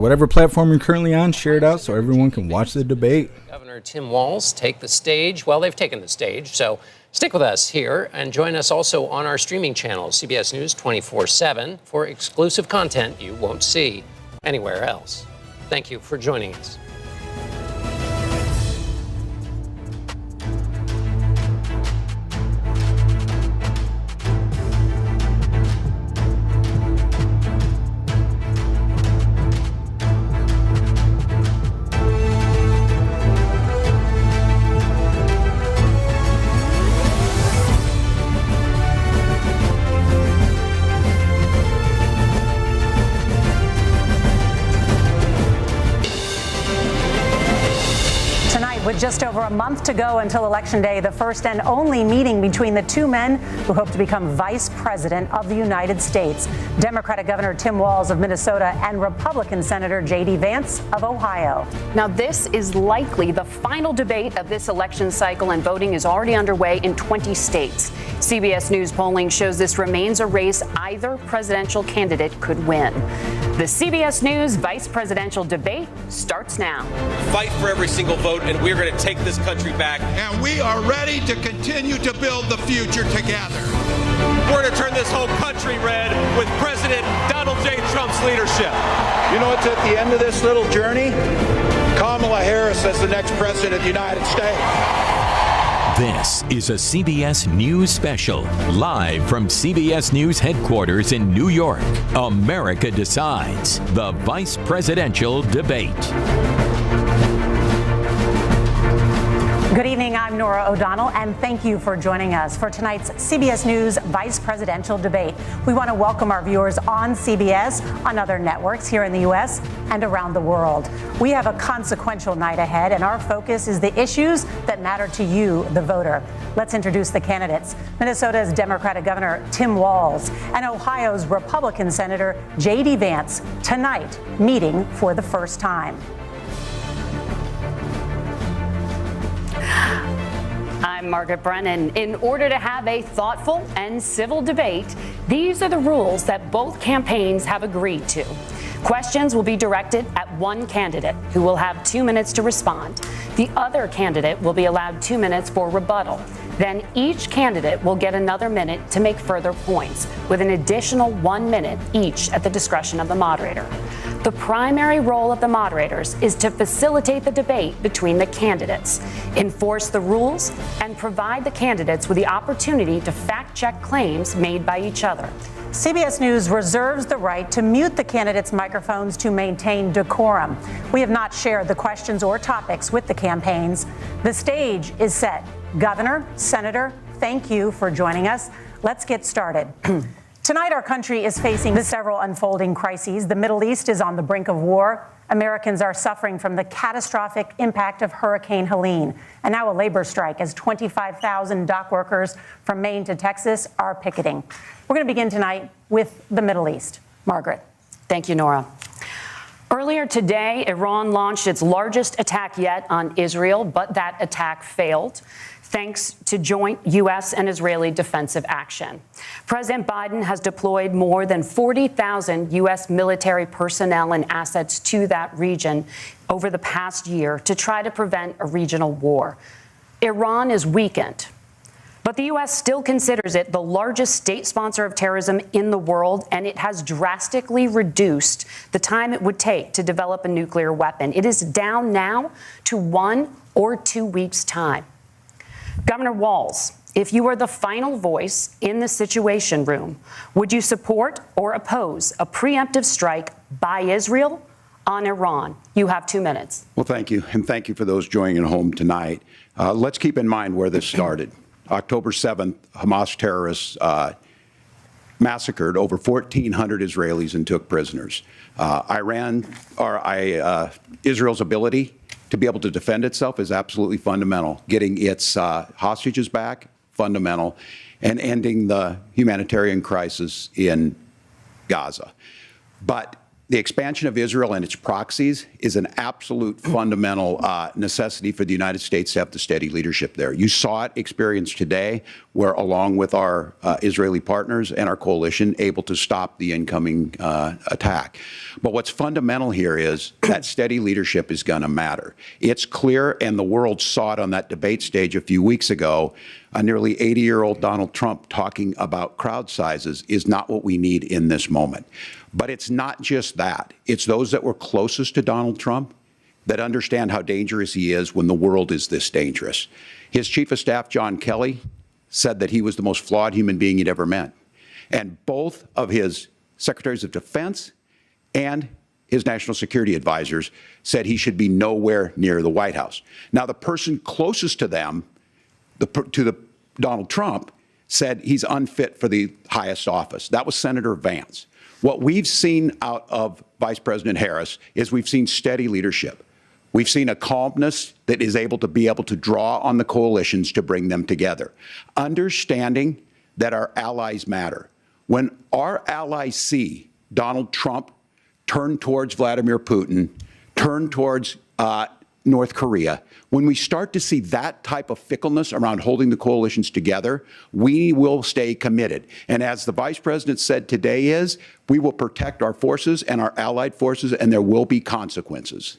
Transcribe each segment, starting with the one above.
Whatever platform you're currently on, share it out so everyone can watch the debate. Governor Tim Walz take the stage. Well, they've taken the stage, so stick with us here and join us also on our streaming channel, CBS News 24/7, for exclusive content you won't see anywhere else. Thank you for joining us. With just over a month to go until Election Day, the first and only meeting between the two men who hope to become Vice President of the United States, Democratic Governor Tim Walz of Minnesota and Republican Senator J.D. Vance of Ohio. Now, this is likely the final debate of this election cycle, and voting is already underway in 20 states. CBS News polling shows this remains a race either presidential candidate could win. The CBS News vice presidential debate starts now. Fight for every single vote, and we're going to take this country back. And we are ready to continue to build the future together. We're going to turn this whole country red with President Donald J. Trump's leadership. You know what's at the end of this little journey? Kamala Harris as the next president of the United States. This is a CBS News special, live from CBS News headquarters in New York. America Decides, the vice presidential debate. Good evening, I'm Nora O'Donnell, and thank you for joining us for tonight's CBS News Vice Presidential Debate. We want to welcome our viewers on CBS, on other networks here in the U.S. and around the world. We have a consequential night ahead, and our focus is the issues that matter to you, the voter. Let's introduce the candidates. Minnesota's Democratic Governor Tim Walz and Ohio's Republican Senator J.D. Vance, tonight meeting for the first time. I'm Margaret Brennan. In order to have a thoughtful and civil debate, these are the rules that both campaigns have agreed to. Questions will be directed at one candidate, who will have 2 minutes to respond. The other candidate will be allowed 2 minutes for rebuttal. Then each candidate will get another minute to make further points, with an additional 1 minute each at the discretion of the moderator. The primary role of the moderators is to facilitate the debate between the candidates, enforce the rules, and provide the candidates with the opportunity to fact-check claims made by each other. CBS News reserves the right to mute the candidates' microphones to maintain decorum. We have not shared the questions or topics with the campaigns. The stage is set. Governor, Senator, thank you for joining us. Let's get started. Tonight, our country is facing several unfolding crises. The Middle East is on the brink of war. Americans are suffering from the catastrophic impact of Hurricane Helene, and now a labor strike as 25,000 dock workers from Maine to Texas are picketing. We're going to begin tonight with the Middle East. Margaret. Thank you, Nora. Earlier today, Iran launched its largest attack yet on Israel, but that attack failed, thanks to joint U.S. and Israeli defensive action. President Biden has deployed more than 40,000 U.S. military personnel and assets to that region over the past year to try to prevent a regional war. Iran is weakened, but the U.S. still considers it the largest state sponsor of terrorism in the world, and it has drastically reduced the time it would take to develop a nuclear weapon. It is down now to 1 or 2 weeks' time. Governor Walz, if you were the final voice in the Situation Room, would you support or oppose a preemptive strike by Israel on Iran? You have 2 minutes. Well, thank you. And thank you for those joining at home tonight. Let's keep in mind where this started. October 7th, Hamas terrorists massacred over 1,400 Israelis and took prisoners. Israel's ability to be able to defend itself is absolutely fundamental. Getting its hostages back, fundamental, and ending the humanitarian crisis in Gaza. But the expansion of Israel and its proxies is an absolute fundamental necessity for the United States to have the steady leadership there. You saw it experienced today, where along with our Israeli partners and our coalition, able to stop the incoming attack. But what's fundamental here is that steady leadership is going to matter. It's clear, and the world saw it on that debate stage a few weeks ago, a nearly 80-year-old Donald Trump talking about crowd sizes is not what we need in this moment. But it's not just that. It's those that were closest to Donald Trump that understand how dangerous he is when the world is this dangerous. His chief of staff, John Kelly, said that he was the most flawed human being he'd ever met. And both of his secretaries of defense and his national security advisors said he should be nowhere near the White House. Now, the person closest to them, Donald Trump, said he's unfit for the highest office. That was Senator Vance. What we've seen out of Vice President Harris is we've seen steady leadership. We've seen a calmness that is able to draw on the coalitions to bring them together. Understanding that our allies matter. When our allies see Donald Trump turn towards Vladimir Putin, turn towards North Korea, when we start to see that type of fickleness around holding the coalitions together, we will stay committed. And as the Vice President said today we will protect our forces and our allied forces, and there will be consequences.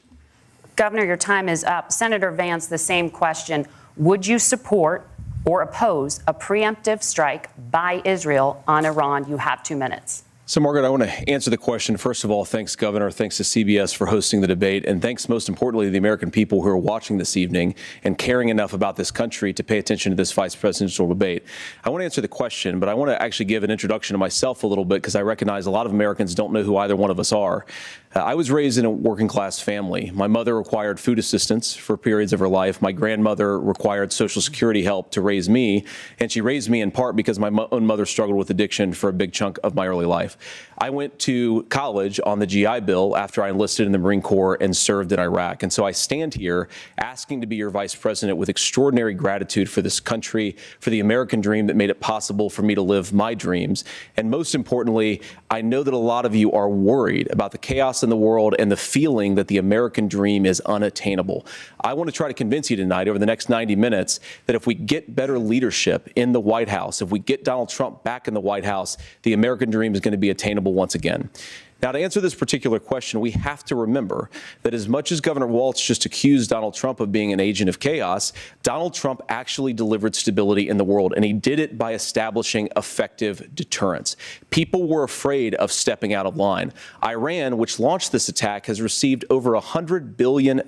Governor, your time is up. Senator Vance, the same question. Would you support or oppose a preemptive strike by Israel on Iran? You have 2 minutes. So, Margaret, I want to answer the question. First of all, thanks, Governor. Thanks to CBS for hosting the debate. And thanks, most importantly, to the American people who are watching this evening and caring enough about this country to pay attention to this vice presidential debate. I want to answer the question, but I want to actually give an introduction to myself a little bit, because I recognize a lot of Americans don't know who either one of us are. I was raised in a working class family. My mother required food assistance for periods of her life. My grandmother required Social Security help to raise me. And she raised me in part because my own mother struggled with addiction for a big chunk of my early life. I went to college on the GI Bill after I enlisted in the Marine Corps and served in Iraq. And so I stand here asking to be your vice president with extraordinary gratitude for this country, for the American dream that made it possible for me to live my dreams. And most importantly, I know that a lot of you are worried about the chaos in the world and the feeling that the American dream is unattainable. I want to try to convince you tonight over the next 90 minutes that if we get better leadership in the White House, if we get Donald Trump back in the White House, the American dream is going to be attainable once again. Now, to answer this particular question, we have to remember that as much as Governor Walz just accused Donald Trump of being an agent of chaos, Donald Trump actually delivered stability in the world, and he did it by establishing effective deterrence. People were afraid of stepping out of line. Iran, which launched this attack, has received over $100 billion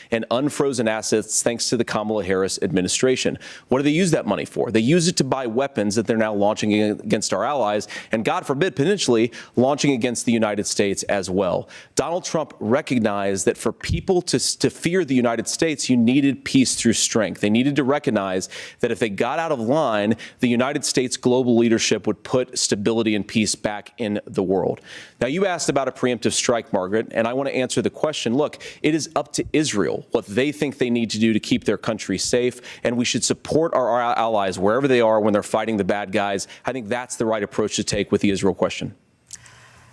in unfrozen assets thanks to the Kamala Harris administration. What do they use that money for? They use it to buy weapons that they're now launching against our allies, and God forbid, potentially launching against the United States as well. Donald Trump recognized that for people to fear the United States, you needed peace through strength. They needed to recognize that if they got out of line, the United States global leadership would put stability and peace back in the world. Now, you asked about a preemptive strike, Margaret, and I want to answer the question. Look, it is up to Israel what they think they need to do to keep their country safe, and we should support our allies wherever they are when they're fighting the bad guys. I think that's the right approach to take with the Israel question.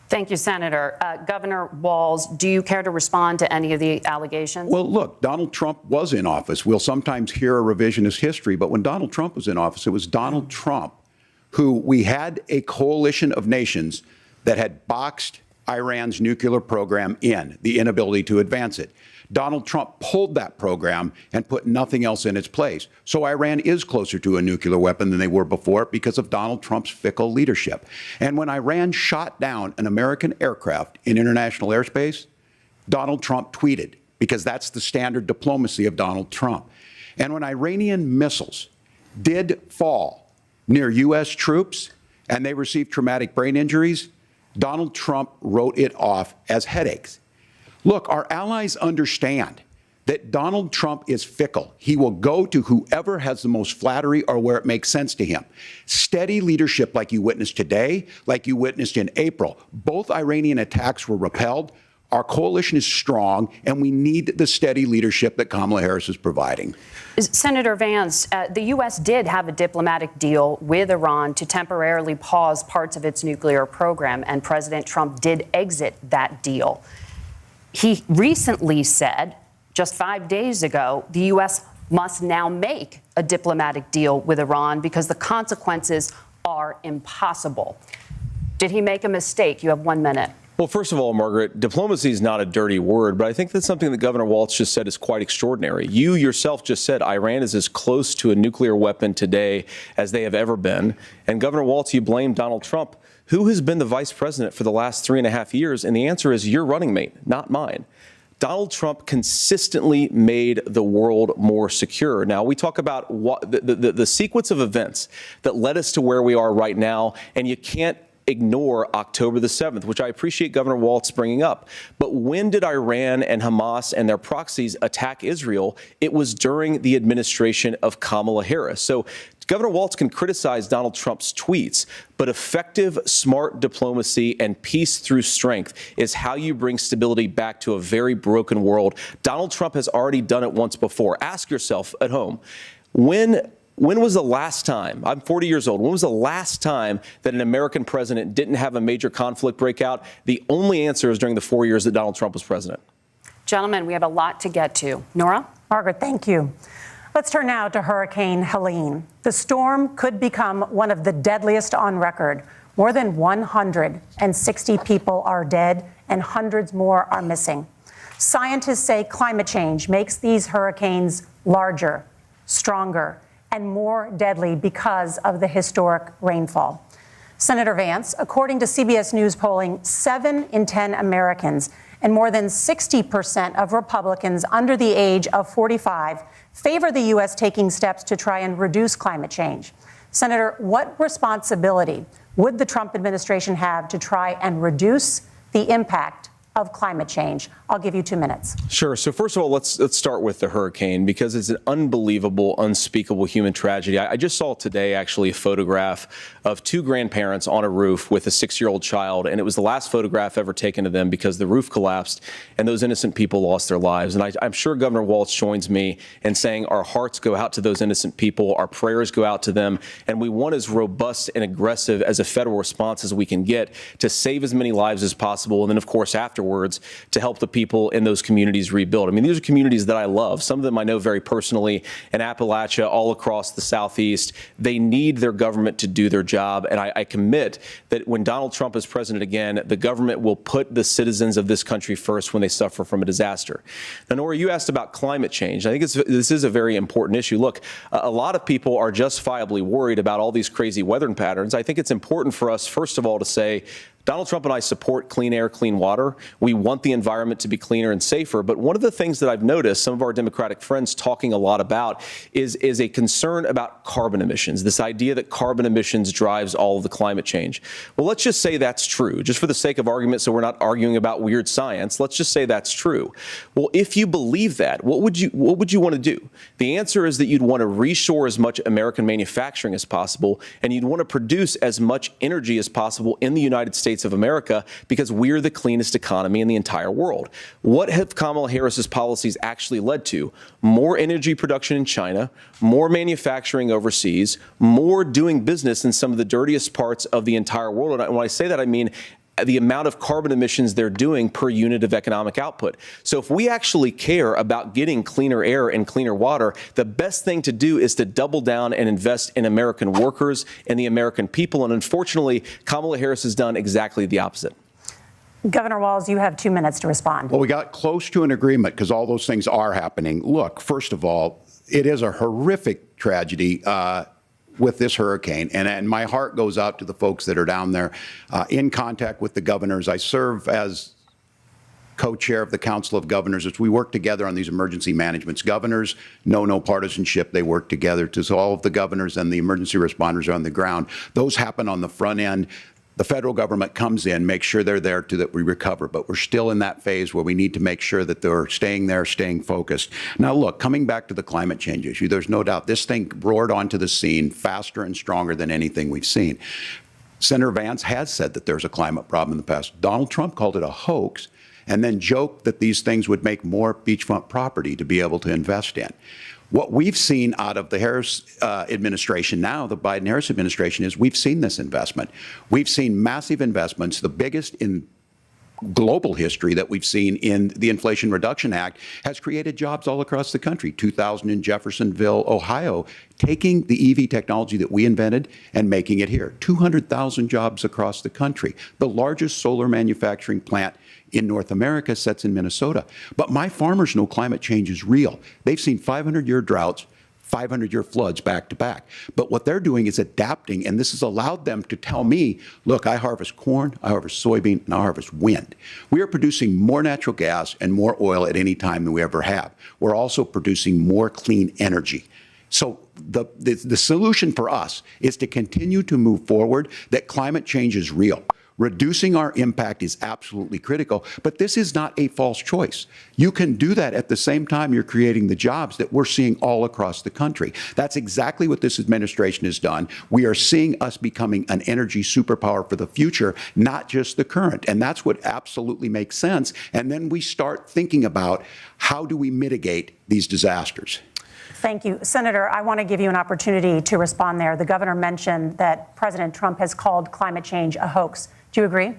Thank you, Senator. Governor Walz, do you care to respond to any of the allegations? Well, look, Donald Trump was in office. We'll sometimes hear a revisionist history, but when Donald Trump was in office, it was Donald Trump who we had a coalition of nations that had boxed Iran's nuclear program in, the inability to advance it. Donald Trump pulled that program and put nothing else in its place. So Iran is closer to a nuclear weapon than they were before because of Donald Trump's fickle leadership. And when Iran shot down an American aircraft in international airspace, Donald Trump tweeted, because that's the standard diplomacy of Donald Trump. And when Iranian missiles did fall near U.S. troops and they received traumatic brain injuries, Donald Trump wrote it off as headaches. Look, our allies understand that Donald Trump is fickle. He will go to whoever has the most flattery or where it makes sense to him. Steady leadership like you witnessed today, like you witnessed in April. Both Iranian attacks were repelled. Our coalition is strong, and we need the steady leadership that Kamala Harris is providing. Senator Vance, the U.S. did have a diplomatic deal with Iran to temporarily pause parts of its nuclear program, and President Trump did exit that deal. He recently said, just 5 days ago, the U.S. must now make a diplomatic deal with Iran because the consequences are impossible. Did he make a mistake? You have 1 minute. Well, first of all, Margaret, diplomacy is not a dirty word, but I think that's something that Governor Walz just said is quite extraordinary. You yourself just said Iran is as close to a nuclear weapon today as they have ever been. And Governor Walz, you blame Donald Trump. Who has been the vice president for the last 3.5 years? And the answer is your running mate, not mine. Donald Trump consistently made the world more secure. Now, we talk about the sequence of events that led us to where we are right now, and you can't ignore October the 7th, which I appreciate Governor Walz bringing up. But when did Iran and Hamas and their proxies attack Israel? It was during the administration of Kamala Harris. So Governor Walz can criticize Donald Trump's tweets, but effective, smart diplomacy and peace through strength is how you bring stability back to a very broken world. Donald Trump has already done it once before. Ask yourself at home, when was the last time, I'm 40 years old, when was the last time that an American president didn't have a major conflict break out? The only answer is during the 4 years that Donald Trump was president. Gentlemen, we have a lot to get to. Nora? Margaret, thank you. Let's turn now to Hurricane Helene. The storm could become one of the deadliest on record. More than 160 people are dead and hundreds more are missing. Scientists say climate change makes these hurricanes larger, stronger, and more deadly because of the historic rainfall. Senator Vance, according to CBS News polling, 7 in 10 Americans and more than 60% of Republicans under the age of 45 favor the U.S. taking steps to try and reduce climate change. Senator, what responsibility would the Trump administration have to try and reduce the impact of climate change? I'll give you 2 minutes. Sure. So first of all, let's start with the hurricane, because it's an unbelievable, unspeakable human tragedy. I just saw today, actually, a photograph of 2 grandparents on a roof with a 6-year-old child, and it was the last photograph ever taken of them because the roof collapsed and those innocent people lost their lives. And I'm sure Governor Walz joins me in saying our hearts go out to those innocent people, our prayers go out to them, and we want as robust and aggressive as a federal response as we can get to save as many lives as possible, and then, of course, afterwards, to help the people in those communities rebuild. I mean, these are communities that I love. Some of them I know very personally in Appalachia, all across the Southeast. They need their government to do their job. And I commit that when Donald Trump is president again, the government will put the citizens of this country first when they suffer from a disaster. Now, Nora, you asked about climate change. I think this is a very important issue. Look, a lot of people are justifiably worried about all these crazy weather patterns. I think it's important for us, first of all, to say, Donald Trump and I support clean air, clean water. We want the environment to be cleaner and safer. But one of the things that I've noticed some of our Democratic friends talking a lot about is a concern about carbon emissions, this idea that carbon emissions drives all of the climate change. Well, let's just say that's true, just for the sake of argument, so we're not arguing about weird science. Let's just say that's true. Well, if you believe that, what would you want to do? The answer is that you'd want to reshore as much American manufacturing as possible, and you'd want to produce as much energy as possible in the United States of America, because we're the cleanest economy in the entire world. What have Kamala Harris's policies actually led to? More energy production in China, more manufacturing overseas, more doing business in some of the dirtiest parts of the entire world. And when I say that, I mean the amount of carbon emissions they're doing per unit of economic output. So if we actually care about getting cleaner air and cleaner water, the best thing to do is to double down and invest in American workers and the American people. And unfortunately, Kamala Harris has done exactly the opposite. Governor Walz, you have 2 minutes to respond. Well, we got close to an agreement because all those things are happening. Look, first of all, it is a horrific tragedy with this hurricane. And my heart goes out to the folks that are down there in contact with the governors. I serve as co-chair of the Council of Governors as we work together on these emergency managements. Governors know no partisanship. They work together. So all of the governors and the emergency responders are on the ground. Those happen on the front end. The federal government comes in, makes sure they're there to that we recover. But we're still in that phase where we need to make sure that they're staying there, staying focused. Now, look, coming back to the climate change issue, there's no doubt this thing roared onto the scene faster and stronger than anything we've seen. Senator Vance has said that there's a climate problem in the past. Donald Trump called it a hoax. and then joked that these things would make more beachfront property to be able to invest in. What we've seen out of the Harris administration now, the Biden-Harris administration, is we've seen this investment. We've seen massive investments, the biggest in global history that we've seen in the Inflation Reduction Act, has created jobs all across the country. 2,000 in Jeffersonville, Ohio, taking the EV technology that we invented and making it here. 200,000 jobs across the country. The largest solar manufacturing plant in North America sits in Minnesota. But my farmers know climate change is real. They've seen 500-year droughts, 500-year floods back to back. But what they're doing is adapting, and this has allowed them to tell me, look, I harvest corn, I harvest soybean, and I harvest wind. We are producing more natural gas and more oil at any time than we ever have. We're also producing more clean energy. So the solution for us is to continue to move forward, that climate change is real. Reducing our impact is absolutely critical, but this is not a false choice. You can do that at the same time you're creating the jobs that we're seeing all across the country. That's exactly what this administration has done. We are seeing us becoming an energy superpower for the future, not just the current. And that's what absolutely makes sense. And then we start thinking about how do we mitigate these disasters. Thank you. Senator, I want to give you an opportunity to respond there. The governor mentioned that President Trump has called climate change a hoax. Do you agree?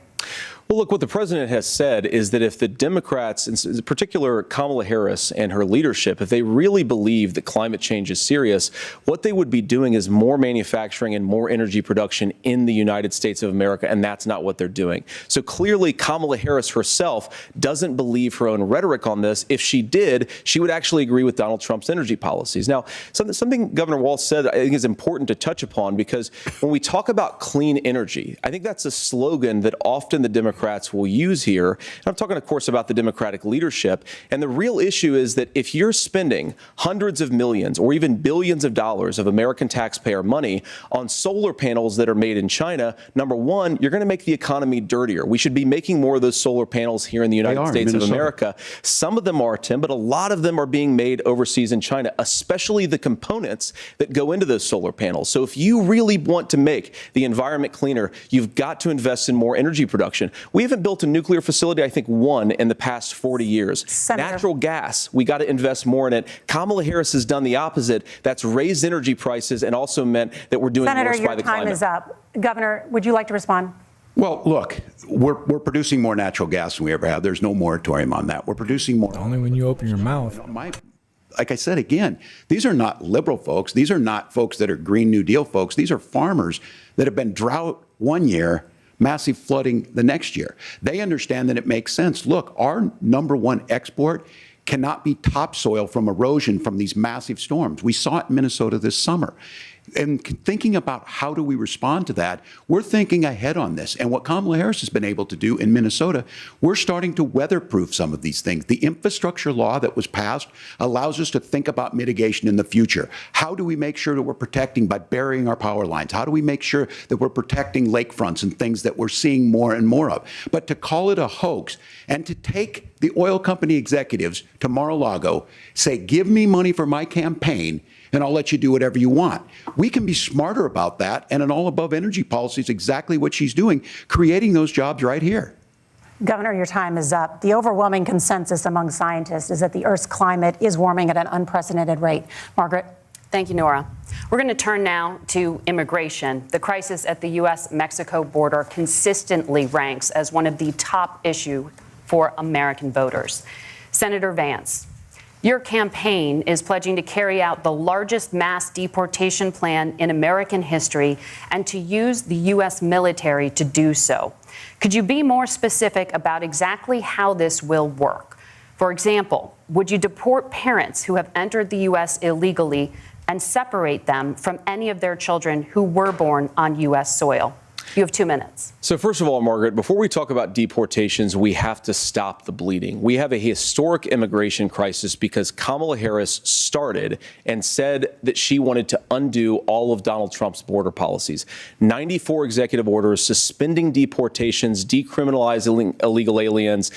Well, look, what the president has said is that if the Democrats, in particular Kamala Harris and her leadership, if they really believe that climate change is serious, what they would be doing is more manufacturing and more energy production in the United States of America, and that's not what they're doing. So clearly, Kamala Harris herself doesn't believe her own rhetoric on this. If she did, she would actually agree with Donald Trump's energy policies. Now, something Governor Walz said I think is important to touch upon, because when we talk about clean energy, I think that's a slogan that often the Democrats will use here. And I'm talking, of course, about the Democratic leadership. And the real issue is that if you're spending hundreds of millions or even billions of dollars of American taxpayer money on solar panels that are made in China, number one, you're going to make the economy dirtier. We should be making more of those solar panels here in the United States of America. Some of them are, Tim, but a lot of them are being made overseas in China, especially the components that go into those solar panels. So if you really want to make the environment cleaner, you've got to invest in more energy production. We haven't built a nuclear facility, I think, one in the past 40 years. Senator. Natural gas, we got to invest more in it. Kamala Harris has done the opposite. That's raised energy prices and also meant that we're doing Senator, worse by the climate. Senator, your time is up. Governor, would you like to respond? Well, look, we're producing more natural gas than we ever have. There's no moratorium on that. We're producing more. Only when you open your mouth. Like I said, again, these are not liberal folks. These are not folks that are Green New Deal folks. These are farmers that have been drought one year, massive flooding the next year. They understand that it makes sense. Look, our number one export cannot be topsoil from erosion from these massive storms. We saw it in Minnesota this summer. And thinking about how do we respond to that, we're thinking ahead on this. And what Kamala Harris has been able to do in Minnesota, we're starting to weatherproof some of these things. The infrastructure law that was passed allows us to think about mitigation in the future. How do we make sure that we're protecting by burying our power lines? How do we make sure that we're protecting lakefronts and things that we're seeing more and more of? But to call it a hoax and to take the oil company executives to Mar-a-Lago, say, give me money for my campaign, and I'll let you do whatever you want. We can be smarter about that, and an all-above energy policy is exactly what she's doing, creating those jobs right here. Governor, your time is up. The overwhelming consensus among scientists is that the Earth's climate is warming at an unprecedented rate. Margaret? Thank you, Nora. We're going to turn now to immigration. The crisis at the U.S.-Mexico border consistently ranks as one of the top issues for American voters. Senator Vance, your campaign is pledging to carry out the largest mass deportation plan in American history and to use the U.S. military to do so. Could you be more specific about exactly how this will work? For example, would you deport parents who have entered the U.S. illegally and separate them from any of their children who were born on U.S. soil? You have 2 minutes. So first of all, Margaret, before we talk about deportations, we have to stop the bleeding. We have a historic immigration crisis because Kamala Harris started and said that she wanted to undo all of Donald Trump's border policies. 94 executive orders suspending deportations, decriminalizing illegal aliens,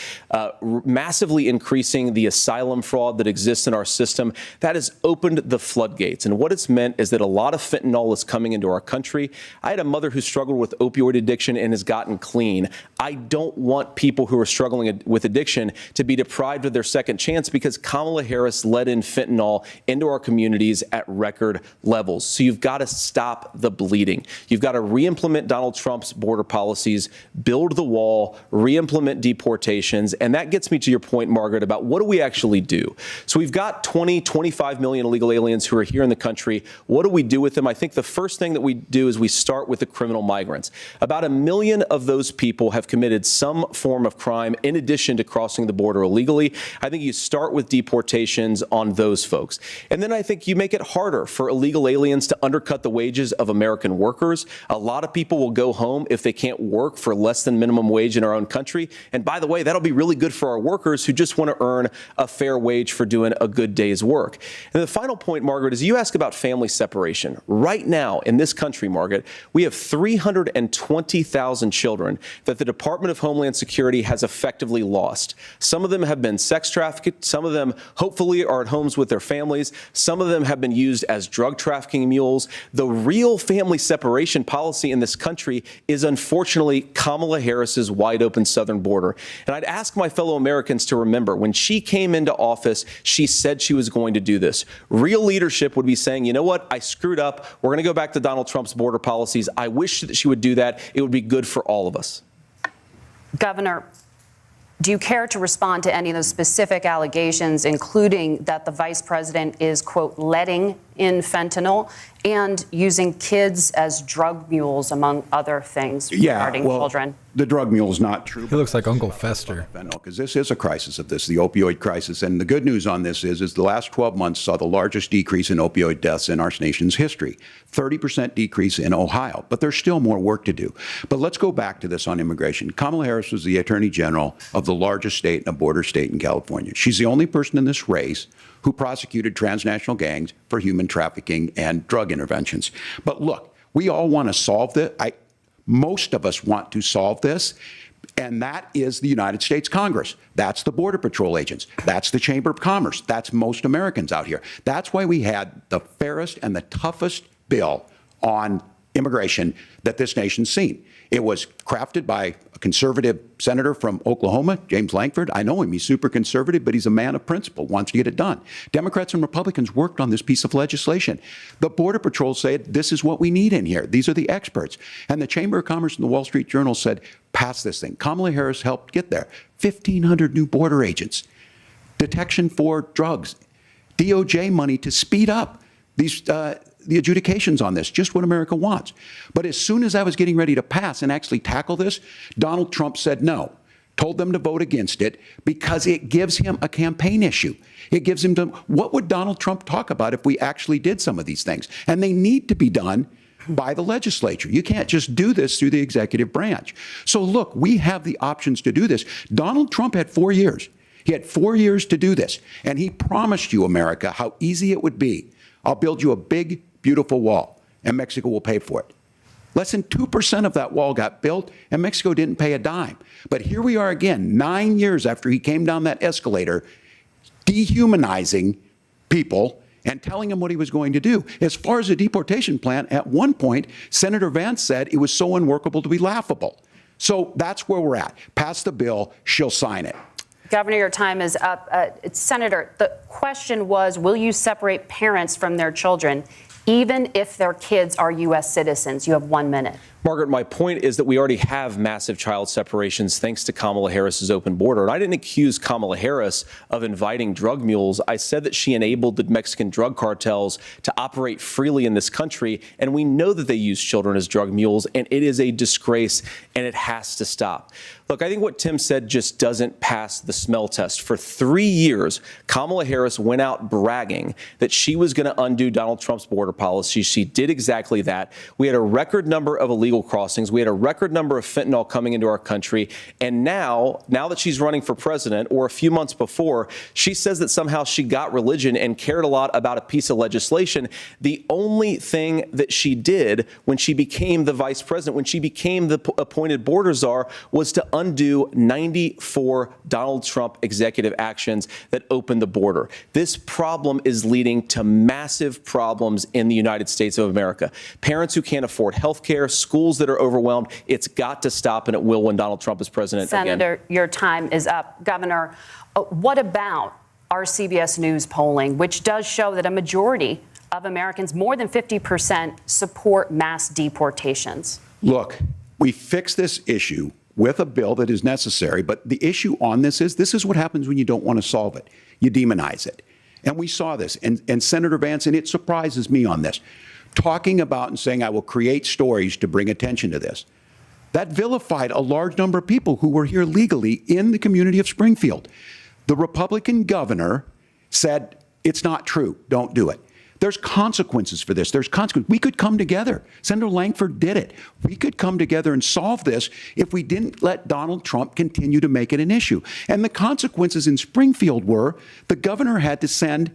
massively increasing the asylum fraud that exists in our system. That has opened the floodgates. And what it's meant is that a lot of fentanyl is coming into our country. I had a mother who struggled with opioid addiction and has gotten clean. I don't want people who are struggling with addiction to be deprived of their second chance because Kamala Harris let in fentanyl into our communities at record levels. So you've got to stop the bleeding. You've got to re-implement Donald Trump's border policies, build the wall, re-implement deportations. And that gets me to your point, Margaret, about what do we actually do? So we've got 25 million illegal aliens who are here in the country. What do we do with them? I think the first thing that we do is we start with the criminal migrants. About 1 million of those people have committed some form of crime in addition to crossing the border illegally. I think you start with deportations on those folks. And then I think you make it harder for illegal aliens to undercut the wages of American workers. A lot of people will go home if they can't work for less than minimum wage in our own country. And by the way, that'll be really good for our workers who just want to earn a fair wage for doing a good day's work. And the final point, Margaret, is you ask about family separation. Right now in this country, Margaret, we have 320,000 children that the Department of Homeland Security has effectively lost. Some of them have been sex trafficked. Some of them hopefully are at homes with their families. Some of them have been used as drug trafficking mules. The real family separation policy in this country is unfortunately Kamala Harris's wide open southern border. And I'd ask my fellow Americans to remember when she came into office, she said she was going to do this. Real leadership would be saying, you know what, I screwed up. We're going to go back to Donald Trump's border policies. I wish that she would do that. It would be good for all of us. Governor, do you care to respond to any of those specific allegations, including that the vice president is, quote, letting in fentanyl and using kids as drug mules, among other things regarding children? The drug mule is not true. He looks like Uncle Fester. Because this is a crisis of this, the opioid crisis. And the good news on this is the last 12 months saw the largest decrease in opioid deaths in our nation's history. 30% decrease in Ohio. But there's still more work to do. But let's go back to this on immigration. Kamala Harris was the Attorney General of the largest state and a border state in California. She's the only person in this race who prosecuted transnational gangs for human trafficking and drug interventions. But look, we all want to solve this. Most of us want to solve this, and that is the United States Congress. That's the Border Patrol agents. That's the Chamber of Commerce. That's most Americans out here. That's why we had the fairest and the toughest bill on immigration that this nation's seen. It was crafted by a conservative senator from Oklahoma, James Lankford. I know him. He's super conservative, but he's a man of principle, wants to get it done. Democrats and Republicans worked on this piece of legislation. The Border Patrol said, this is what we need in here. These are the experts. And the Chamber of Commerce and the Wall Street Journal said, pass this thing. Kamala Harris helped get there. 1,500 new border agents, detection for drugs, DOJ money to speed up these the adjudications on this, just what America wants. But as soon as I was getting ready to pass and actually tackle this, Donald Trump said no, told them to vote against it because it gives him a campaign issue. It gives him to, what would Donald Trump talk about if we actually did some of these things? And they need to be done by the legislature. You can't just do this through the executive branch. So look, we have the options to do this. Donald Trump had 4 years. He had 4 years to do this. And he promised you, America, how easy it would be. I'll build you a big, beautiful wall, and Mexico will pay for it. Less than 2% of that wall got built, and Mexico didn't pay a dime. But here we are again, 9 years after he came down that escalator, dehumanizing people and telling them what he was going to do. As far as the deportation plan, at one point, Senator Vance said it was so unworkable to be laughable. So that's where we're at. Pass the bill, she'll sign it. Governor, your time is up. Senator, the question was, will you separate parents from their children, even if their kids are U.S. citizens? You have 1 minute. Margaret, my point is that we already have massive child separations thanks to Kamala Harris's open border. And I didn't accuse Kamala Harris of inviting drug mules. I said that she enabled the Mexican drug cartels to operate freely in this country. And we know that they use children as drug mules, and it is a disgrace, and it has to stop. Look, I think what Tim said just doesn't pass the smell test. For 3 years, Kamala Harris went out bragging that she was going to undo Donald Trump's border policy. She did exactly that. We had a record number of illegal crossings. We had a record number of fentanyl coming into our country. And now that she's running for president, or a few months before, she says that somehow she got religion and cared a lot about a piece of legislation. The only thing that she did when she became the vice president, when she became the appointed border czar, was to undo 94 Donald Trump executive actions that opened the border. This problem is leading to massive problems in the United States of America. Parents who can't afford health care, schools schools that are overwhelmed. It's got to stop, and it will when Donald Trump is president again. Senator, your time is up. Governor, what about our CBS News polling, which does show that a majority of Americans, more than 50%, support mass deportations? Look, we fix this issue with a bill that is necessary, but the issue on this is what happens when you don't want to solve it. You demonize it. And we saw this. And Senator Vance, and it surprises me on this, talking about and saying, I will create stories to bring attention to this. That vilified a large number of people who were here legally in the community of Springfield. The Republican governor said, it's not true, don't do it. There's consequences for this. There's consequences. We could come together. Senator Langford did it. We could come together and solve this if we didn't let Donald Trump continue to make it an issue. And the consequences in Springfield were the governor had to send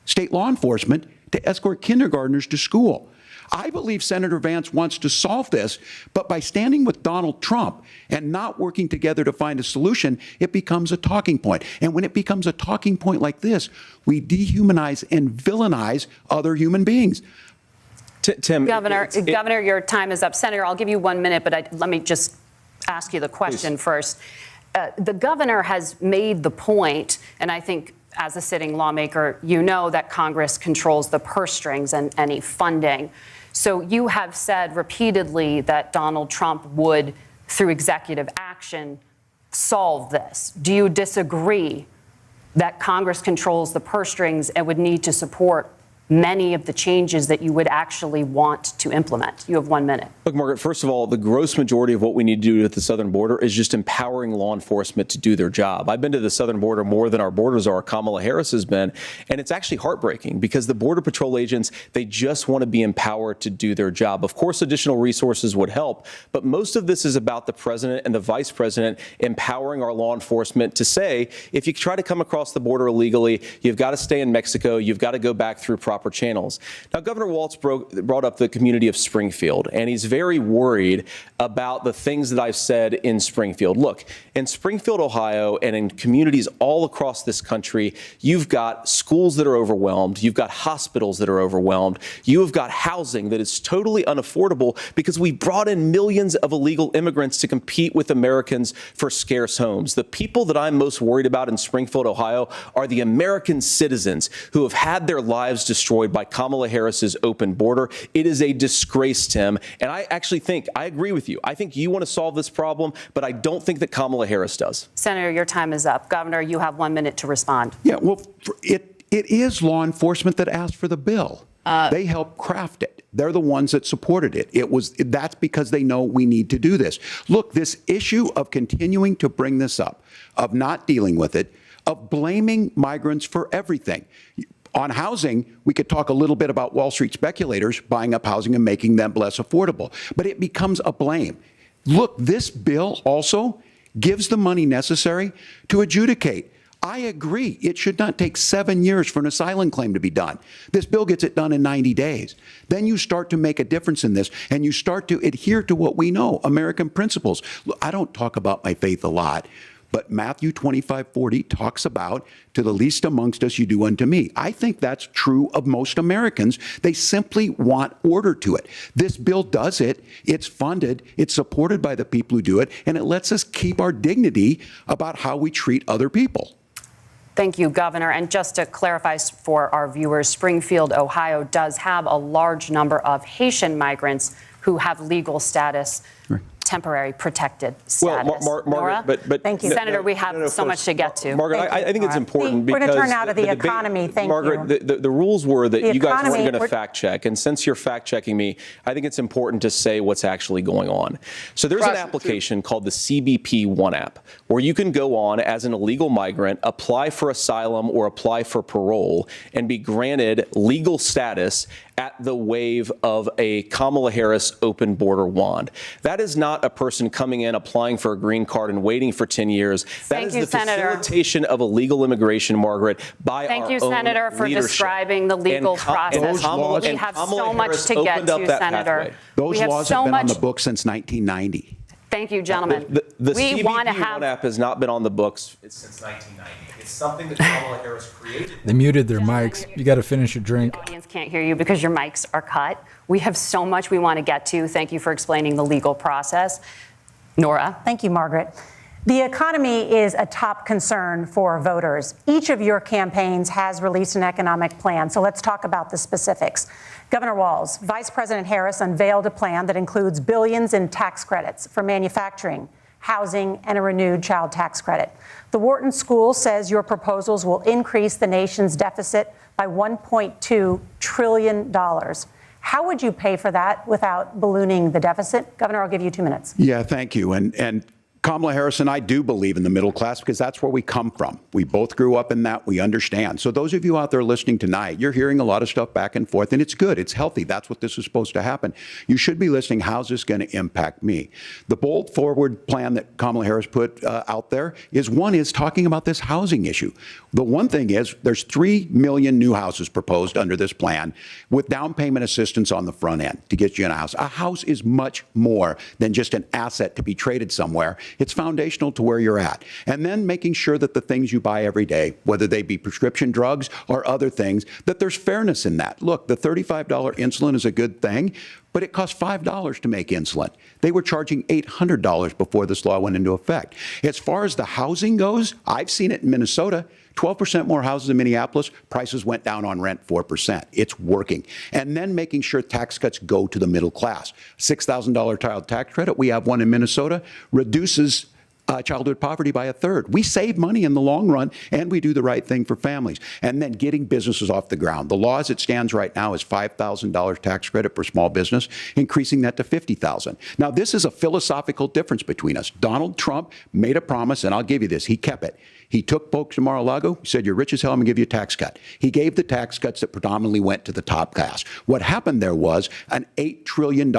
state law enforcement to escort kindergartners to school. I believe Senator Vance wants to solve this, but by standing with Donald Trump and not working together to find a solution, it becomes a talking point. And when it becomes a talking point like this, we dehumanize and villainize other human beings. Tim, Governor, your time is up. Senator, I'll give you 1 minute, but let me just ask you the question first. The governor has made the point, and I think as a sitting lawmaker, you know that Congress controls the purse strings and any funding. So you have said repeatedly that Donald Trump would, through executive action, solve this. Do you disagree that Congress controls the purse strings and would need to support many of the changes that you would actually want to implement? You have 1 minute. Look, Margaret, first of all, the gross majority of what we need to do at the southern border is just empowering law enforcement to do their job. I've been to the southern border more than our borders are. Kamala Harris has been. And it's actually heartbreaking because the Border Patrol agents, they just want to be empowered to do their job. Of course, additional resources would help. But most of this is about the president and the vice president empowering our law enforcement to say, if you try to come across the border illegally, you've got to stay in Mexico. You've got to go back through proper channels. Now, Governor Walz brought up the community of Springfield, and he's very worried about the things that I've said in Springfield. Look, in Springfield, Ohio, and in communities all across this country, you've got schools that are overwhelmed. You've got hospitals that are overwhelmed. You have got housing that is totally unaffordable because we brought in millions of illegal immigrants to compete with Americans for scarce homes. The people that I'm most worried about in Springfield, Ohio, are the American citizens who have had their lives destroyed by Kamala Harris's open border. It is a disgrace, Tim. And I actually think, I agree with you. I think you want to solve this problem, but I don't think that Kamala Harris does. Senator, your time is up. Governor, you have 1 minute to respond. Yeah, well, it is law enforcement that asked for the bill. They helped craft it. They're the ones that supported it. That's because they know we need to do this. Look, this issue of continuing to bring this up, of not dealing with it, of blaming migrants for everything. On housing, we could talk a little bit about Wall Street speculators buying up housing and making them less affordable, but it becomes a blame. Look, this bill also gives the money necessary to adjudicate. I agree. It should not take 7 years for an asylum claim to be done. This bill gets it done in 90 days. Then you start to make a difference in this, and you start to adhere to what we know, American principles. Look, I don't talk about my faith a lot, but Matthew 25:40 talks about, to the least amongst us you do unto me. I think that's true of most Americans. They simply want order to it. This bill does it. It's funded. It's supported by the people who do it. And it lets us keep our dignity about how we treat other people. Thank you, Governor. And just to clarify for our viewers, Springfield, Ohio does have a large number of Haitian migrants who have legal status. Right. Temporary protected status. Well, Margaret, but thank you, Senator. We have so much to get to. Margaret, I think it's important because we're going to turn out of the economy. Thank Margaret, you. the rules were that you guys weren't going to fact check, and since you're fact checking me, I think it's important to say what's actually going on. So there's an application called the CBP One app, where you can go on as an illegal migrant, apply for asylum or apply for parole, and be granted legal status at the wave of a Kamala Harris open border wand. That is not a person coming in, applying for a green card and waiting for 10 years. That is the facilitation of illegal immigration, Margaret, by our own leadership. Thank you, Senator, for describing the legal process. We have so much to get to, Senator. Those laws have been on the books since 1990. Thank you, gentlemen. The we CBP want to have One app has not been on the books since 1990. It's something that Kamala Harris created. They muted their mics. You got to finish your drink. The audience can't hear you because your mics are cut. We have so much we want to get to. Thank you for explaining the legal process. Nora. Thank you, Margaret. The economy is a top concern for voters. Each of your campaigns has released an economic plan, so let's talk about the specifics. Governor Walz, Vice President Harris unveiled a plan that includes billions in tax credits for manufacturing, housing, and a renewed child tax credit. The Wharton School says your proposals will increase the nation's deficit by $1.2 trillion. How would you pay for that without ballooning the deficit? Governor, I'll give you 2 minutes. Yeah, thank you. And Kamala Harris and I do believe in the middle class because that's where we come from. We both grew up in that. We understand. So those of you out there listening tonight, you're hearing a lot of stuff back and forth, and it's good. It's healthy. That's what this is supposed to happen. You should be listening. How's this going to impact me? The bold forward plan that Kamala Harris put out there is talking about this housing issue. The one thing is there's 3 million new houses proposed under this plan with down payment assistance on the front end to get you in a house. A house is much more than just an asset to be traded somewhere. It's foundational to where you're at. And then making sure that the things you buy every day, whether they be prescription drugs or other things, that there's fairness in that. Look, the $35 insulin is a good thing, but it costs $5 to make insulin. They were charging $800 before this law went into effect. As far as the housing goes, I've seen it in Minnesota. 12% more houses in Minneapolis, prices went down on rent 4%. It's working. And then making sure tax cuts go to the middle class. $6,000 child tax credit, we have one in Minnesota, reduces childhood poverty by 1/3. We save money in the long run, and we do the right thing for families. And then getting businesses off the ground. The law as it stands right now is $5,000 tax credit for small business, increasing that to $50,000. Now, this is a philosophical difference between us. Donald Trump made a promise, and I'll give you this. He kept it. He took folks to Mar-a-Lago, said, you're rich as hell, I'm going to give you a tax cut. He gave the tax cuts that predominantly went to the top class. What happened there was an $8 trillion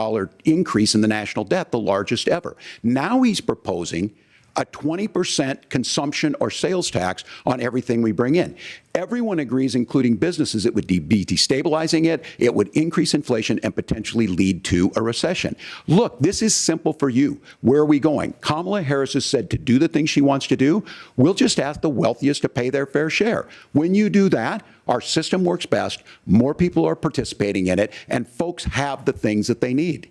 increase in the national debt, the largest ever. Now he's proposing a 20% consumption or sales tax on everything we bring in. Everyone agrees, including businesses, it would be destabilizing it, it would increase inflation and potentially lead to a recession. Look, this is simple for you. Where are we going? Kamala Harris has said to do the things she wants to do, we'll just ask the wealthiest to pay their fair share. When you do that, our system works best, more people are participating in it, and folks have the things that they need.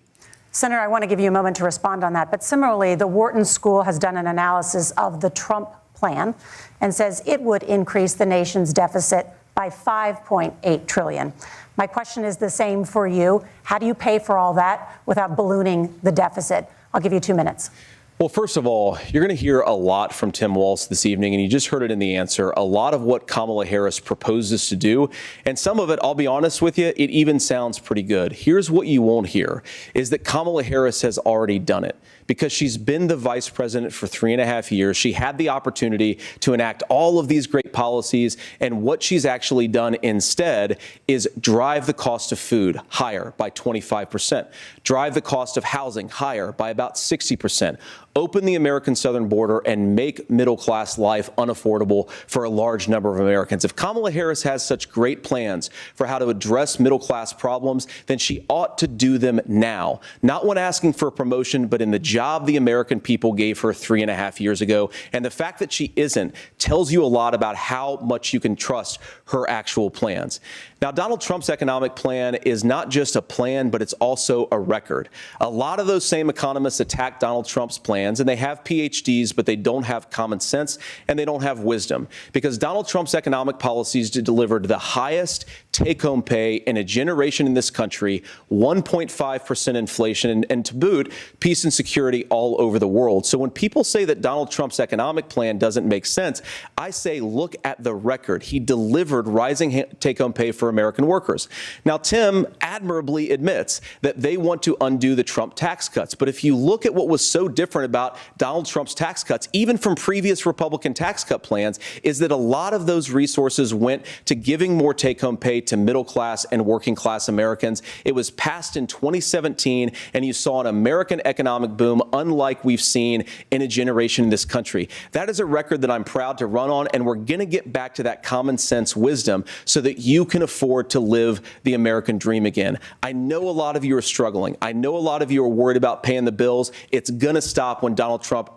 Senator, I want to give you a moment to respond on that. But similarly, the Wharton School has done an analysis of the Trump plan and says it would increase the nation's deficit by $5.8 trillion. My question is the same for you. How do you pay for all that without ballooning the deficit? I'll give you 2 minutes. Well, first of all, you're going to hear a lot from Tim Walz this evening, and you just heard it in the answer, a lot of what Kamala Harris proposes to do. And some of it, I'll be honest with you, it even sounds pretty good. Here's what you won't hear, is that Kamala Harris has already done it. Because she's been the vice president for 3.5 years. She had the opportunity to enact all of these great policies. And what she's actually done instead is drive the cost of food higher by 25%, drive the cost of housing higher by about 60%, open the American southern border and make middle class life unaffordable for a large number of Americans. If Kamala Harris has such great plans for how to address middle class problems, then she ought to do them now, not when asking for a promotion, but in the job the American people gave her 3.5 years ago. And the fact that she isn't tells you a lot about how much you can trust her actual plans. Now, Donald Trump's economic plan is not just a plan, but it's also a record. A lot of those same economists attack Donald Trump's plans, and they have PhDs, but they don't have common sense and they don't have wisdom, because Donald Trump's economic policies delivered the highest take-home pay in a generation in this country, 1.5% inflation, and to boot, peace and security all over the world. So when people say that Donald Trump's economic plan doesn't make sense, I say look at the record. He delivered rising take-home pay for American workers. Now, Tim admirably admits that they want to undo the Trump tax cuts. But if you look at what was so different about Donald Trump's tax cuts, even from previous Republican tax cut plans, is that a lot of those resources went to giving more take-home pay pay to middle class and working class Americans. It was passed in 2017, and you saw an American economic boom unlike we've seen in a generation in this country. That is a record that I'm proud to run on, and we're going to get back to that common sense wisdom so that you can afford to live the American dream again. I know a lot of you are struggling. I know a lot of you are worried about paying the bills. It's going to stop when Donald Trump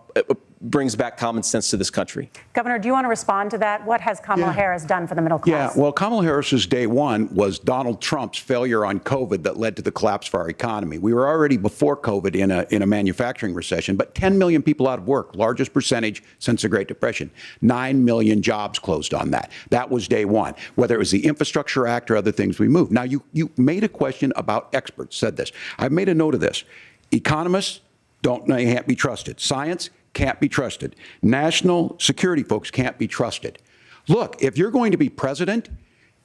brings back common sense to this country. Governor, do you want to respond to that? What has Kamala Harris done for the middle class? Yeah, well, Kamala Harris's day one was Donald Trump's failure on COVID that led to the collapse of our economy. We were already before COVID in a manufacturing recession, but 10 million people out of work, largest percentage since the Great Depression. 9 million jobs closed on that. That was day one, whether it was the Infrastructure Act or other things we moved. Now, you made a question about experts, said this. I've made a note of this. Economists can't be trusted. Science can't be trusted. National security folks can't be trusted. Look, if you're going to be president,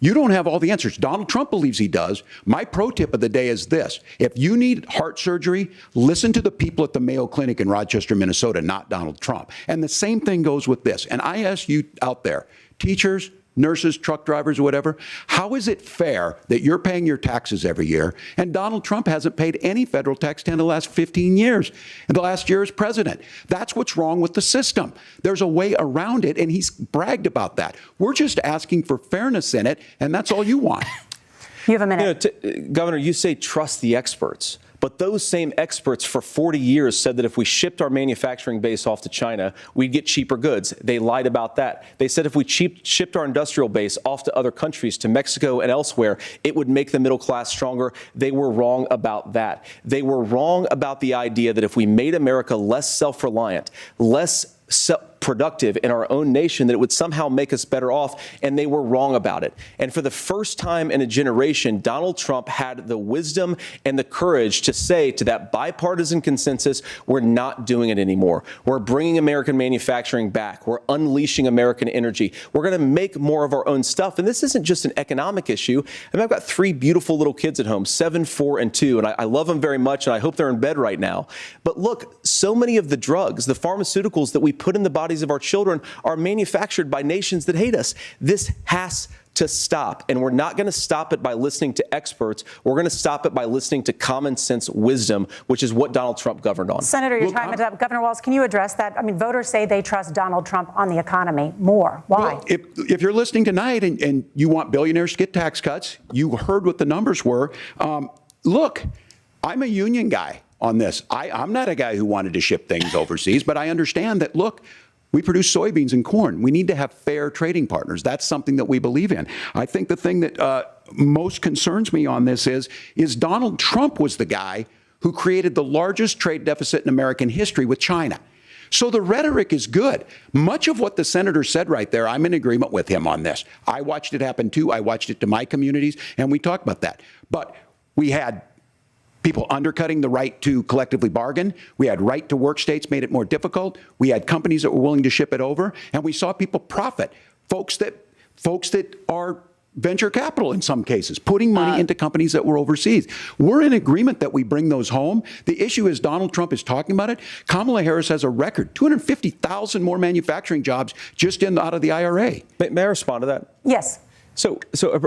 you don't have all the answers. Donald Trump believes he does. My pro tip of the day is this. If you need heart surgery, listen to the people at the Mayo Clinic in Rochester, Minnesota, not Donald Trump. And the same thing goes with this. And I ask you out there, teachers, nurses, truck drivers, or whatever, how is it fair that you're paying your taxes every year and Donald Trump hasn't paid any federal tax in the last 15 years, in the last year as president? That's what's wrong with the system. There's a way around it, and he's bragged about that. We're just asking for fairness in it, and that's all you want. You have a minute. Governor, you say trust the experts. But those same experts for 40 years said that if we shipped our manufacturing base off to China, we'd get cheaper goods. They lied about that. They said if we shipped our industrial base off to other countries, to Mexico and elsewhere, it would make the middle class stronger. They were wrong about that. They were wrong about the idea that if we made America less self-reliant, less productive in our own nation, that it would somehow make us better off, and they were wrong about it. And for the first time in a generation, Donald Trump had the wisdom and the courage to say to that bipartisan consensus, we're not doing it anymore. We're bringing American manufacturing back. We're unleashing American energy. We're going to make more of our own stuff. And this isn't just an economic issue. I mean, I've got 3 beautiful little kids at home, 7, 4, and 2, and I love them very much, and I hope they're in bed right now. But look, so many of the drugs, the pharmaceuticals that we put in the bodies of our children are manufactured by nations that hate us. This has to stop, and we're not going to stop it by listening to experts. We're going to stop it by listening to common sense wisdom, which is what Donald Trump governed on. Senator, your time is up. Governor Walz, can you address that? I mean, voters say they trust Donald Trump on the economy more. Why? Well, if you're listening tonight and you want billionaires to get tax cuts, you heard what the numbers were. Look, I'm a union guy on this. I'm not a guy who wanted to ship things overseas, but I understand that, look, we produce soybeans and corn. We need to have fair trading partners. That's something that we believe in. I think the thing that most concerns me on this is Donald Trump was the guy who created the largest trade deficit in American history with China. So the rhetoric is good. Much of what the senator said right there, I'm in agreement with him on this. I watched it happen too. I watched it to my communities, and we talked about that. But we had people undercutting the right to collectively bargain. We had right to work states made it more difficult. We had companies that were willing to ship it over, and we saw people profit. Folks that are venture capital in some cases, putting money into companies that were overseas. We're in agreement that we bring those home. The issue is Donald Trump is talking about it. Kamala Harris has a record, 250,000 more manufacturing jobs just out of the IRA. May I respond to that? Yes. So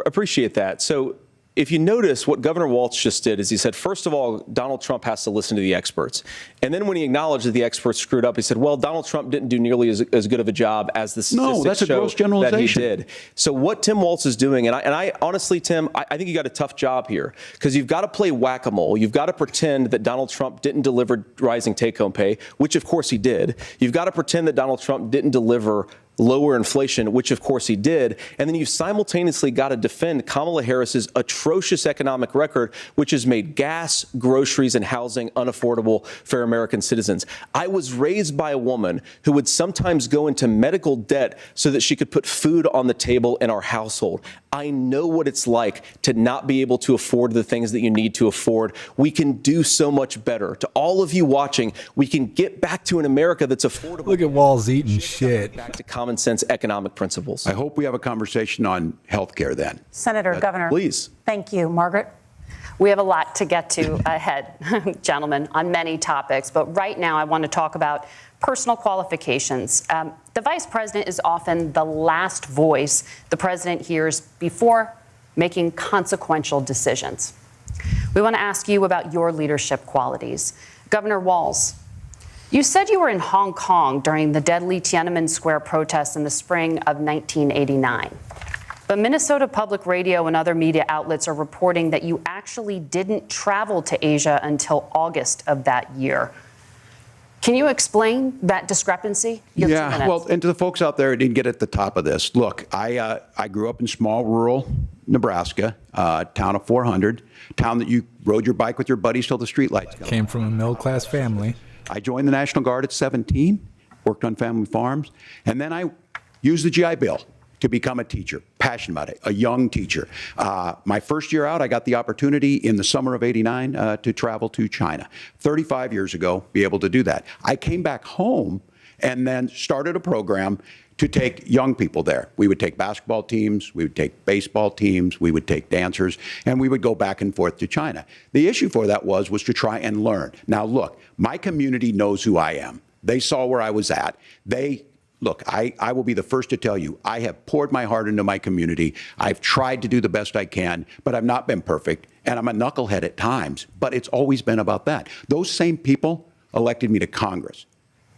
appreciate that. So if you notice, what Governor Walz just did is he said, first of all, Donald Trump has to listen to the experts. And then when he acknowledged that the experts screwed up, he said, well, Donald Trump didn't do nearly as good of a job as the statistics show that he did. So what Tim Walz is doing, and I honestly, Tim, I think you got a tough job here, because you've got to play whack-a-mole. You've got to pretend that Donald Trump didn't deliver rising take-home pay, which of course he did. You've got to pretend that Donald Trump didn't deliver lower inflation, which of course he did. And then you've simultaneously got to defend Kamala Harris's atrocious economic record, which has made gas, groceries, and housing unaffordable for American citizens. I was raised by a woman who would sometimes go into medical debt so that she could put food on the table in our household. I know what it's like to not be able to afford the things that you need to afford. We can do so much better. To all of you watching, we can get back to an America that's affordable. Look at Walz eating shit. Back to common sense economic principles. I hope we have a conversation on health care then. Senator, Governor. Please. Thank you. Margaret? We have a lot to get to ahead, gentlemen, on many topics. But right now, I want to talk about personal qualifications. The vice president is often the last voice the president hears before making consequential decisions. We want to ask you about your leadership qualities. Governor Walz, you said you were in Hong Kong during the deadly Tiananmen Square protests in the spring of 1989. But Minnesota Public Radio and other media outlets are reporting that you actually didn't travel to Asia until August of that year. Can you explain that discrepancy? Yeah, well, and to the folks out there who didn't get at the top of this, look, I grew up in small rural Nebraska, town of 400, town that you rode your bike with your buddies till the streetlights Came from a middle-class family. I joined the National Guard at 17, worked on family farms, and then I used the GI Bill to become a teacher, passionate about it, a young teacher. My first year out, I got the opportunity in the summer of '89 to travel to China. 35 years ago, be able to do that. I came back home and then started a program to take young people there. We would take basketball teams, we would take baseball teams, we would take dancers, and we would go back and forth to China. The issue for that was to try and learn. Now look, my community knows who I am. They saw where I was at. Look, I will be the first to tell you, I have poured my heart into my community. I've tried to do the best I can, but I've not been perfect, and I'm a knucklehead at times, but it's always been about that. Those same people elected me to Congress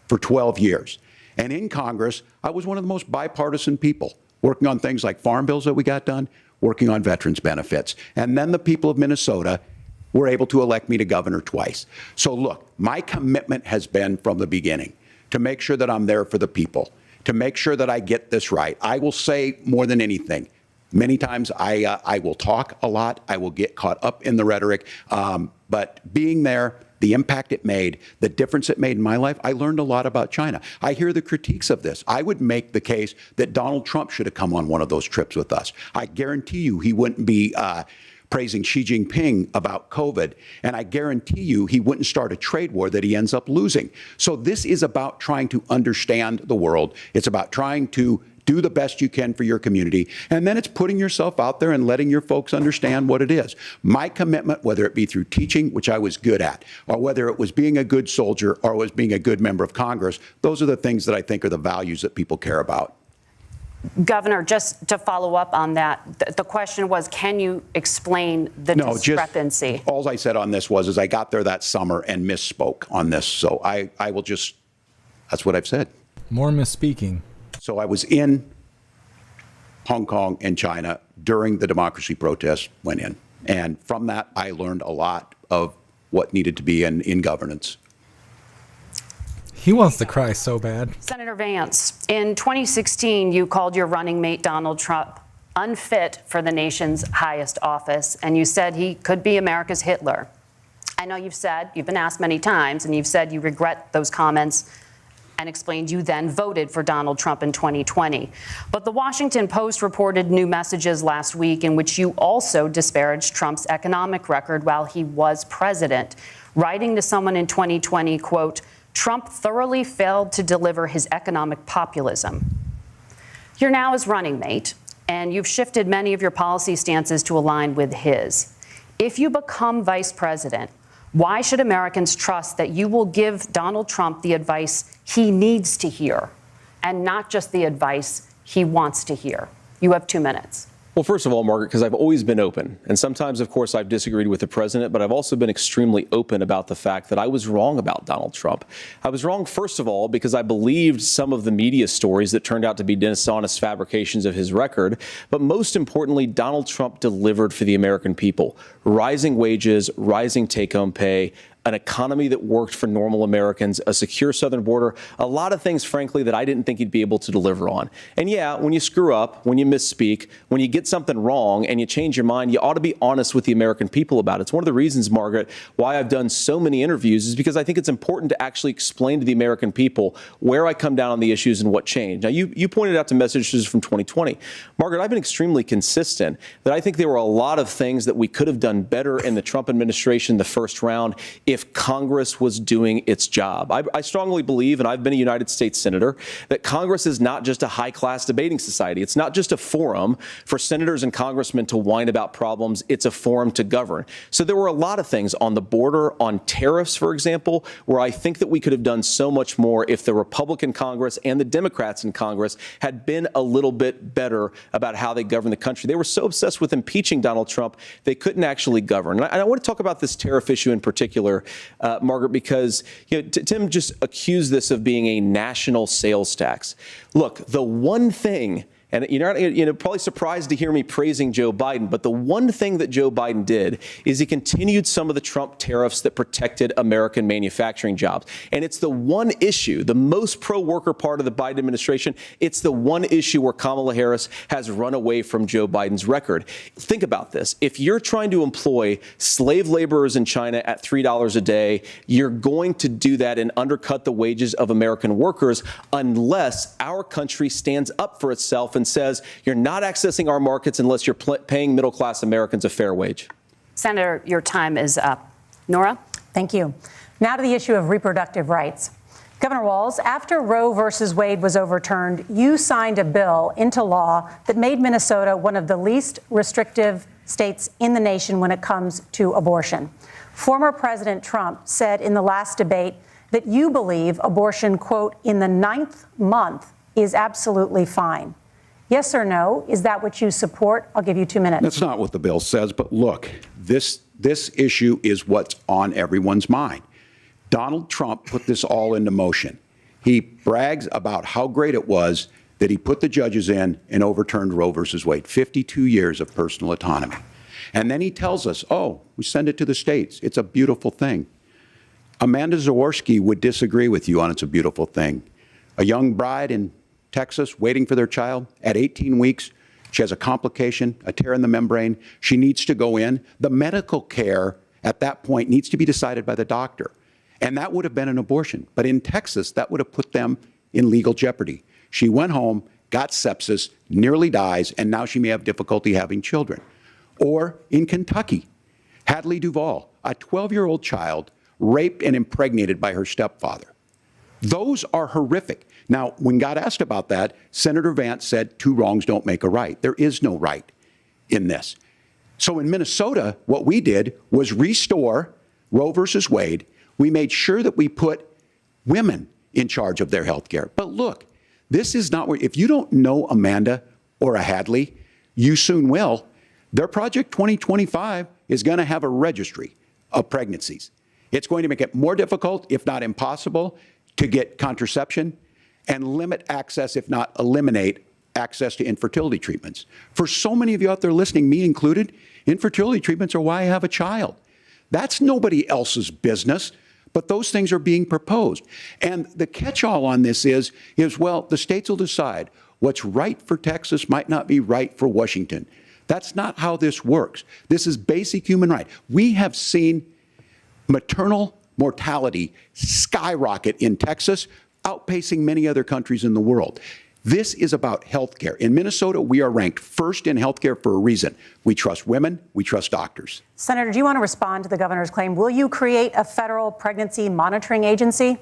for 12 years. And in Congress, I was one of the most bipartisan people, working on things like farm bills that we got done, working on veterans benefits. And then the people of Minnesota were able to elect me to governor twice. So look, my commitment has been from the beginning to make sure that I'm there for the people, to make sure that I get this right. I will say more than anything, many times I will talk a lot, I will get caught up in the rhetoric, but being there, the impact it made, the difference it made in my life, I learned a lot about China. I hear the critiques of this. I would make the case that Donald Trump should have come on one of those trips with us. I guarantee you he wouldn't be praising Xi Jinping about COVID, and I guarantee you he wouldn't start a trade war that he ends up losing. So this is about trying to understand the world. It's about trying to do the best you can for your community, and then it's putting yourself out there and letting your folks understand what it is. My commitment, whether it be through teaching, which I was good at, or whether it was being a good soldier or was being a good member of Congress, those are the things that I think are the values that people care about. Governor, just to follow up on that, the question was, can you explain the discrepancy? All I said on this is I got there that summer and misspoke on this. So I will just, that's what I've said. More misspeaking. So I was in Hong Kong and China during the democracy protests went in. And from that, I learned a lot of what needed to be in governance. He wants to cry so bad. Senator Vance, in 2016, you called your running mate, Donald Trump, unfit for the nation's highest office, and you said he could be America's Hitler. I know you've been asked many times, and you've said you regret those comments and explained you then voted for Donald Trump in 2020. But the Washington Post reported new messages last week in which you also disparaged Trump's economic record while he was president, writing to someone in 2020, quote, Trump thoroughly failed to deliver his economic populism. You're now his running mate, and you've shifted many of your policy stances to align with his. If you become vice president, why should Americans trust that you will give Donald Trump the advice he needs to hear and not just the advice he wants to hear? You have 2 minutes. Well, first of all, Margaret, because I've always been open. And sometimes, of course, I've disagreed with the president, but I've also been extremely open about the fact that I was wrong about Donald Trump. I was wrong, first of all, because I believed some of the media stories that turned out to be dishonest fabrications of his record. But most importantly, Donald Trump delivered for the American people. Rising wages, rising take-home pay, an economy that worked for normal Americans, a secure southern border, a lot of things, frankly, that I didn't think he'd be able to deliver on. And yeah, when you screw up, when you misspeak, when you get something wrong and you change your mind, you ought to be honest with the American people about it. It's one of the reasons, Margaret, why I've done so many interviews is because I think it's important to actually explain to the American people where I come down on the issues and what changed. Now, you pointed out to messages from 2020. Margaret, I've been extremely consistent that I think there were a lot of things that we could have done better in the Trump administration the first round if Congress was doing its job. I strongly believe, and I've been a United States Senator, that Congress is not just a high-class debating society. It's not just a forum for senators and congressmen to whine about problems. It's a forum to govern. So there were a lot of things on the border, on tariffs, for example, where I think that we could have done so much more if the Republican Congress and the Democrats in Congress had been a little bit better about how they govern the country. They were so obsessed with impeaching Donald Trump, they couldn't actually govern. And I want to talk about this tariff issue in particular, Margaret, because Tim just accused this of being a national sales tax. Look, the one thing, and you're probably surprised to hear me praising Joe Biden, but the one thing that Joe Biden did is he continued some of the Trump tariffs that protected American manufacturing jobs. And it's the one issue, the most pro-worker part of the Biden administration, it's the one issue where Kamala Harris has run away from Joe Biden's record. Think about this. If you're trying to employ slave laborers in China at $3 a day, you're going to do that and undercut the wages of American workers unless our country stands up for itself and says you're not accessing our markets unless you're paying middle-class Americans a fair wage. Senator, your time is up. Nora? Thank you. Now to the issue of reproductive rights. Governor Walz, after Roe versus Wade was overturned, you signed a bill into law that made Minnesota one of the least restrictive states in the nation when it comes to abortion. Former President Trump said in the last debate that you believe abortion, quote, in the 9th month is absolutely fine. Yes or no? Is that what you support? I'll give you 2 minutes. That's not what the bill says. But look, this issue is what's on everyone's mind. Donald Trump put this all into motion. He brags about how great it was that he put the judges in and overturned Roe versus Wade, 52 years of personal autonomy. And then he tells us, oh, we send it to the states. It's a beautiful thing. Amanda Zaworski would disagree with you on it's a beautiful thing. A young bride in Texas waiting for their child at 18 weeks. She has a complication, a tear in the membrane. She needs to go in. The medical care at that point needs to be decided by the doctor. And that would have been an abortion. But in Texas, that would have put them in legal jeopardy. She went home, got sepsis, nearly dies, and now she may have difficulty having children. Or in Kentucky, Hadley Duvall, a 12-year-old child raped and impregnated by her stepfather. Those are horrific. Now, when God asked about that, Senator Vance said 2 wrongs don't make a right. There is no right in this. So in Minnesota, what we did was restore Roe versus Wade. We made sure that we put women in charge of their health care. But look, this is not where, if you don't know Amanda or a Hadley, you soon will. Their Project 2025 is going to have a registry of pregnancies. It's going to make it more difficult, if not impossible, to get contraception and limit access, if not eliminate access to infertility treatments. For so many of you out there listening, me included, infertility treatments are why I have a child. That's nobody else's business, but those things are being proposed. And the catch-all on this is, well, the states will decide what's right for Texas might not be right for Washington. That's not how this works. This is basic human right. We have seen maternal mortality skyrocket in Texas, outpacing many other countries in the world. This is about health care. In Minnesota, we are ranked first in health care for a reason. We trust women. We trust doctors. Senator, do you want to respond to the governor's claim? Will you create a federal pregnancy monitoring agency?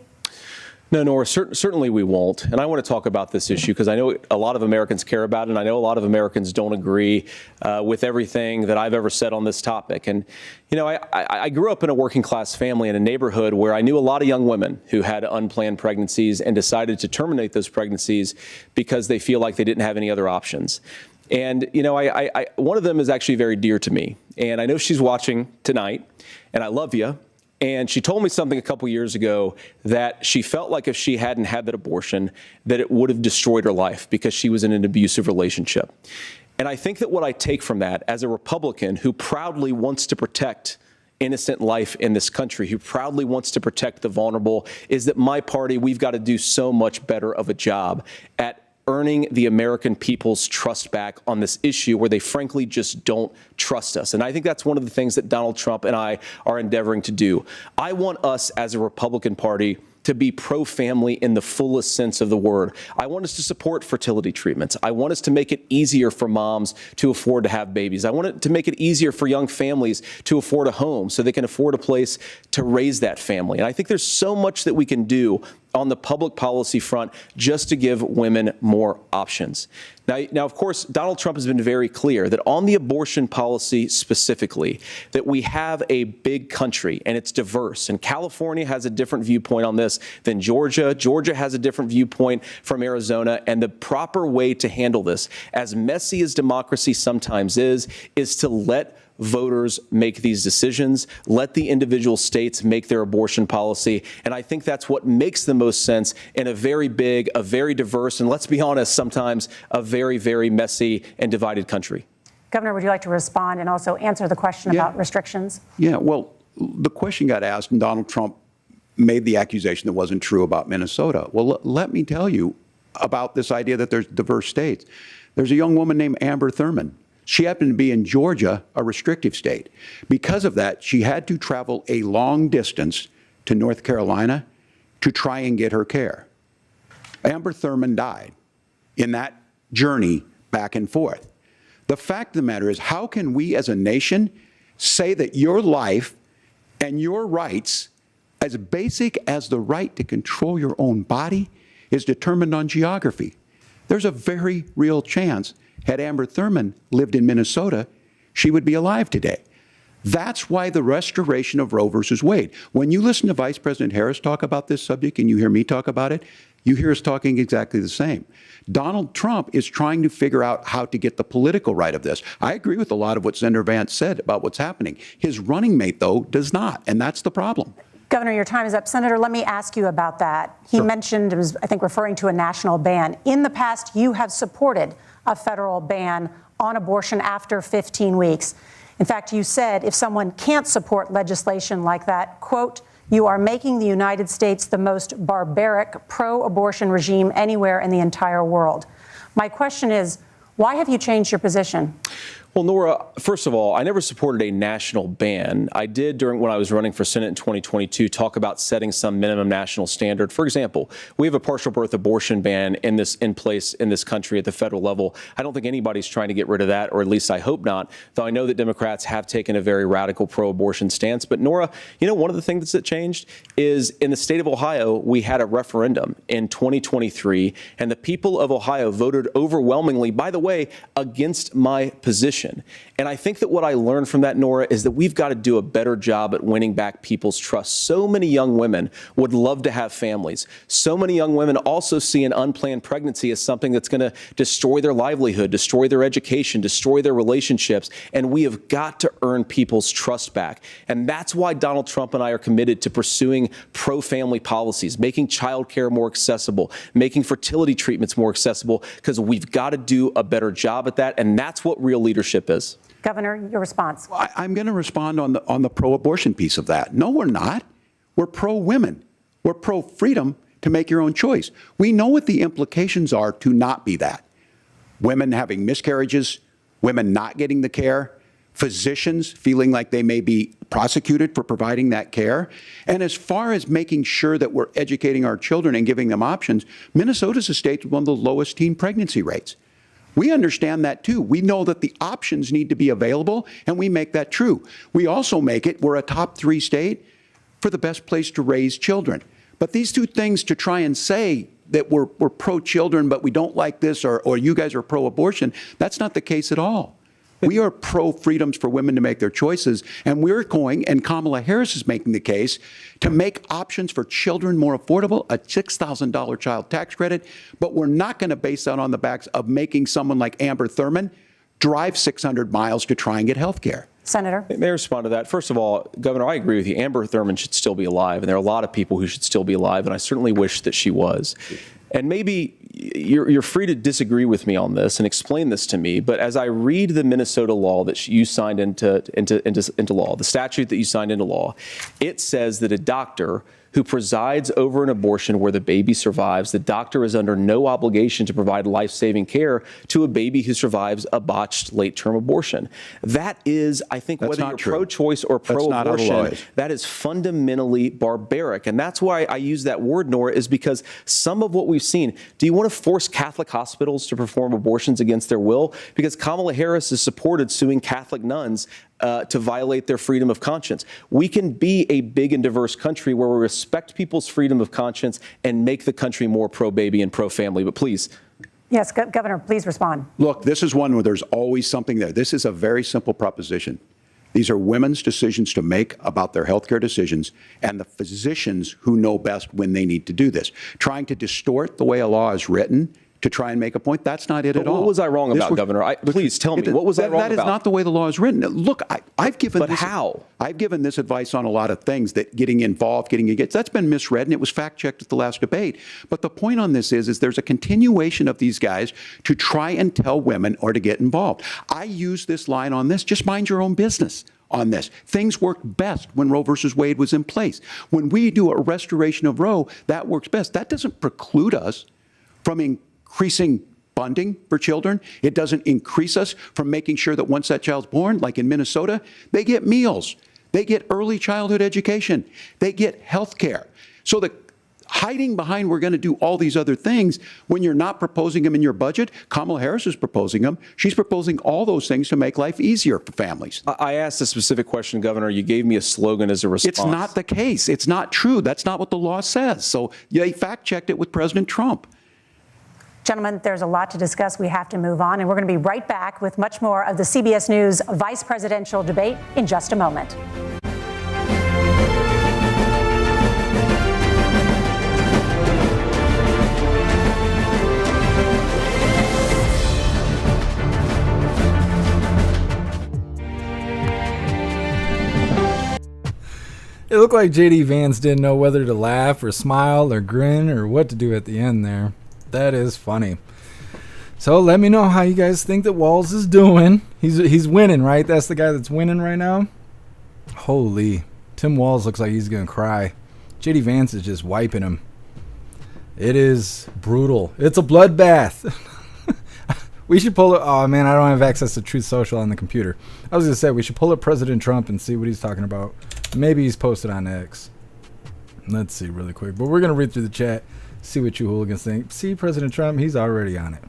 No, Nora, certainly we won't. And I want to talk about this issue because I know a lot of Americans care about it, and I know a lot of Americans don't agree with everything that I've ever said on this topic. And, you know, I grew up in a working class family in a neighborhood where I knew a lot of young women who had unplanned pregnancies and decided to terminate those pregnancies because they feel like they didn't have any other options. And, you know, one of them is actually very dear to me. And I know she's watching tonight, and I love you. And she told me something a couple years ago that she felt like if she hadn't had that abortion, that it would have destroyed her life because she was in an abusive relationship. And I think that what I take from that as a Republican who proudly wants to protect innocent life in this country, who proudly wants to protect the vulnerable, is that my party, we've got to do so much better of a job at earning the American people's trust back on this issue where they frankly just don't trust us. And I think that's one of the things that Donald Trump and I are endeavoring to do. I want us as a Republican Party to be pro-family in the fullest sense of the word. I want us to support fertility treatments. I want us to make it easier for moms to afford to have babies. I want it to make it easier for young families to afford a home so they can afford a place to raise that family. And I think there's so much that we can do on the public policy front just to give women more options. Now, of course, Donald Trump has been very clear that on the abortion policy specifically, that we have a big country and it's diverse. And California has a different viewpoint on this than Georgia. Georgia has a different viewpoint from Arizona. And the proper way to handle this, as messy as democracy sometimes is to let voters make these decisions, let the individual states make their abortion policy. And I think that's what makes the most sense in a very big, a very diverse, and let's be honest, sometimes a very, very messy and divided country. Governor, would you like to respond and also answer the question about restrictions? Yeah, well, the question got asked and Donald Trump made the accusation that wasn't true about Minnesota. Well, let me tell you about this idea that there's diverse states. There's a young woman named Amber Thurman. She happened to be in Georgia, a restrictive state. Because of that, she had to travel a long distance to North Carolina to try and get her care. Amber Thurman died in that journey back and forth. The fact of the matter is, how can we as a nation say that your life and your rights, as basic as the right to control your own body, is determined on geography? There's a very real chance, had Amber Thurman lived in Minnesota, she would be alive today. That's why the restoration of Roe versus Wade. When you listen to Vice President Harris talk about this subject and you hear me talk about it, you hear us talking exactly the same. Donald Trump is trying to figure out how to get the political right of this. I agree with a lot of what Senator Vance said about what's happening. His running mate, though, does not, and that's the problem. Governor, your time is up. Senator, let me ask you about that. He mentioned, was, I think, referring to a national ban. In the past, you have supported a federal ban on abortion after 15 weeks. In fact, you said if someone can't support legislation like that, quote, you are making the United States the most barbaric pro-abortion regime anywhere in the entire world. My question is, why have you changed your position? Well, Nora, first of all, I never supported a national ban. I did when I was running for Senate in 2022 talk about setting some minimum national standard. For example, we have a partial birth abortion ban in place in this country at the federal level. I don't think anybody's trying to get rid of that, or at least I hope not, though I know that Democrats have taken a very radical pro-abortion stance. But Nora, you know, one of the things that changed is in the state of Ohio, we had a referendum in 2023, and the people of Ohio voted overwhelmingly, by the way, against my position. And I think that what I learned from that, Nora, is that we've got to do a better job at winning back people's trust. So many young women would love to have families. So many young women also see an unplanned pregnancy as something that's going to destroy their livelihood, destroy their education, destroy their relationships. And we have got to earn people's trust back. And that's why Donald Trump and I are committed to pursuing pro-family policies, making childcare more accessible, making fertility treatments more accessible, because we've got to do a better job at that. And that's what real leadership is. Governor, your response. I'm going to respond on the pro-abortion piece of that. No, we're not. We're pro-women. We're pro-freedom to make your own choice. We know what the implications are to not be that. Women having miscarriages, women not getting the care, physicians feeling like they may be prosecuted for providing that care. And as far as making sure that we're educating our children and giving them options, Minnesota's a state with one of the lowest teen pregnancy rates. We understand that, too. We know that the options need to be available, and we make that true. We also make it, we're a top 3 state for the best place to raise children. But these two things, to try and say that we're pro-children, but we don't like this, or you guys are pro-abortion, that's not the case at all. We are pro-freedoms for women to make their choices, and we're going, and Kamala Harris is making the case, to make options for children more affordable, a $6,000 child tax credit, but we're not going to base that on the backs of making someone like Amber Thurman drive 600 miles to try and get health care. Senator. May I respond to that? First of all, Governor, I agree with you. Amber Thurman should still be alive, and there are a lot of people who should still be alive, and I certainly wish that she was. And maybe you're free to disagree with me on this and explain this to me, but as I read the Minnesota law that you signed into law, the statute that you signed into law, it says that a doctor who presides over an abortion where the baby survives, the doctor is under no obligation to provide life-saving care to a baby who survives a botched late-term abortion. That is, I think, whether you're pro-choice or pro-abortion, that is fundamentally barbaric. And that's why I use that word, Nora, is because some of what we've seen, do you want to force Catholic hospitals to perform abortions against their will? Because Kamala Harris has supported suing Catholic nuns to violate their freedom of conscience. We can be a big and diverse country where we respect people's freedom of conscience and make the country more pro-baby and pro-family. But please. Yes, Governor, please respond. Look, this is one where there's always something there. This is a very simple proposition. These are women's decisions to make about their healthcare decisions, and the physicians who know best when they need to do this. Trying to distort the way a law is written to try and make a point, that's not it at all. What was I wrong about, Governor? Please tell me, what was I wrong about? That is not the way the law is written. Look, I've given how? I've given this advice on a lot of things, that getting involved, getting engaged, that's been misread, and it was fact-checked at the last debate. But the point on this is there's a continuation of these guys to try and tell women or to get involved. I use this line on this, just mind your own business on this. Things worked best when Roe versus Wade was in place. When we do a restoration of Roe, that works best. That doesn't preclude us from increasing funding for children. It doesn't increase us from making sure that once that child's born, like in Minnesota, they get meals, they get early childhood education, they get health care. So the hiding behind we're going to do all these other things when you're not proposing them in your budget, Kamala Harris is proposing them. She's proposing all those things to make life easier for families. I asked a specific question, Governor. You gave me a slogan as a response. It's not the case. It's not true. That's not what the law says. So they fact-checked it with President Trump. Gentlemen, there's a lot to discuss. We have to move on, and we're going to be right back with much more of the CBS News vice presidential debate in just a moment. It looked like J.D. Vance didn't know whether to laugh or smile or grin or what to do at the end there. That is funny. So let me know how you guys think that Walz is doing. He's winning, right? That's the guy that's winning right now. Holy. Tim Walz looks like he's going to cry. J.D. Vance is just wiping him. It is brutal. It's a bloodbath. We should pull it. Oh, man, I don't have access to Truth Social on the computer. I was going to say, we should pull up President Trump and see what he's talking about. Maybe he's posted on X. Let's see really quick. But we're going to read through the chat, see what you hooligans think. See President Trump, he's already on it.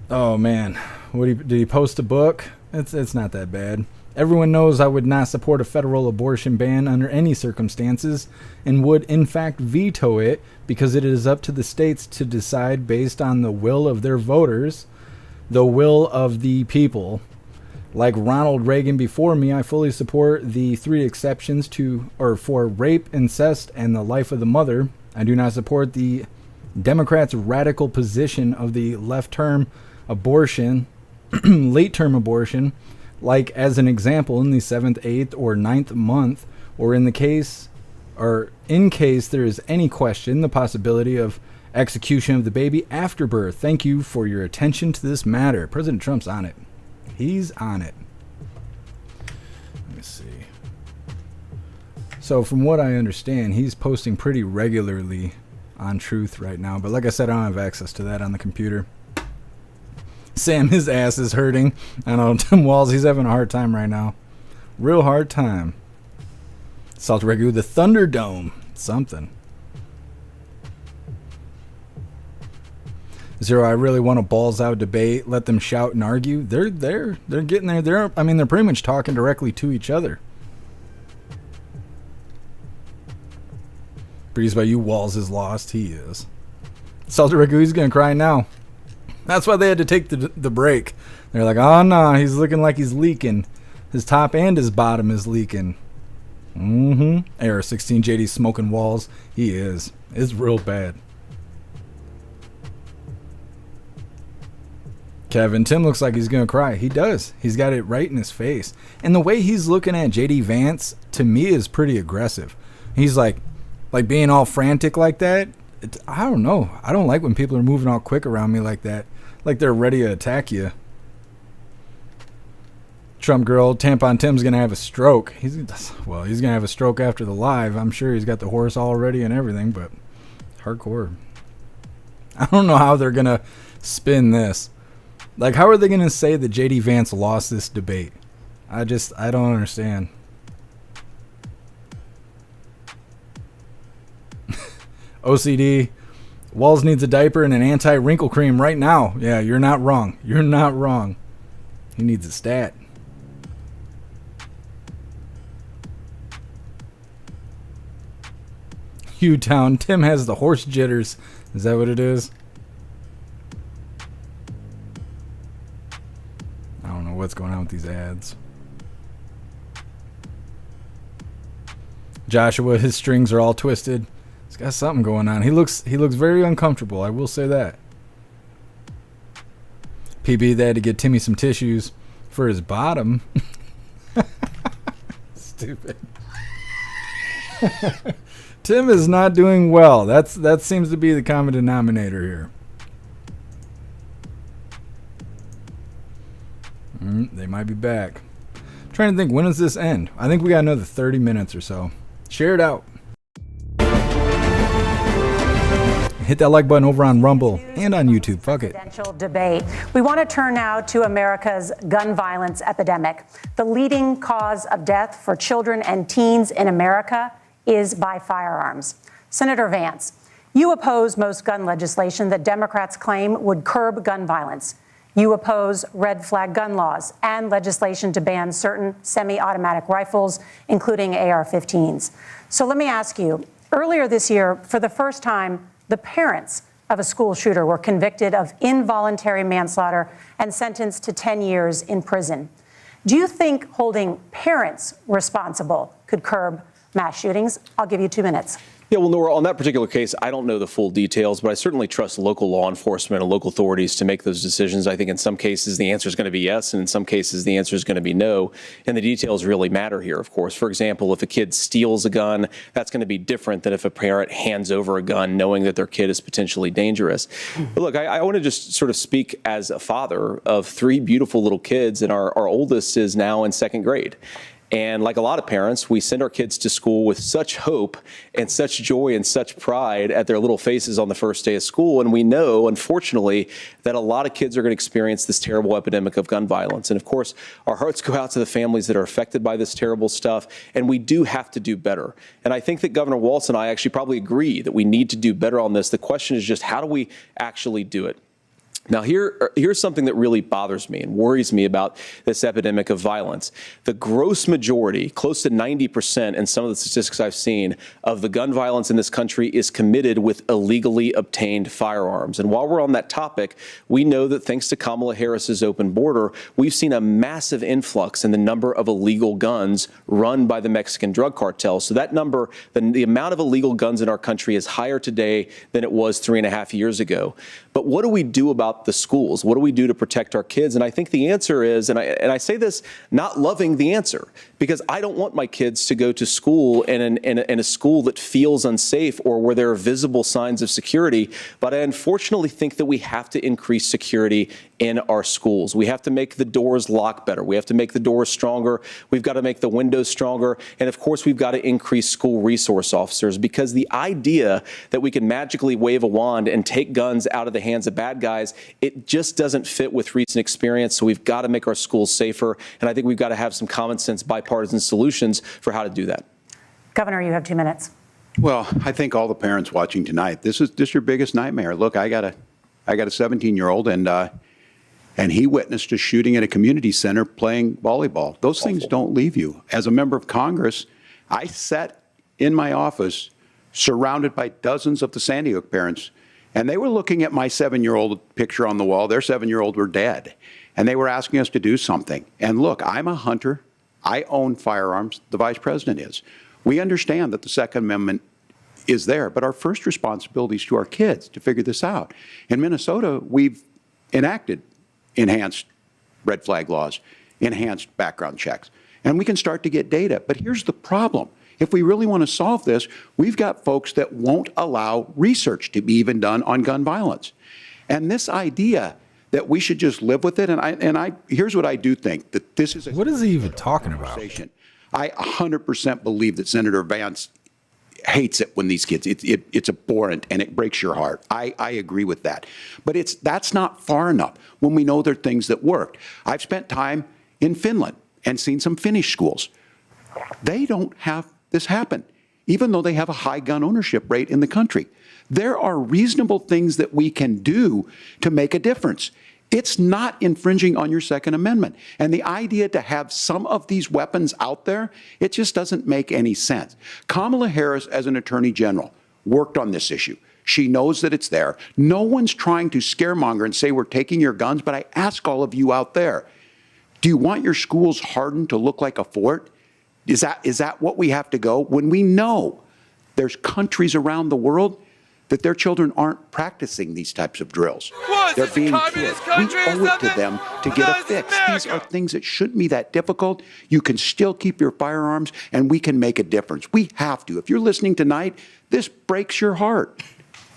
Oh, man. Did he post a book? It's not that bad. Everyone knows I would not support a federal abortion ban under any circumstances and would, in fact, veto it because it is up to the states to decide based on the will of their voters, the will of the people. Like Ronald Reagan before me, I fully support the 3 exceptions for rape, incest, and the life of the mother. I do not support the Democrats' radical position of the left-term abortion, late-term abortion, like as an example in the 7th, 8th, or 9th month, or in case there is any question, the possibility of execution of the baby after birth. Thank you for your attention to this matter. President Trump's on it. He's on it. Let me see. So from what I understand, he's posting pretty regularly on Truth right now. But like I said, I don't have access to that on the computer. Sam, his ass is hurting. I know, Tim Walz, he's having a hard time right now. Real hard time. Salt Ragu, the Thunderdome. Something. Zero, I really want a balls out debate. Let them shout and argue. They're getting there. They're pretty much talking directly to each other. Breeze by you, Walz is lost. He is. Salt Ragu, he's gonna cry now. That's why they had to take the break. They're like, oh no, he's looking like he's leaking. His top and his bottom is leaking. Error 16, JD smoking Walz. He is. It's real bad. Kevin, Tim looks like he's going to cry. He does. He's got it right in his face. And the way he's looking at JD Vance, to me, is pretty aggressive. He's like being all frantic like that. I don't know. I don't like when people are moving all quick around me like that. Like they're ready to attack you. Trump girl, Tampon Tim's going to have a stroke. He's going to have a stroke after the live. I'm sure he's got the horse already and everything, but hardcore. I don't know how they're going to spin this. Like, how are they going to say that J.D. Vance lost this debate? I don't understand. OCD. Walz needs a diaper and an anti-wrinkle cream right now. Yeah, you're not wrong. You're not wrong. He needs a stat. Hugh-town. Tim has the horse jitters. Is that what it is? I don't know what's going on with these ads. Joshua, his strings are all twisted. He's got something going on. He looks very uncomfortable, I will say that. PB, they had to get Timmy some tissues for his bottom. Stupid. Tim is not doing well. That seems to be the common denominator here. They might be back. I'm trying to think, when does this end? I think we got another 30 minutes or so. Share it out. Hit that like button over on Rumble and on YouTube. Fuck it. Presidential debate. We want to turn now to America's gun violence epidemic. The leading cause of death for children and teens in America is by firearms. Senator Vance, you oppose most gun legislation that Democrats claim would curb gun violence. You oppose red flag gun laws and legislation to ban certain semi-automatic rifles, including AR-15s. So let me ask you, earlier this year, for the first time, the parents of a school shooter were convicted of involuntary manslaughter and sentenced to 10 years in prison. Do you think holding parents responsible could curb mass shootings? I'll give you 2 minutes. Yeah, well, Nora, on that particular case, I don't know the full details, but I certainly trust local law enforcement and local authorities to make those decisions. I think in some cases the answer is going to be yes, and in some cases the answer is going to be no. And the details really matter here, of course. For example, if a kid steals a gun, that's going to be different than if a parent hands over a gun knowing that their kid is potentially dangerous. But look, I want to just sort of speak as a father of 3 beautiful little kids, and our oldest is now in 2nd grade. And like a lot of parents, we send our kids to school with such hope and such joy and such pride at their little faces on the first day of school. And we know, unfortunately, that a lot of kids are going to experience this terrible epidemic of gun violence. And of course, our hearts go out to the families that are affected by this terrible stuff. And we do have to do better. And I think that Governor Walz and I actually probably agree that we need to do better on this. The question is just, how do we actually do it? Now, here's something that really bothers me and worries me about this epidemic of violence. The gross majority, close to 90% in some of the statistics I've seen, of the gun violence in this country is committed with illegally obtained firearms. And while we're on that topic, we know that thanks to Kamala Harris's open border, we've seen a massive influx in the number of illegal guns run by the Mexican drug cartel. So that number, the amount of illegal guns in our country is higher today than it was 3.5 years ago. But what do we do about the schools? What do we do to protect our kids? And I think the answer is, and I say this not loving the answer, because I don't want my kids to go to school in a school that feels unsafe or where there are visible signs of security. But I unfortunately think that we have to increase security in our schools. We have to make the doors lock better. We have to make the doors stronger. We've got to make the windows stronger. And of course, we've got to increase school resource officers, because the idea that we can magically wave a wand and take guns out of the hands of bad guys, it just doesn't fit with recent experience. So we've got to make our schools safer. And I think we've got to have some common sense bipartisan solutions for how to do that. Governor, you have 2 minutes. Well, I think all the parents watching tonight, this is your biggest nightmare. Look, I got a 17-year-old, and he witnessed a shooting at a community center playing volleyball. Those things don't leave you. As a member of Congress, I sat in my office surrounded by dozens of the Sandy Hook parents, and they were looking at my 7-year-old picture on the wall. Their 7-year-old were dead, and they were asking us to do something. And look, I'm a hunter. I own firearms. The vice president is. We understand that the Second Amendment is there, but our first responsibility is to our kids to figure this out. In Minnesota, we've enacted enhanced red flag laws, enhanced background checks, and we can start to get data. But here's the problem. If we really want to solve this, we've got folks that won't allow research to be even done on gun violence. And this idea that we should just live with it. And here's what I do think, that this is what is he even talking about? I 100% believe that Senator Vance hates it when these kids, it's abhorrent and it breaks your heart. I agree with that. But that's not far enough when we know there are things that worked. I've spent time in Finland and seen some Finnish schools. They don't have this happen, even though they have a high gun ownership rate in the country. There are reasonable things that we can do to make a difference. It's not infringing on your Second Amendment. And the idea to have some of these weapons out there, it just doesn't make any sense. Kamala Harris, as an attorney general, worked on this issue. She knows that it's there. No one's trying to scaremonger and say we're taking your guns, but I ask all of you out there, do you want your schools hardened to look like a fort? Is that what we have to go? When we know there's countries around the world that their children aren't practicing these types of drills. They're being killed. We owe it to them to get a fix. These are things that shouldn't be that difficult. You can still keep your firearms, and we can make a difference. We have to. If you're listening tonight, this breaks your heart.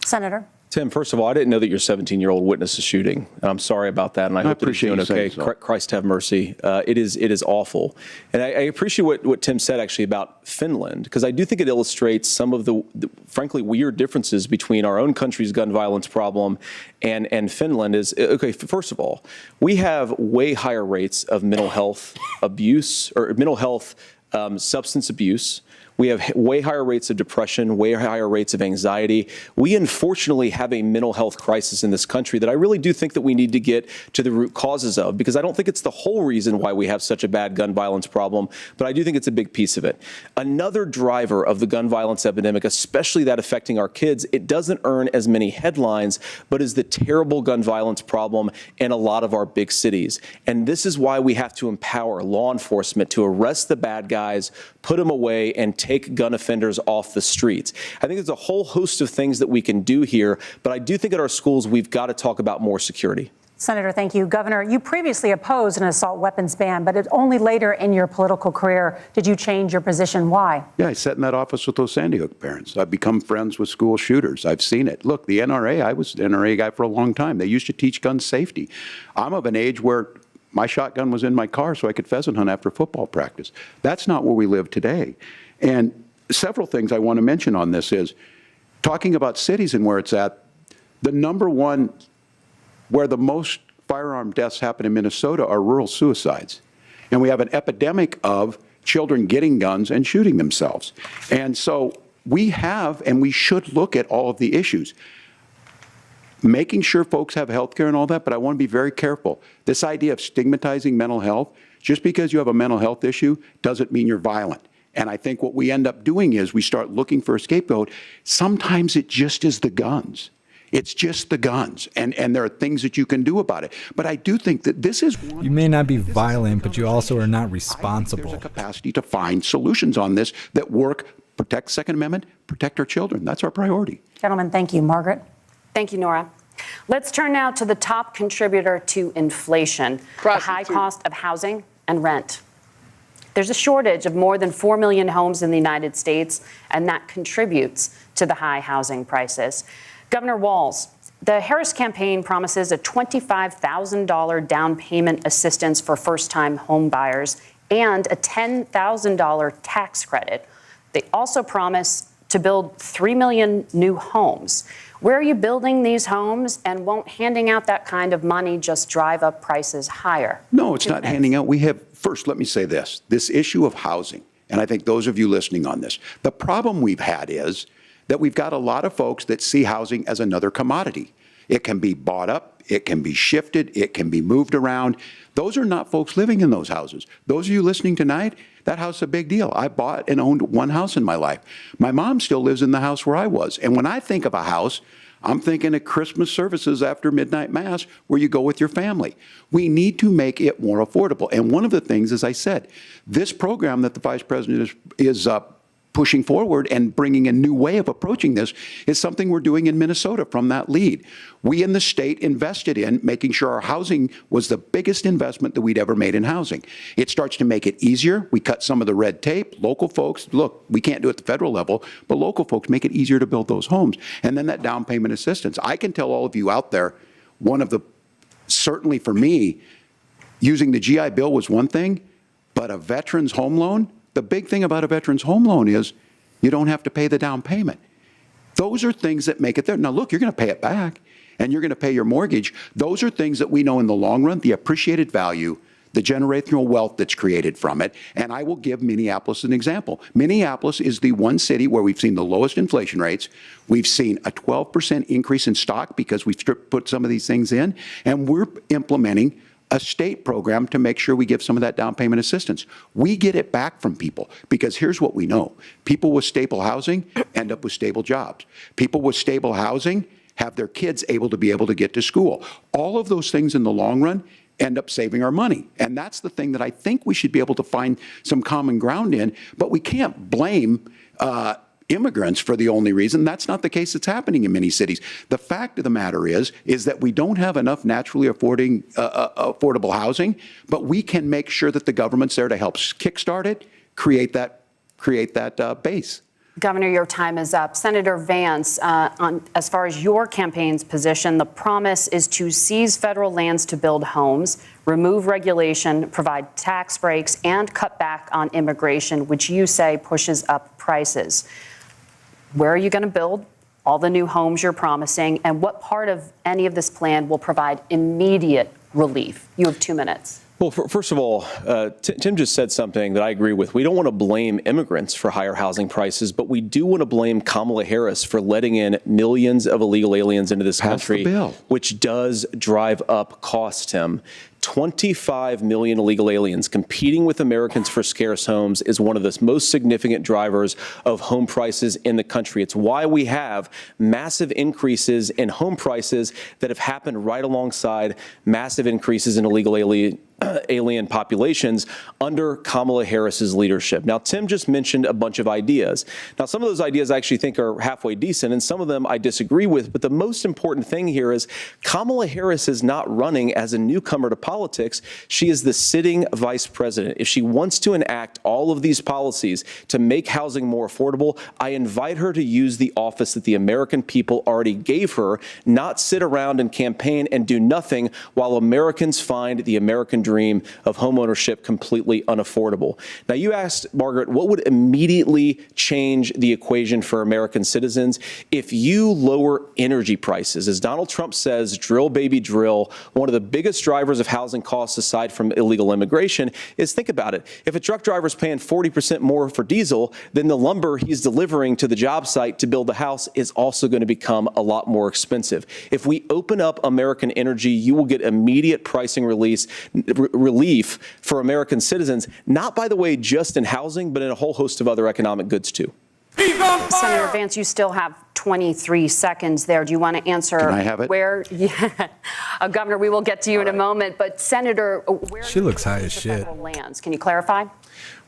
Senator. Tim, first of all, I didn't know that your 17-year-old witnessed a shooting. I'm sorry about that, and I hope that he's doing okay. Christ have mercy. It is awful. And I appreciate what Tim said, actually, about Finland, because I do think it illustrates some of the frankly, weird differences between our own country's gun violence problem and Finland. Okay, first of all, we have way higher rates of mental health abuse, or mental health substance abuse. We have way higher rates of depression, way higher rates of anxiety. We unfortunately have a mental health crisis in this country that I really do think that we need to get to the root causes of, because I don't think it's the whole reason why we have such a bad gun violence problem, but I do think it's a big piece of it. Another driver of the gun violence epidemic, especially that affecting our kids, it doesn't earn as many headlines, but is the terrible gun violence problem in a lot of our big cities. And this is why we have to empower law enforcement to arrest the bad guys, put them away, and take gun offenders off the streets. I think there's a whole host of things that we can do here, but I do think at our schools we've got to talk about more security. Senator, thank you. Governor, you previously opposed an assault weapons ban, but only later in your political career did you change your position. Why? Yeah, I sat in that office with those Sandy Hook parents. I've become friends with school shooters. I've seen it. Look, the NRA, I was an NRA guy for a long time. They used to teach gun safety. I'm of an age where my shotgun was in my car so I could pheasant hunt after football practice. That's not where we live today. And several things I want to mention on this is, talking about cities and where it's at, the number one where the most firearm deaths happen in Minnesota are rural suicides. And we have an epidemic of children getting guns and shooting themselves. And so we have, and we should look at all of the issues, making sure folks have health care and all that, but I want to be very careful. This idea of stigmatizing mental health, just because you have a mental health issue doesn't mean you're violent. And I think what we end up doing is we start looking for a scapegoat. Sometimes it just is the guns. It's just the guns. And there are things that you can do about it. But I do think that this is one. You may not be violent, but you also are not responsible. There's a capacity to find solutions on this that work, protect Second Amendment, protect our children. That's our priority. Gentlemen, thank you. Margaret? Thank you, Nora. Let's turn now to the top contributor to inflation, the high cost of housing and rent. There's a shortage of more than 4 million homes in the United States, and that contributes to the high housing prices. Governor Walz, the Harris campaign promises a $25,000 down payment assistance for first-time home buyers and a $10,000 tax credit. They also promise to build 3 million new homes. Where are you building these homes, and won't handing out that kind of money just drive up prices higher? No, it's not handing out. We have, first, let me say this issue of housing, and I think those of you listening on this, the problem we've had is that we've got a lot of folks that see housing as another commodity. It can be bought up, it can be shifted, it can be moved around. Those are not folks living in those houses. Those of you listening tonight, that house is a big deal. I bought and owned one house in my life. My mom still lives in the house where I was. And when I think of a house, I'm thinking of Christmas services after midnight mass where you go with your family. We need to make it more affordable. And one of the things, as I said, this program that the Vice President is pushing forward and bringing a new way of approaching this is something we're doing in Minnesota from that lead. We in the state invested in making sure our housing was the biggest investment that we'd ever made in housing. It starts to make it easier. We cut some of the red tape. Local folks, look, we can't do it at the federal level, but local folks make it easier to build those homes. And then that down payment assistance. I can tell all of you out there, one of the certainly for me, using the GI Bill was one thing, but a veteran's home loan, the big thing about a veteran's home loan is you don't have to pay the down payment. Those are things that make it there. Now, look, you're going to pay it back, and you're going to pay your mortgage. Those are things that we know in the long run, the appreciated value, the generational wealth that's created from it. And I will give Minneapolis an example. Minneapolis is the one city where we've seen the lowest inflation rates. We've seen a 12% increase in stock because we've put some of these things in, and we're implementing a state program to make sure we give some of that down payment assistance. We get it back from people because here's what we know. People with stable housing end up with stable jobs. People with stable housing have their kids able to get to school. All of those things in the long run end up saving our money. And that's the thing that I think we should be able to find some common ground in, but we can't blame immigrants for the only reason. That's not the case that's happening in many cities. The fact of the matter is that we don't have enough naturally affordable housing, but we can make sure that the government's there to help kickstart it, create that base. Governor, your time is up. Senator Vance, as far as your campaign's position, the promise is to seize federal lands to build homes, remove regulation, provide tax breaks, and cut back on immigration, which you say pushes up prices. Where are you going to build all the new homes you're promising, and what part of any of this plan will provide immediate relief? You have 2 minutes. Well, first of all, Tim just said something that I agree with. We don't want to blame immigrants for higher housing prices, but we do want to blame Kamala Harris for letting in millions of illegal aliens into this country, which does drive up costs, Tim. 25 million illegal aliens competing with Americans for scarce homes is one of the most significant drivers of home prices in the country. It's why we have massive increases in home prices that have happened right alongside massive increases in illegal alien populations under Kamala Harris's leadership. Now, Tim just mentioned a bunch of ideas. Now, some of those ideas I actually think are halfway decent, and some of them I disagree with. But the most important thing here is Kamala Harris is not running as a newcomer to politics. She is the sitting vice president. If she wants to enact all of these policies to make housing more affordable, I invite her to use the office that the American people already gave her, not sit around and campaign and do nothing while Americans find the American dream of homeownership completely unaffordable. Now, you asked, Margaret, what would immediately change the equation for American citizens? If you lower energy prices, as Donald Trump says, drill, baby, drill, one of the biggest drivers of housing costs aside from illegal immigration is, think about it, if a truck driver is paying 40% more for diesel, then the lumber he's delivering to the job site to build the house is also going to become a lot more expensive. If we open up American energy, you will get immediate pricing relief for American citizens, not, by the way, just in housing, but in a whole host of other economic goods, too. Senator Vance, you still have 23 seconds there. Do you want to answer? Can I have it? Where? Yeah. Governor, we will get to you in a moment. But Senator, where she looks high as shit. Federal lands? Can you clarify?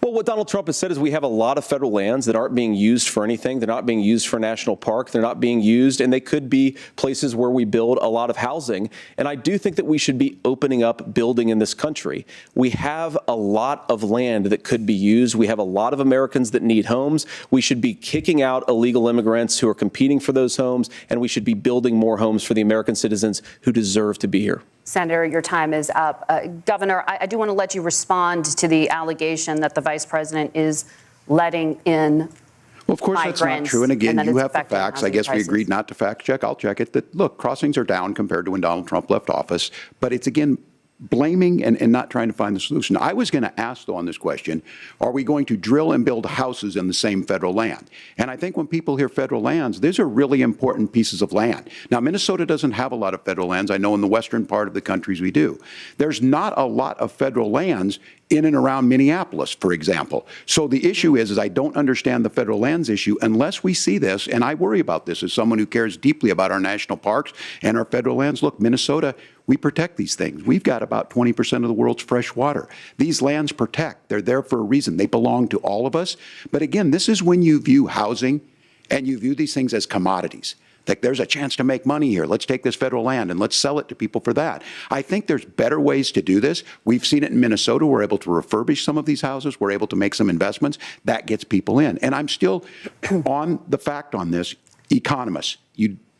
Well, what Donald Trump has said is we have a lot of federal lands that aren't being used for anything. They're not being used for national park. They're not being used, and they could be places where we build a lot of housing. And I do think that we should be opening up building in this country. We have a lot of land that could be used. We have a lot of Americans that need homes. We should be kicking out illegal immigrants who are competing for those homes, and we should be building more homes for the American citizens who deserve to be here. Senator, your time is up. Governor, I do want to let you respond to the allegation that the vice president is letting in Well, of course, that's not true. And again, you have the facts. I guess we agreed not to fact check. I'll check it. That, look, crossings are down compared to when Donald Trump left office. But it's, again, blaming and not trying to find the solution. I was going to ask, though, on this question, are we going to drill and build houses in the same federal land? And I think when people hear federal lands, these are really important pieces of land. Now, Minnesota doesn't have a lot of federal lands. I know in the western part of the countries we do. There's not a lot of federal lands in and around Minneapolis, for example. So the issue is I don't understand the federal lands issue unless we see this, and I worry about this as someone who cares deeply about our national parks and our federal lands. Look, Minnesota, we protect these things. We've got about 20% of the world's fresh water. These lands protect. They're there for a reason. They belong to all of us. But again, this is when you view housing and you view these things as commodities. Like, there's a chance to make money here. Let's take this federal land and let's sell it to people for that. I think there's better ways to do this. We've seen it in Minnesota. We're able to refurbish some of these houses. We're able to make some investments. That gets people in. And I'm still on the fact on this. Economists,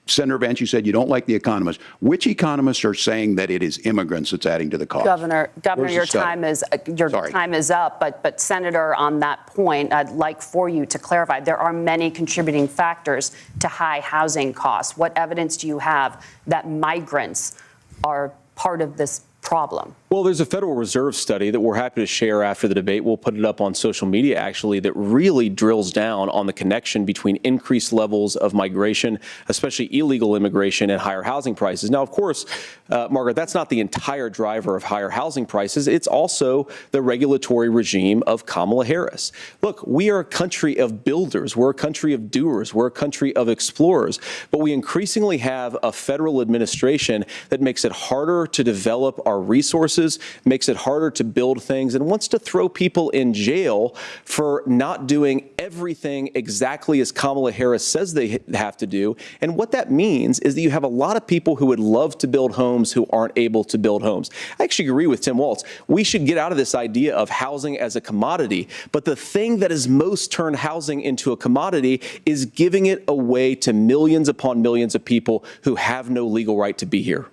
Senator Vance, you said you don't like the economists. Which economists are saying that it is immigrants that's adding to the cost? Governor, Where's your the study? time is up. But Senator, on that point, I'd like for you to clarify. There are many contributing factors to high housing costs. What evidence do you have that migrants are part of this problem? Well, there's a Federal Reserve study that we're happy to share after the debate. We'll put it up on social media, actually, that really drills down on the connection between increased levels of migration, especially illegal immigration, and higher housing prices. Now, of course, Margaret, that's not the entire driver of higher housing prices. It's also the regulatory regime of Kamala Harris. Look, we are a country of builders. We're a country of doers. We're a country of explorers. But we increasingly have a federal administration that makes it harder to develop our resources, makes it harder to build things, and wants to throw people in jail for not doing everything exactly as Kamala Harris says they have to do. And what that means is that you have a lot of people who would love to build homes who aren't able to build homes. I actually agree with Tim Walz. We should get out of this idea of housing as a commodity. But the thing that has most turned housing into a commodity is giving it away to millions upon millions of people who have no legal right to be here.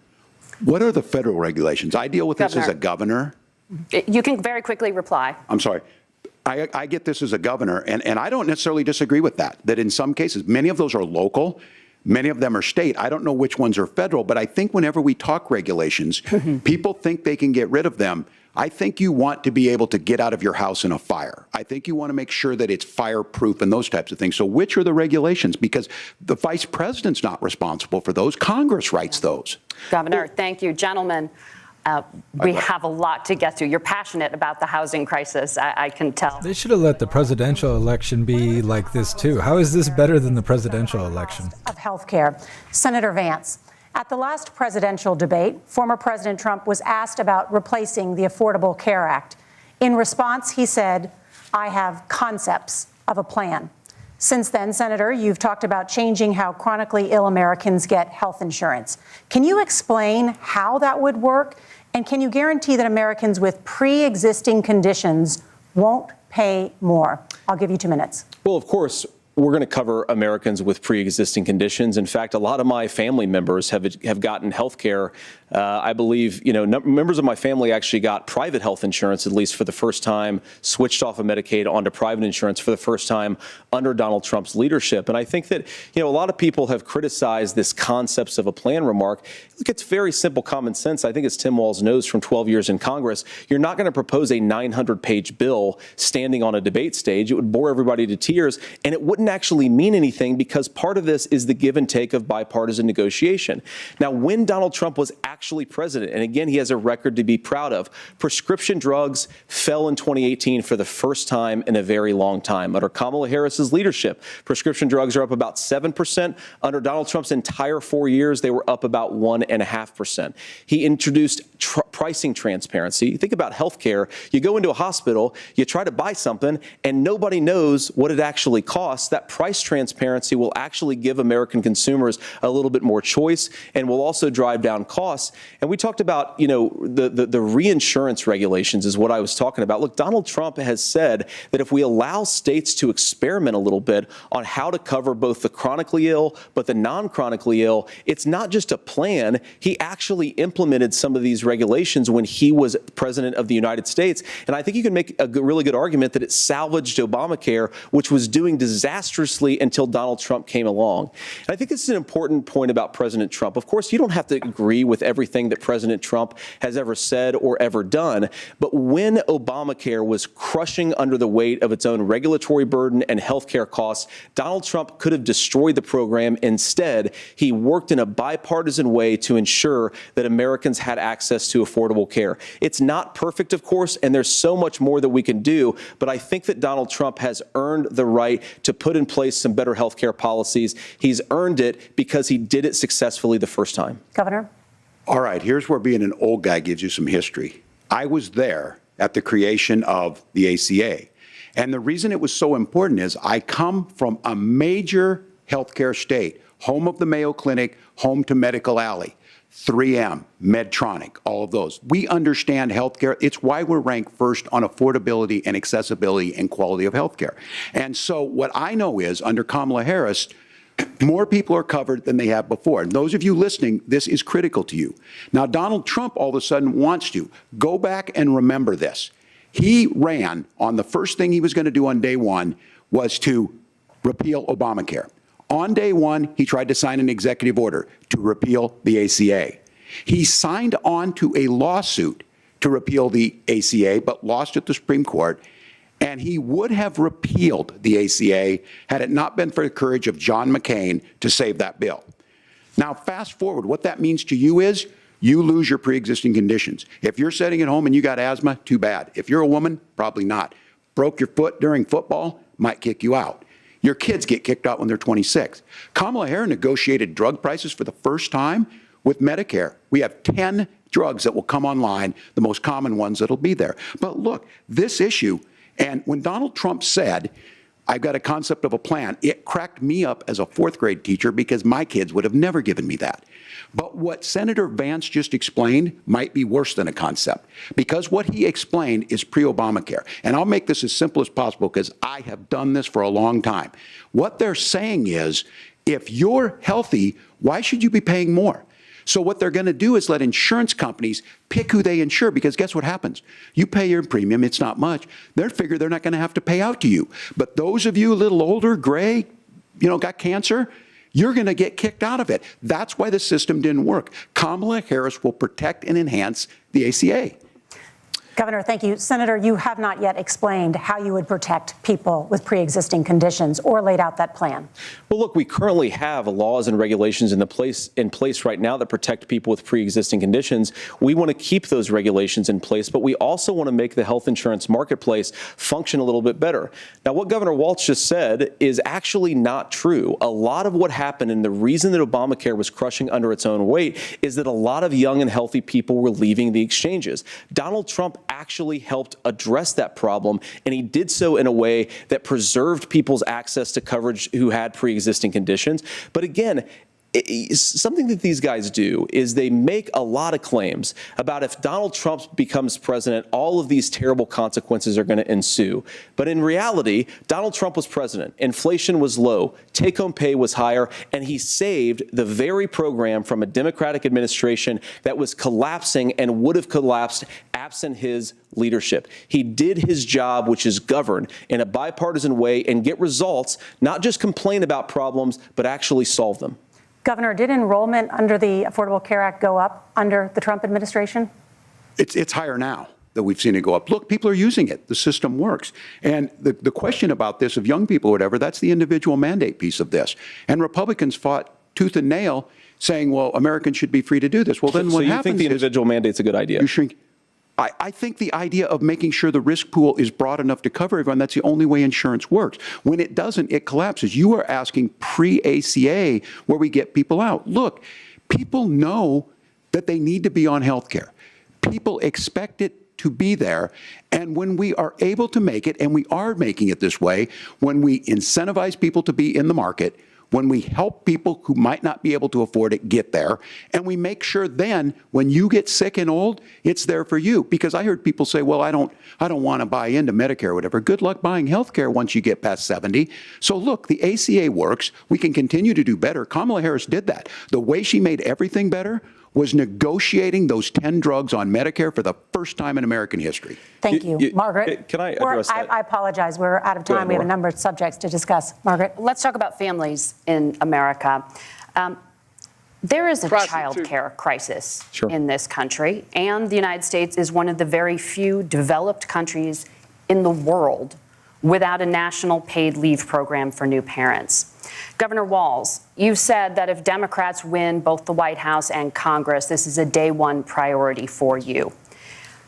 What are the federal regulations? I deal with this as a governor. You can very quickly reply. I'm sorry. I get this as a governor, and I don't necessarily disagree with that in some cases, many of those are local, many of them are state. I don't know which ones are federal, but I think whenever we talk regulations, people think they can get rid of them. I think you want to be able to get out of your house in a fire. I think you want to make sure that it's fireproof and those types of things. So which are the regulations? Because the vice president's not responsible for those. Congress writes those. Governor, thank you. Gentlemen, we have a lot to get to. You're passionate about the housing crisis, I can tell. They should have let the presidential election be like this, too. How is this better than the presidential election? Of health care. Senator Vance, at the last presidential debate, former President Trump was asked about replacing the Affordable Care Act. In response, he said, "I have concepts of a plan." Since then, Senator, you've talked about changing how chronically ill Americans get health insurance. Can you explain how that would work? And can you guarantee that Americans with pre-existing conditions won't pay more? I'll give you 2 minutes. Well, of course, we're going to cover Americans with pre-existing conditions. In fact, a lot of my family members have gotten health care. I believe, members of my family actually got private health insurance, at least for the first time, switched off of Medicaid onto private insurance for the first time under Donald Trump's leadership. And I think that, a lot of people have criticized this concepts of a plan remark. Look, it's very simple common sense. I think as Tim Walz knows from 12 years in Congress, you're not going to propose a 900-page bill standing on a debate stage. It would bore everybody to tears, and it wouldn't actually mean anything because part of this is the give and take of bipartisan negotiation. Now, when Donald Trump was actually president, and again, he has a record to be proud of, prescription drugs fell in 2018 for the first time in a very long time. Under Kamala Harris's leadership, prescription drugs are up about 7%. Under Donald Trump's entire 4 years, they were up about 1.5%. He introduced pricing transparency. Think about healthcare. You go into a hospital, you try to buy something, and nobody knows what it actually costs. That price transparency will actually give American consumers a little bit more choice and will also drive down costs. And we talked about, the reinsurance regulations is what I was talking about. Look, Donald Trump has said that if we allow states to experiment a little bit on how to cover both the chronically ill but the non-chronically ill, it's not just a plan. He actually implemented some of these regulations when he was president of the United States. And I think you can make a really good argument that it salvaged Obamacare, which was doing disastrously until Donald Trump came along. And I think this is an important point about President Trump. Of course, you don't have to agree with everything that President Trump has ever said or ever done. But when Obamacare was crushing under the weight of its own regulatory burden and health care costs, Donald Trump could have destroyed the program. Instead, he worked in a bipartisan way to ensure that Americans had access to affordable care. It's not perfect, of course, and there's so much more that we can do. But I think that Donald Trump has earned the right to put in place some better health care policies. He's earned it because he did it successfully the first time. Governor? All right, here's where being an old guy gives you some history. I was there at the creation of the ACA. And the reason it was so important is I come from a major healthcare state, home of the Mayo Clinic, home to Medical Alley, 3M, Medtronic, all of those. We understand healthcare. It's why we're ranked first on affordability and accessibility and quality of healthcare. And so what I know is under Kamala Harris, More people are covered than they have before. And those of you listening, this is critical to you. Now, Donald Trump all of a sudden wants to. Go back and remember this. He ran on the first thing he was going to do on day one was to repeal Obamacare. On day one, he tried to sign an executive order to repeal the ACA. He signed on to a lawsuit to repeal the ACA, but lost at the Supreme Court. And he would have repealed the ACA had it not been for the courage of John McCain to save that bill. Now, fast forward, what that means to you is you lose your pre-existing conditions. If you're sitting at home and you got asthma, too bad. If you're a woman, probably not. Broke your foot during football, might kick you out. Your kids get kicked out when they're 26. Kamala Harris negotiated drug prices for the first time with Medicare. We have 10 drugs that will come online, the most common ones that'll be there. But look, this issue, and when Donald Trump said, I've got a concept of a plan, it cracked me up as a fourth grade teacher because my kids would have never given me that. But what Senator Vance just explained might be worse than a concept, because what he explained is pre-Obamacare. And I'll make this as simple as possible because I have done this for a long time. What they're saying is, if you're healthy, why should you be paying more? So what they're going to do is let insurance companies pick who they insure, because guess what happens? You pay your premium, it's not much. They figure they're not going to have to pay out to you. But those of you a little older, gray, got cancer, you're going to get kicked out of it. That's why the system didn't work. Kamala Harris will protect and enhance the ACA. Governor, thank you. Senator, you have not yet explained how you would protect people with pre-existing conditions or laid out that plan. Well, look, we currently have laws and regulations in place right now that protect people with pre-existing conditions. We want to keep those regulations in place, but we also want to make the health insurance marketplace function a little bit better. Now, what Governor Walz just said is actually not true. A lot of what happened, and the reason that Obamacare was crushing under its own weight, is that a lot of young and healthy people were leaving the exchanges. Donald Trump actually helped address that problem, and he did so in a way that preserved people's access to coverage who had pre-existing conditions. But again, something that these guys do is they make a lot of claims about if Donald Trump becomes president, all of these terrible consequences are going to ensue. But in reality, Donald Trump was president. Inflation was low. Take-home pay was higher. And he saved the very program from a Democratic administration that was collapsing and would have collapsed absent his leadership. He did his job, which is govern in a bipartisan way and get results, not just complain about problems, but actually solve them. Governor, did enrollment under the Affordable Care Act go up under the Trump administration? It's higher now that we've seen it go up. Look, people are using it. The system works. And the question about this of young people or whatever, that's the individual mandate piece of this. And Republicans fought tooth and nail saying, well, Americans should be free to do this. Well, then what happens is... So you think the individual mandate's a good idea? You shrink. I think the idea of making sure the risk pool is broad enough to cover everyone, that's the only way insurance works. When it doesn't, it collapses. You are asking pre-ACA where we get people out. Look, people know that they need to be on health care. People expect it to be there. And when we are able to make it, and we are making it this way, when we incentivize people to be in the market, when we help people who might not be able to afford it get there, and we make sure then when you get sick and old, it's there for you. Because I heard people say, well, I don't want to buy into Medicare or whatever. Good luck buying health care once you get past 70. So look, the ACA works. We can continue to do better. Kamala Harris did that. The way she made everything better was negotiating those 10 drugs on Medicare for the first time in American history. Thank you. Margaret. Can I address that? I apologize. We're out of time. Ahead, we have a number of subjects to discuss. Margaret. Let's talk about families in America. There is a child care crisis in this country, and the United States is one of the very few developed countries in the world without a national paid leave program for new parents. Governor Walz, you said that if Democrats win both the White House and Congress, this is a day one priority for you.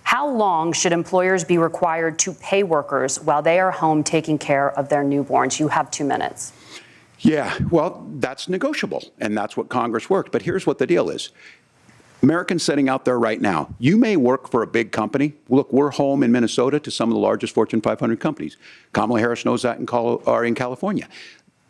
How long should employers be required to pay workers while they are home taking care of their newborns? You have 2 minutes. Yeah, well, that's negotiable, and that's what Congress worked. But here's what the deal is. Americans sitting out there right now, you may work for a big company. Look, we're home in Minnesota to some of the largest Fortune 500 companies. Kamala Harris knows that in California.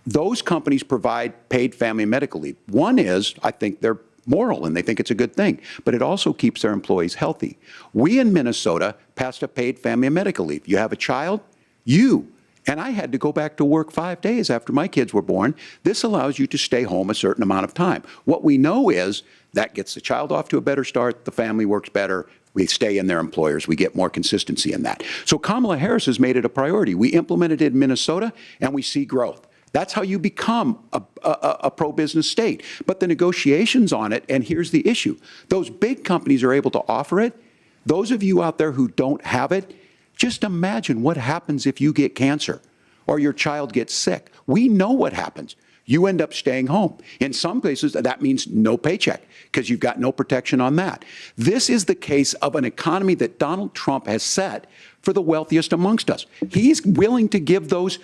Those companies provide paid family and medical leave. One is, I think they're moral and they think it's a good thing, but it also keeps their employees healthy. We in Minnesota passed a paid family and medical leave. You have a child, you and I had to go back to work 5 days after my kids were born. This allows you to stay home a certain amount of time. What we know is that gets the child off to a better start, the family works better, we stay in their employers, we get more consistency in that. So Kamala Harris has made it a priority. We implemented it in Minnesota, and we see growth. That's how you become a pro-business state. But the negotiations on it, and here's the issue, those big companies are able to offer it. Those of you out there who don't have it, just imagine what happens if you get cancer or your child gets sick. We know what happens. You end up staying home. In some places, that means no paycheck because you've got no protection on that. This is the case of an economy that Donald Trump has set for the wealthiest amongst us. He's willing to give those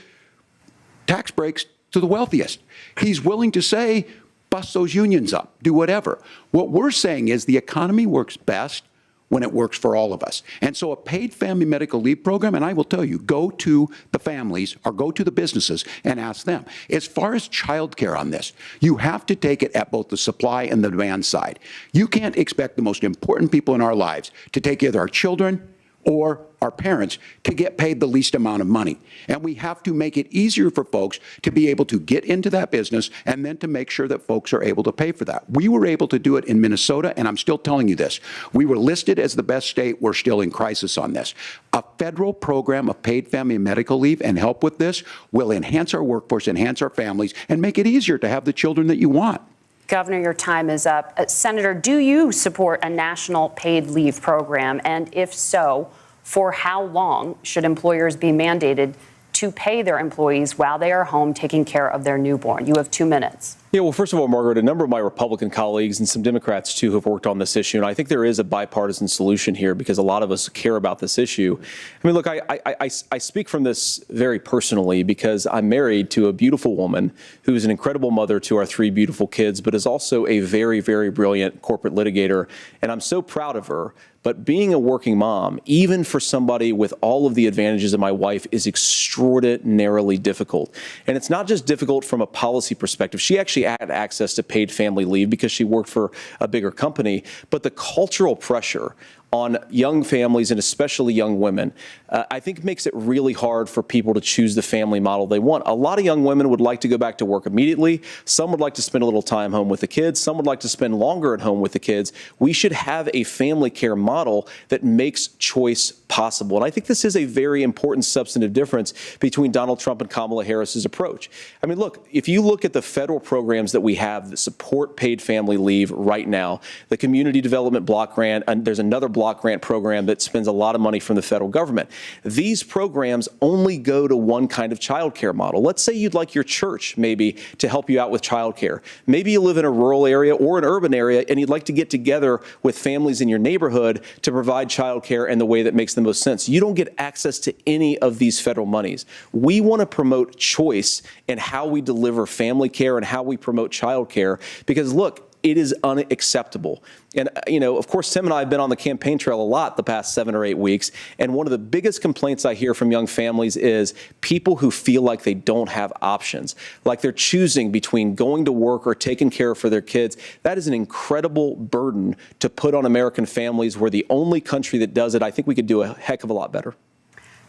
tax breaks to the wealthiest. He's willing to say, bust those unions up, do whatever. What we're saying is the economy works best when it works for all of us. And so a paid family medical leave program, and I will tell you, go to the families or go to the businesses and ask them. As far as childcare on this, you have to take it at both the supply and the demand side. You can't expect the most important people in our lives to take either our children or our parents to get paid the least amount of money. And we have to make it easier for folks to be able to get into that business and then to make sure that folks are able to pay for that. We were able to do it in Minnesota, and I'm still telling you this. We were listed as the best state. We're still in crisis on this. A federal program of paid family and medical leave and help with this will enhance our workforce, enhance our families, and make it easier to have the children that you want. Governor, your time is up. Senator, do you support a national paid leave program? And if so, for how long should employers be mandated to pay their employees while they are home taking care of their newborn? You have 2 minutes. Yeah, well, first of all, Margaret, a number of my Republican colleagues and some Democrats, too, have worked on this issue. And I think there is a bipartisan solution here because a lot of us care about this issue. I mean, look, I speak from this very personally because I'm married to a beautiful woman who is an incredible mother to our 3 beautiful kids, but is also a very, very brilliant corporate litigator. And I'm so proud of her. But being a working mom, even for somebody with all of the advantages of my wife, is extraordinarily difficult. And it's not just difficult from a policy perspective. She actually had access to paid family leave because she worked for a bigger company. But the cultural pressure on young families and especially young women, I think makes it really hard for people to choose the family model they want. A lot of young women would like to go back to work immediately. Some would like to spend a little time home with the kids. Some would like to spend longer at home with the kids. We should have a family care model that makes choice possible. And I think this is a very important substantive difference between Donald Trump and Kamala Harris's approach. I mean, look, if you look at the federal programs that we have that support paid family leave right now, the Community Development Block Grant, and there's another block grant program that spends a lot of money from the federal government. These programs only go to one kind of child care model. Let's say you'd like your church maybe to help you out with child care. Maybe you live in a rural area or an urban area and you'd like to get together with families in your neighborhood to provide child care in the way that makes the most sense. You don't get access to any of these federal monies. We want to promote choice in how we deliver family care and how we promote child care because, look, it is unacceptable. And, you know, of course, Tim and I have been on the campaign trail a lot the past 7 or 8 weeks. And one of the biggest complaints I hear from young families is people who feel like they don't have options, like they're choosing between going to work or taking care for their kids. That is an incredible burden to put on American families. We're the only country that does it. I think we could do a heck of a lot better.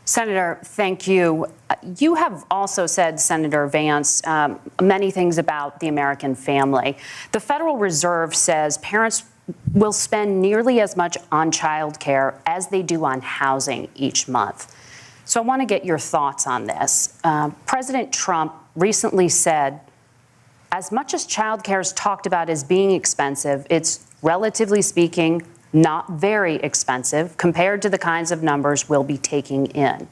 Senator, thank you. You have also said, Senator Vance, many things about the American family. The Federal Reserve says parents will spend nearly as much on child care as they do on housing each month. So I want to get your thoughts on this. President Trump recently said, as much as child care is talked about as being expensive, it's relatively speaking not very expensive compared to the kinds of numbers we'll be taking in.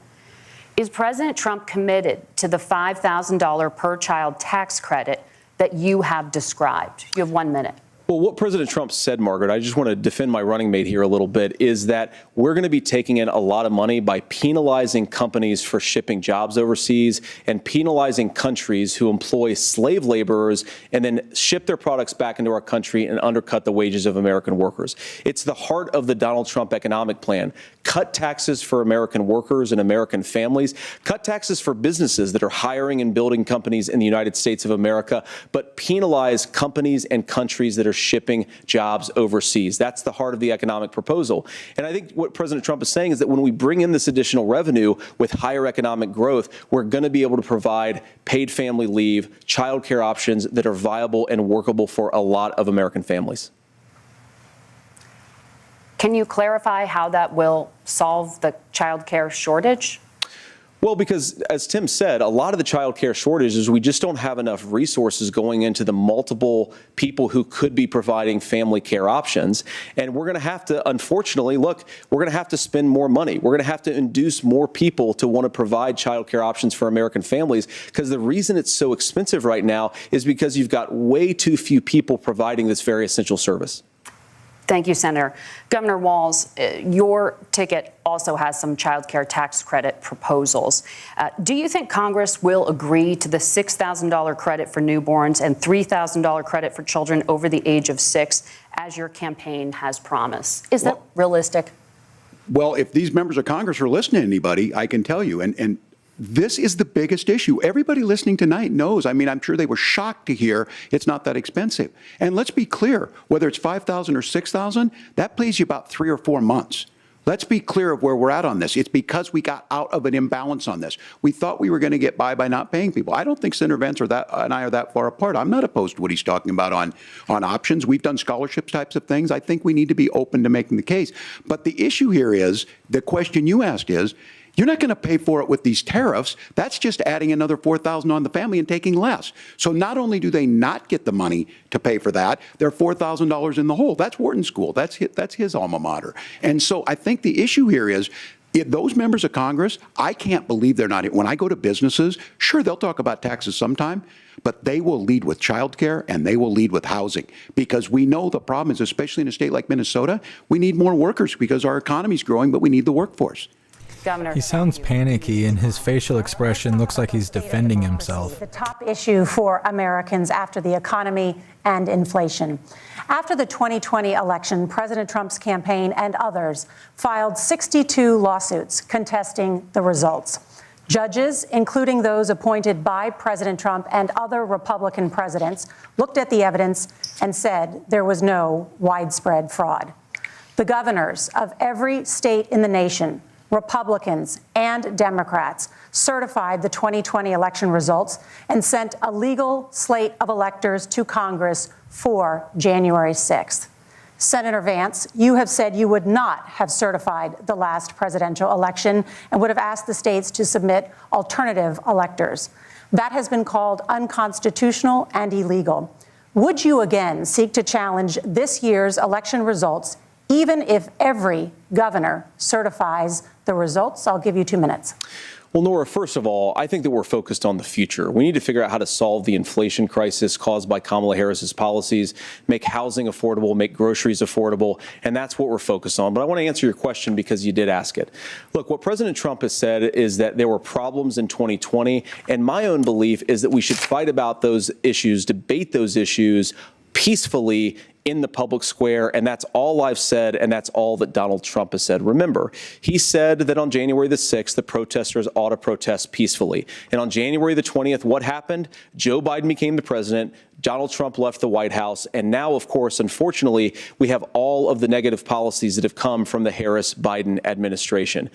Is President Trump committed to the $5,000 per child tax credit that you have described? You have 1 minute. Well, what President Trump said, Margaret, I just want to defend my running mate here a little bit, is that we're going to be taking in a lot of money by penalizing companies for shipping jobs overseas and penalizing countries who employ slave laborers and then ship their products back into our country and undercut the wages of American workers. It's the heart of the Donald Trump economic plan. Cut taxes for American workers and American families. Cut taxes for businesses that are hiring and building companies in the United States of America, but penalize companies and countries that are shipping jobs overseas. That's the heart of the economic proposal. And I think what President Trump is saying is that when we bring in this additional revenue with higher economic growth, we're going to be able to provide paid family leave, child care options that are viable and workable for a lot of American families. Can you clarify how that will solve the child care shortage? Well, because as Tim said, a lot of the child care shortage is we just don't have enough resources going into the multiple people who could be providing family care options. And we're going to have to, unfortunately, look, we're going to have to spend more money. We're going to have to induce more people to want to provide child care options for American families, because the reason it's so expensive right now is because you've got way too few people providing this very essential service. Thank you, Senator. Governor Walz, your ticket also has some child care tax credit proposals. Do you think Congress will agree to the $6,000 credit for newborns and $3,000 credit for children over the age of 6, as your campaign has promised? Is that realistic? Well, if these members of Congress are listening to anybody, I can tell you, and this is the biggest issue. Everybody listening tonight knows. I mean, I'm sure they were shocked to hear it's not that expensive. And let's be clear, whether it's $5,000 or $6,000, that pays you about 3 or 4 months. Let's be clear of where we're at on this. It's because we got out of an imbalance on this. We thought we were going to get by not paying people. I don't think Senator Vance and I are that far apart. I'm not opposed to what he's talking about on options. We've done scholarships types of things. I think we need to be open to making the case. But the issue here is, the question you asked is, you're not going to pay for it with these tariffs. That's just adding another $4,000 on the family and taking less. So not only do they not get the money to pay for that, they're $4,000 in the hole. That's Wharton School. That's his alma mater. And so I think the issue here is, those members of Congress, I can't believe they're not. When I go to businesses, sure, they'll talk about taxes sometime, but they will lead with childcare and they will lead with housing, because we know the problem is, especially in a state like Minnesota, we need more workers because our economy's growing, but we need the workforce. Governor. He sounds panicky, and his facial expression looks like he's defending himself. The top issue for Americans after the economy and inflation. After the 2020 election, President Trump's campaign and others filed 62 lawsuits contesting the results. Judges, including those appointed by President Trump and other Republican presidents, looked at the evidence and said there was no widespread fraud. The governors of every state in the nation, Republicans and Democrats, certified the 2020 election results and sent a legal slate of electors to Congress for January 6th. Senator Vance, you have said you would not have certified the last presidential election and would have asked the states to submit alternative electors. That has been called unconstitutional and illegal. Would you again seek to challenge this year's election results, even if every governor certifies the results? I'll give you 2 minutes. Well, Nora, first of all, I think that we're focused on the future. We need to figure out how to solve the inflation crisis caused by Kamala Harris's policies, make housing affordable, make groceries affordable, and that's what we're focused on. But I want to answer your question because you did ask it. Look, what President Trump has said is that there were problems in 2020, and my own belief is that we should fight about those issues, debate those issues peacefully in the public square, and that's all I've said, and that's all that Donald Trump has said. Remember, he said that on January the 6th, the protesters ought to protest peacefully. And on January the 20th, what happened? Joe Biden became the president, Donald Trump left the White House, and now, of course, unfortunately, we have all of the negative policies that have come from the Harris-Biden administration.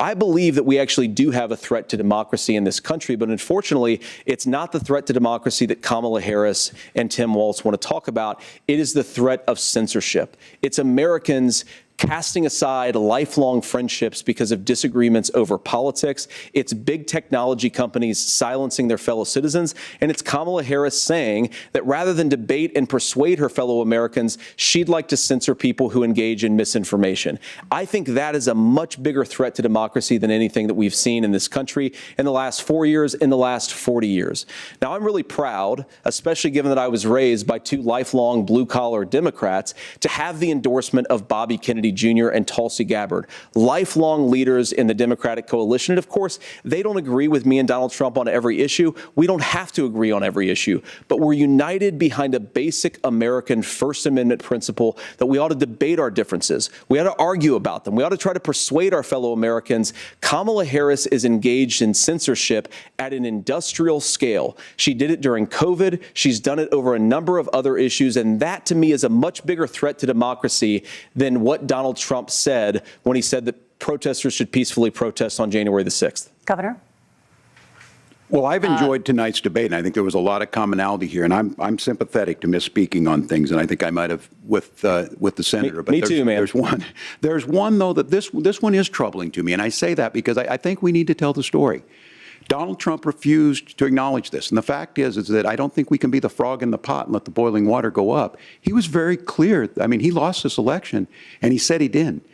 I believe that we actually do have a threat to democracy in this country, but unfortunately, it's not the threat to democracy that Kamala Harris and Tim Walz want to talk about. It is the threat of censorship. It's Americans casting aside lifelong friendships because of disagreements over politics. It's big technology companies silencing their fellow citizens. And it's Kamala Harris saying that rather than debate and persuade her fellow Americans, she'd like to censor people who engage in misinformation. I think that is a much bigger threat to democracy than anything that we've seen in this country in the last 4 years, in the last 40 years. Now, I'm really proud, especially given that I was raised by 2 lifelong blue-collar Democrats, to have the endorsement of Bobby Kennedy Kennedy Jr. and Tulsi Gabbard, lifelong leaders in the Democratic coalition. And of course, they don't agree with me and Donald Trump on every issue. We don't have to agree on every issue, but we're united behind a basic American First Amendment principle that we ought to debate our differences. We ought to argue about them. We ought to try to persuade our fellow Americans. Kamala Harris is engaged in censorship at an industrial scale. She did it during COVID. She's done it over a number of other issues. And that, to me, is a much bigger threat to democracy than what Donald Trump said when he said that protesters should peacefully protest on January the 6th. Governor? Well, I've enjoyed tonight's debate, and I think there was a lot of commonality here. And I'm sympathetic to misspeaking on things, and I think I might have with the senator. Me too, man. There's one though that this one is troubling to me, and I say that because I think we need to tell the story. Donald Trump refused to acknowledge this, and the fact is that I don't think we can be the frog in the pot and let the boiling water go up. He was very clear. I mean, he lost this election, and he said he didn't.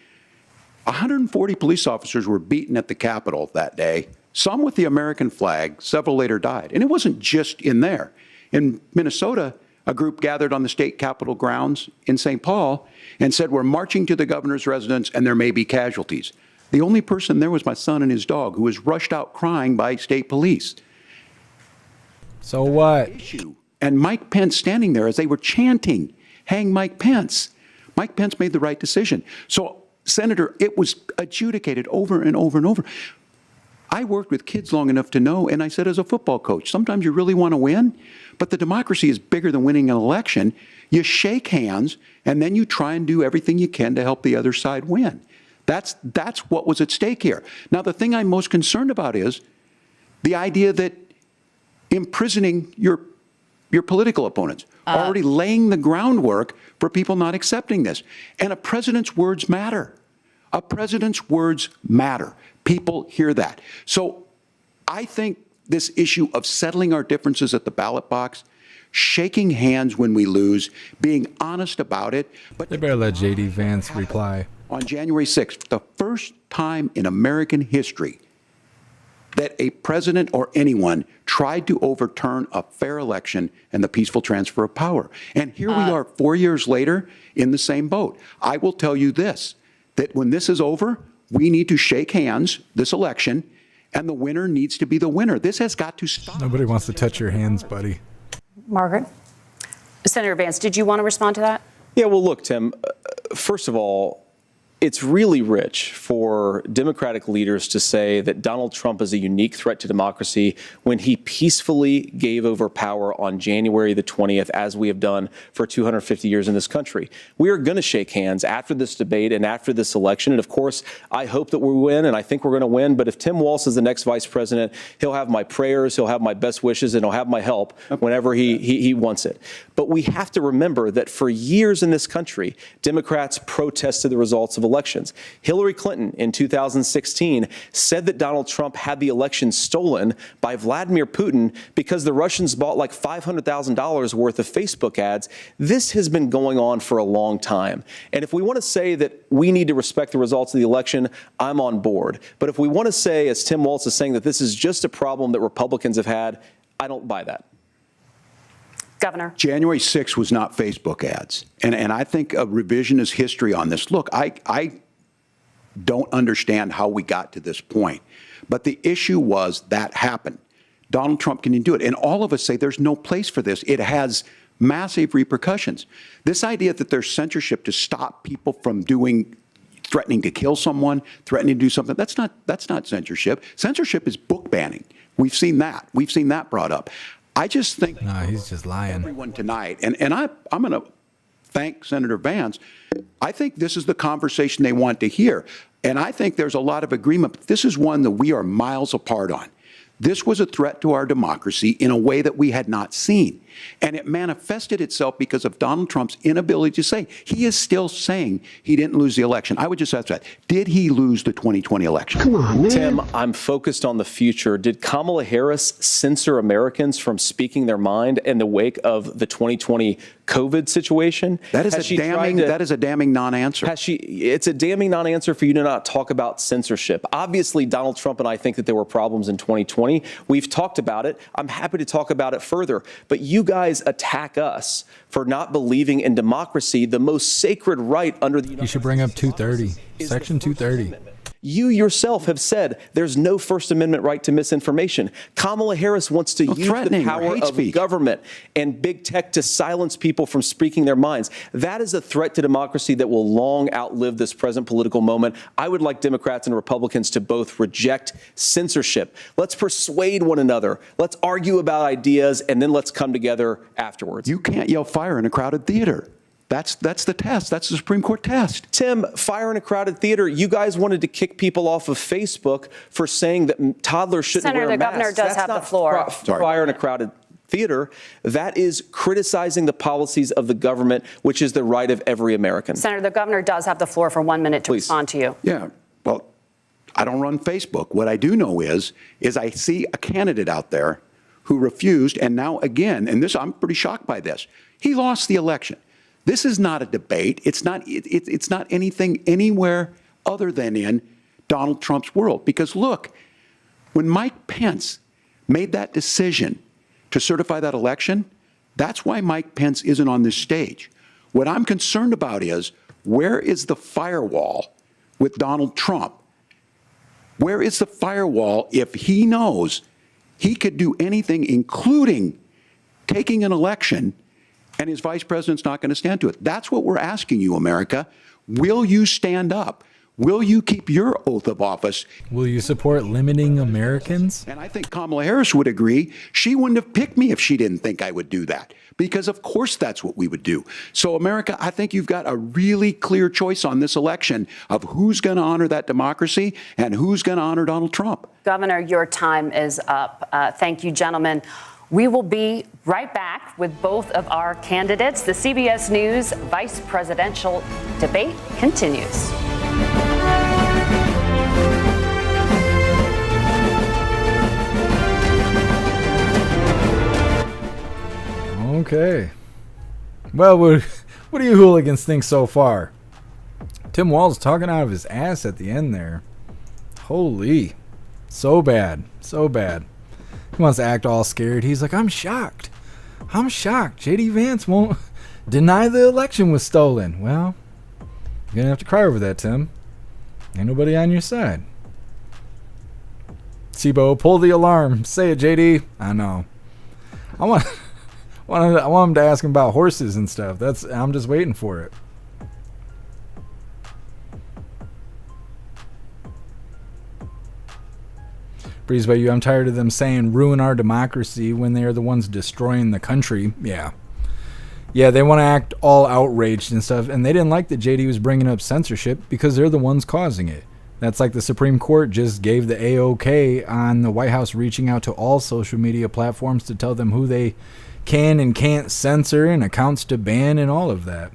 140 police officers were beaten at the Capitol that day. Some with the American flag, several later died. And it wasn't just in there. In Minnesota, a group gathered on the state capitol grounds in St. Paul and said, we're marching to the governor's residence and there may be casualties. The only person there was my son and his dog, who was rushed out crying by state police. So what? And Mike Pence standing there as they were chanting, hang Mike Pence. Mike Pence made the right decision. So, Senator, it was adjudicated over and over and over. I worked with kids long enough to know, and I said as a football coach, sometimes you really want to win, but the democracy is bigger than winning an election. You shake hands, and then you try and do everything you can to help the other side win. That's what was at stake here. Now, the thing I'm most concerned about is the idea that imprisoning your political opponents, already laying the groundwork for people not accepting this. And a president's words matter. A president's words matter. People hear that. So I think this issue of settling our differences at the ballot box, shaking hands when we lose, being honest about it. But they better let J.D. Vance reply. On January 6th, the first time in American history that a president or anyone tried to overturn a fair election and the peaceful transfer of power. And here we are 4 years later in the same boat. I will tell you this, that when this is over, we need to shake hands this election, and the winner needs to be the winner. This has got to stop. Nobody wants to touch your hands, buddy. Margaret? Senator Vance, did you want to respond to that? Yeah, well, look, Tim, first of all, it's really rich for Democratic leaders to say that Donald Trump is a unique threat to democracy when he peacefully gave over power on January the 20th, as we have done for 250 years in this country. We are going to shake hands after this debate and after this election. And of course, I hope that we win, and I think we're going to win. But if Tim Walz is the next vice president, he'll have my prayers, he'll have my best wishes, and he'll have my help whenever he wants it. But we have to remember that for years in this country, Democrats protested the results of elections. Hillary Clinton in 2016 said that Donald Trump had the election stolen by Vladimir Putin because the Russians bought like $500,000 worth of Facebook ads. This has been going on for a long time. And if we want to say that we need to respect the results of the election, I'm on board. But if we want to say, as Tim Walz is saying, that this is just a problem that Republicans have had, I don't buy that. Governor. January 6th was not Facebook ads. And I think a revisionist history on this. Look, I don't understand how we got to this point. But the issue was that happened. Donald Trump can do it. And all of us say there's no place for this. It has massive repercussions. This idea that there's censorship to stop people from threatening to kill someone, threatening to do something, that's not censorship. Censorship is book banning. We've seen that. We've seen that brought up. I just think he's just lying. Everyone tonight, and I'm going to thank Senator Vance. I think this is the conversation they want to hear, and I think there's a lot of agreement. But this is one that we are miles apart on. This was a threat to our democracy in a way that we had not seen. And it manifested itself because of Donald Trump's inability to say. He is still saying he didn't lose the election. I would just ask that. Did he lose the 2020 election? Come on, man. Tim, I'm focused on the future. Did Kamala Harris censor Americans from speaking their mind in the wake of the 2020 COVID situation? That is Has she damning. tried to- That is a damning non-answer. It's a damning non-answer for you to not talk about censorship. Obviously, Donald Trump and I think that there were problems in 2020. We've talked about it. I'm happy to talk about it further. But you guys attack us for not believing in democracy, the most sacred right under the United States. You should bring up 230, Section 230. You yourself have said there's no First Amendment right to misinformation. Kamala Harris wants to use the threatening or power hate of speech. government and big tech to silence people from speaking their minds. That is a threat to democracy that will long outlive this present political moment. I would like Democrats and Republicans to both reject censorship. Let's persuade one another. Let's argue about ideas, and then let's come together afterwards. You can't yell fire in a crowded theater. That's the test. That's the Supreme Court test. Tim, fire in a crowded theater. You guys wanted to kick people off of Facebook for saying that toddlers shouldn't Senator, wear the masks. governor does That's have the not floor. Fire in a crowded theater. That is criticizing the policies of the government, which is the right of every American. Senator, the governor does have the floor for 1 minute to Please. respond to you. Yeah. Well, I don't run Facebook. What I do know is I see a candidate out there who refused, and now again, and this I'm pretty shocked by this. He lost the election. This is not a debate. It's not anything anywhere other than in Donald Trump's world. Because look, when Mike Pence made that decision to certify that election, that's why Mike Pence isn't on this stage. What I'm concerned about is, where is the firewall with Donald Trump? Where is the firewall if he knows he could do anything, including taking an election, and his vice president's not going to stand to it? That's what we're asking you, America. Will you stand up? Will you keep your oath of office? Will you support limiting Americans? And I think Kamala Harris would agree. She wouldn't have picked me if she didn't think I would do that, because of course that's what we would do. So America, I think you've got a really clear choice on this election of who's going to honor that democracy and who's going to honor Donald Trump. Governor, your time is up. Thank you, gentlemen. We will be right back with both of our candidates. The CBS News vice presidential debate continues. Okay. Well, what do you hooligans think so far? Tim Walz talking out of his ass at the end there. Holy. So bad. So bad. He wants to act all scared. He's like, I'm shocked. I'm shocked. J.D. Vance won't deny the election was stolen. Well, you're going to have to cry over that, Tim. Ain't nobody on your side. Sibo, pull the alarm. Say it, J.D. I know. I want him to ask him about horses and stuff. I'm just waiting for it. Breeze by you, I'm tired of them saying ruin our democracy when they are the ones destroying the country. Yeah, they want to act all outraged and stuff, and they didn't like that JD was bringing up censorship because they're the ones causing it. That's like the Supreme Court just gave the A-OK on the White House reaching out to all social media platforms to tell them who they can and can't censor and accounts to ban and all of that.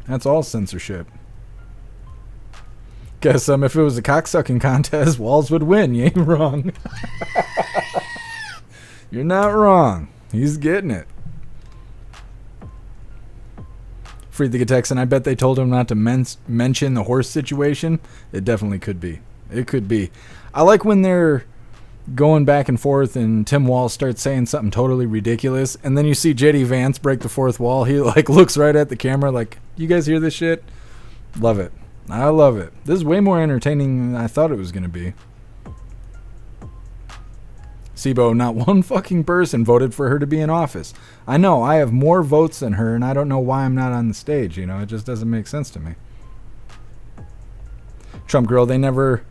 That's all censorship. Guess if it was a cocksucking contest, Walz would win. You ain't wrong. You're not wrong. He's getting it. Friedrich attacks, and I bet they told him not to mention the horse situation. It definitely could be. It could be. I like when they're going back and forth and Tim Walz starts saying something totally ridiculous, and then you see J.D. Vance break the fourth wall. He looks right at the camera like, you guys hear this shit? Love it. I love it. This is way more entertaining than I thought it was going to be. Sibo, not one fucking person voted for her to be in office. I know, I have more votes than her, and I don't know why I'm not on the stage. It just doesn't make sense to me. Trump girl, they never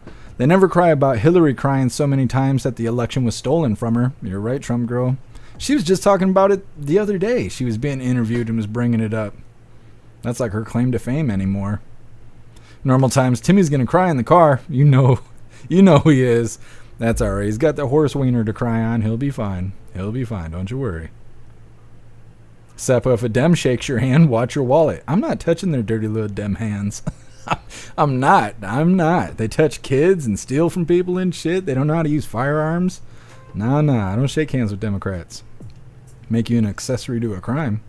cry about Hillary crying so many times that the election was stolen from her. You're right, Trump girl. She was just talking about it the other day. She was being interviewed and was bringing it up. That's like her claim to fame anymore. Normal times, Timmy's going to cry in the car. You know he is. That's all right. He's got the horse wiener to cry on. He'll be fine. He'll be fine. Don't you worry. Seppa, if a Dem shakes your hand, watch your wallet. I'm not touching their dirty little Dem hands. I'm not. They touch kids and steal from people and shit. They don't know how to use firearms. Nah. I don't shake hands with Democrats. Make you an accessory to a crime.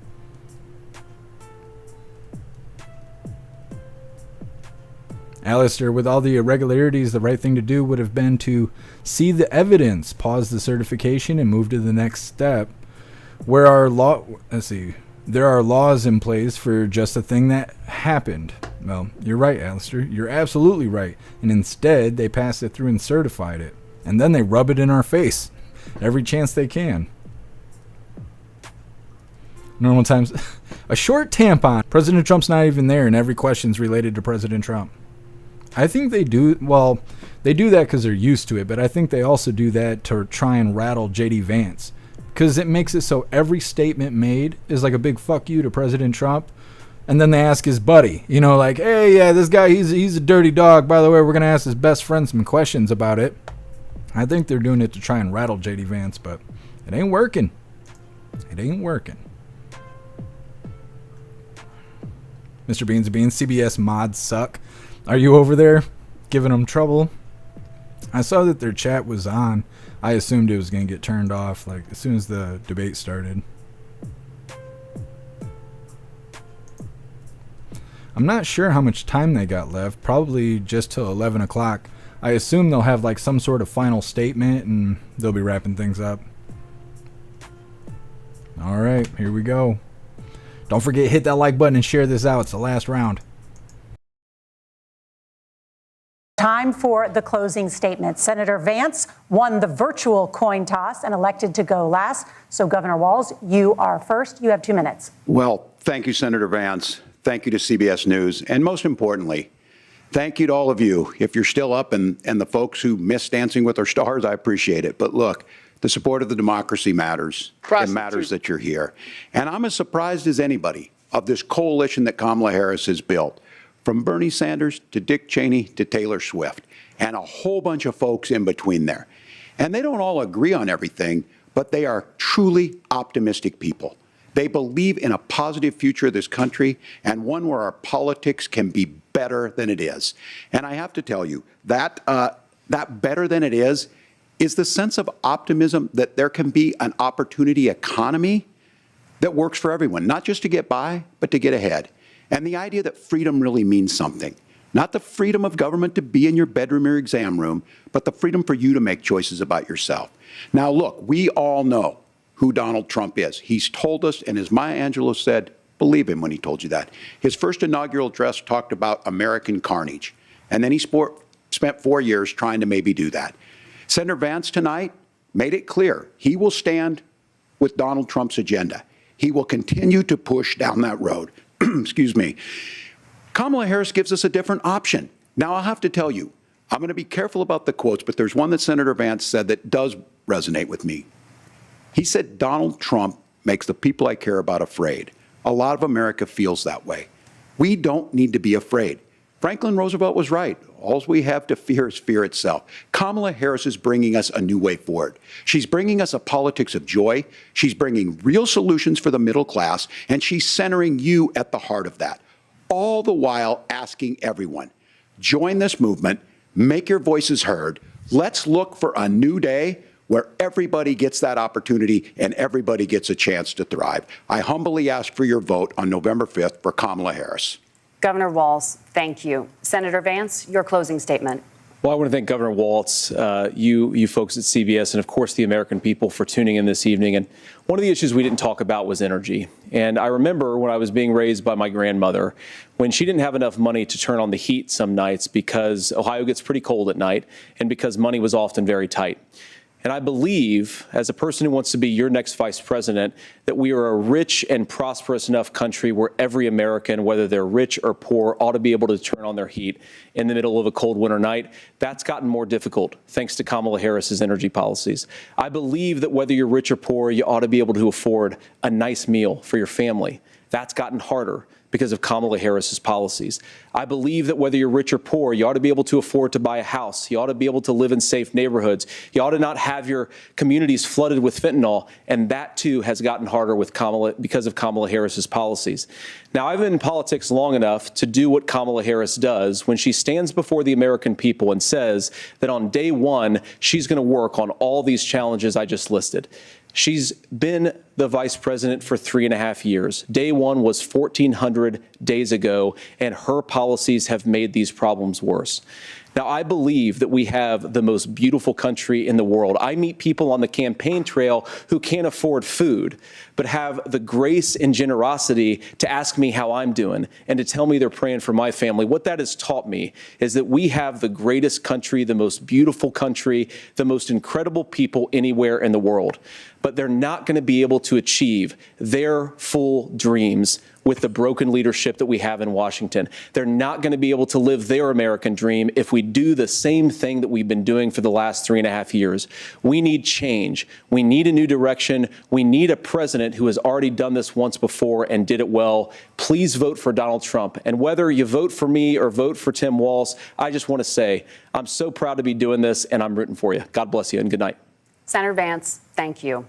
Alistair, with all the irregularities, the right thing to do would have been to see the evidence, pause the certification, and move to the next step. There are laws in place for just a thing that happened. Well, you're right, Alistair. You're absolutely right. And instead, they passed it through and certified it. And then they rub it in our face every chance they can. Normal times. A short tampon. President Trump's not even there, and every question's related to President Trump. I think they do. Well, they do that because they're used to it, but I think they also do that to try and rattle J.D. Vance, because it makes it so every statement made is like a big fuck you to President Trump. And then they ask his buddy, you know, like, hey, yeah, this guy, he's a dirty dog. By the way, we're going to ask his best friend some questions about it. I think they're doing it to try and rattle J.D. Vance, but it ain't working. It ain't working. Mr. Beans of Beans, CBS mods suck. Are you over there giving them trouble? I saw that their chat was on. I assumed it was going to get turned off like as soon as the debate started. I'm not sure how much time they got left. Probably just till 11 o'clock. I assume they'll have like some sort of final statement and they'll be wrapping things up. All right, here we go. Don't forget, hit that like button and share this out. It's the last round. Time for the closing statement. Senator Vance won the virtual coin toss and elected to go last. So, Governor Walz, you are first. You have 2 minutes. Well, thank you, Senator Vance. Thank you to CBS News. And most importantly, thank you to all of you. If you're still up and the folks who miss Dancing with Our Stars, I appreciate it. But look, the support of the democracy matters. It matters that you're here. And I'm as surprised as anybody of this coalition that Kamala Harris has built, from Bernie Sanders to Dick Cheney to Taylor Swift, and a whole bunch of folks in between there. And they don't all agree on everything, but they are truly optimistic people. They believe in a positive future of this country and one where our politics can be better than it is. And I have to tell you, that better than it is the sense of optimism that there can be an opportunity economy that works for everyone, not just to get by, but to get ahead. And the idea that freedom really means something. Not the freedom of government to be in your bedroom or exam room, but the freedom for you to make choices about yourself. Now, look, we all know who Donald Trump is. He's told us, and as Maya Angelou said, believe him when he told you that. His first inaugural address talked about American carnage, and then he spent 4 years trying to maybe do that. Senator Vance tonight made it clear he will stand with Donald Trump's agenda. He will continue to push down that road. Excuse me. Kamala Harris gives us a different option. Now, I'll have to tell you, I'm going to be careful about the quotes, but there's one that Senator Vance said that does resonate with me. He said, Donald Trump makes the people I care about afraid. A lot of America feels that way. We don't need to be afraid. Franklin Roosevelt was right. All we have to fear is fear itself. Kamala Harris is bringing us a new way forward. She's bringing us a politics of joy. She's bringing real solutions for the middle class, and she's centering you at the heart of that. All the while asking everyone, join this movement, make your voices heard. Let's look for a new day where everybody gets that opportunity and everybody gets a chance to thrive. I humbly ask for your vote on November 5th for Kamala Harris. Governor Walz, thank you. Senator Vance, your closing statement. Well, I want to thank Governor Walz, you folks at CBS, and of course the American people for tuning in this evening. And one of the issues we didn't talk about was energy. And I remember when I was being raised by my grandmother, when she didn't have enough money to turn on the heat some nights because Ohio gets pretty cold at night and because money was often very tight. And I believe, as a person who wants to be your next vice president, that we are a rich and prosperous enough country where every American, whether they're rich or poor, ought to be able to turn on their heat in the middle of a cold winter night. That's gotten more difficult thanks to Kamala Harris's energy policies. I believe that whether you're rich or poor, you ought to be able to afford a nice meal for your family. That's gotten harder because of Kamala Harris's policies. I believe that whether you're rich or poor, you ought to be able to afford to buy a house. You ought to be able to live in safe neighborhoods. You ought to not have your communities flooded with fentanyl. And that, too, has gotten harder with because of Kamala Harris's policies. Now, I've been in politics long enough to do what Kamala Harris does when she stands before the American people and says that on day one, she's going to work on all these challenges I just listed. She's been the vice president for 3.5 years. Day one was 1,400 days ago, and her policies have made these problems worse. Now, I believe that we have the most beautiful country in the world. I meet people on the campaign trail who can't afford food, but have the grace and generosity to ask me how I'm doing and to tell me they're praying for my family. What that has taught me is that we have the greatest country, the most beautiful country, the most incredible people anywhere in the world. But they're not going to be able to achieve their full dreams with the broken leadership that we have in Washington. They're not going to be able to live their American dream if we do the same thing that we've been doing for the last 3.5 years. We need change. We need a new direction. We need a president who has already done this once before and did it well. Please vote for Donald Trump. And whether you vote for me or vote for Tim Walz, I just want to say I'm so proud to be doing this, and I'm rooting for you. God bless you, and good night. Senator Vance, thank you.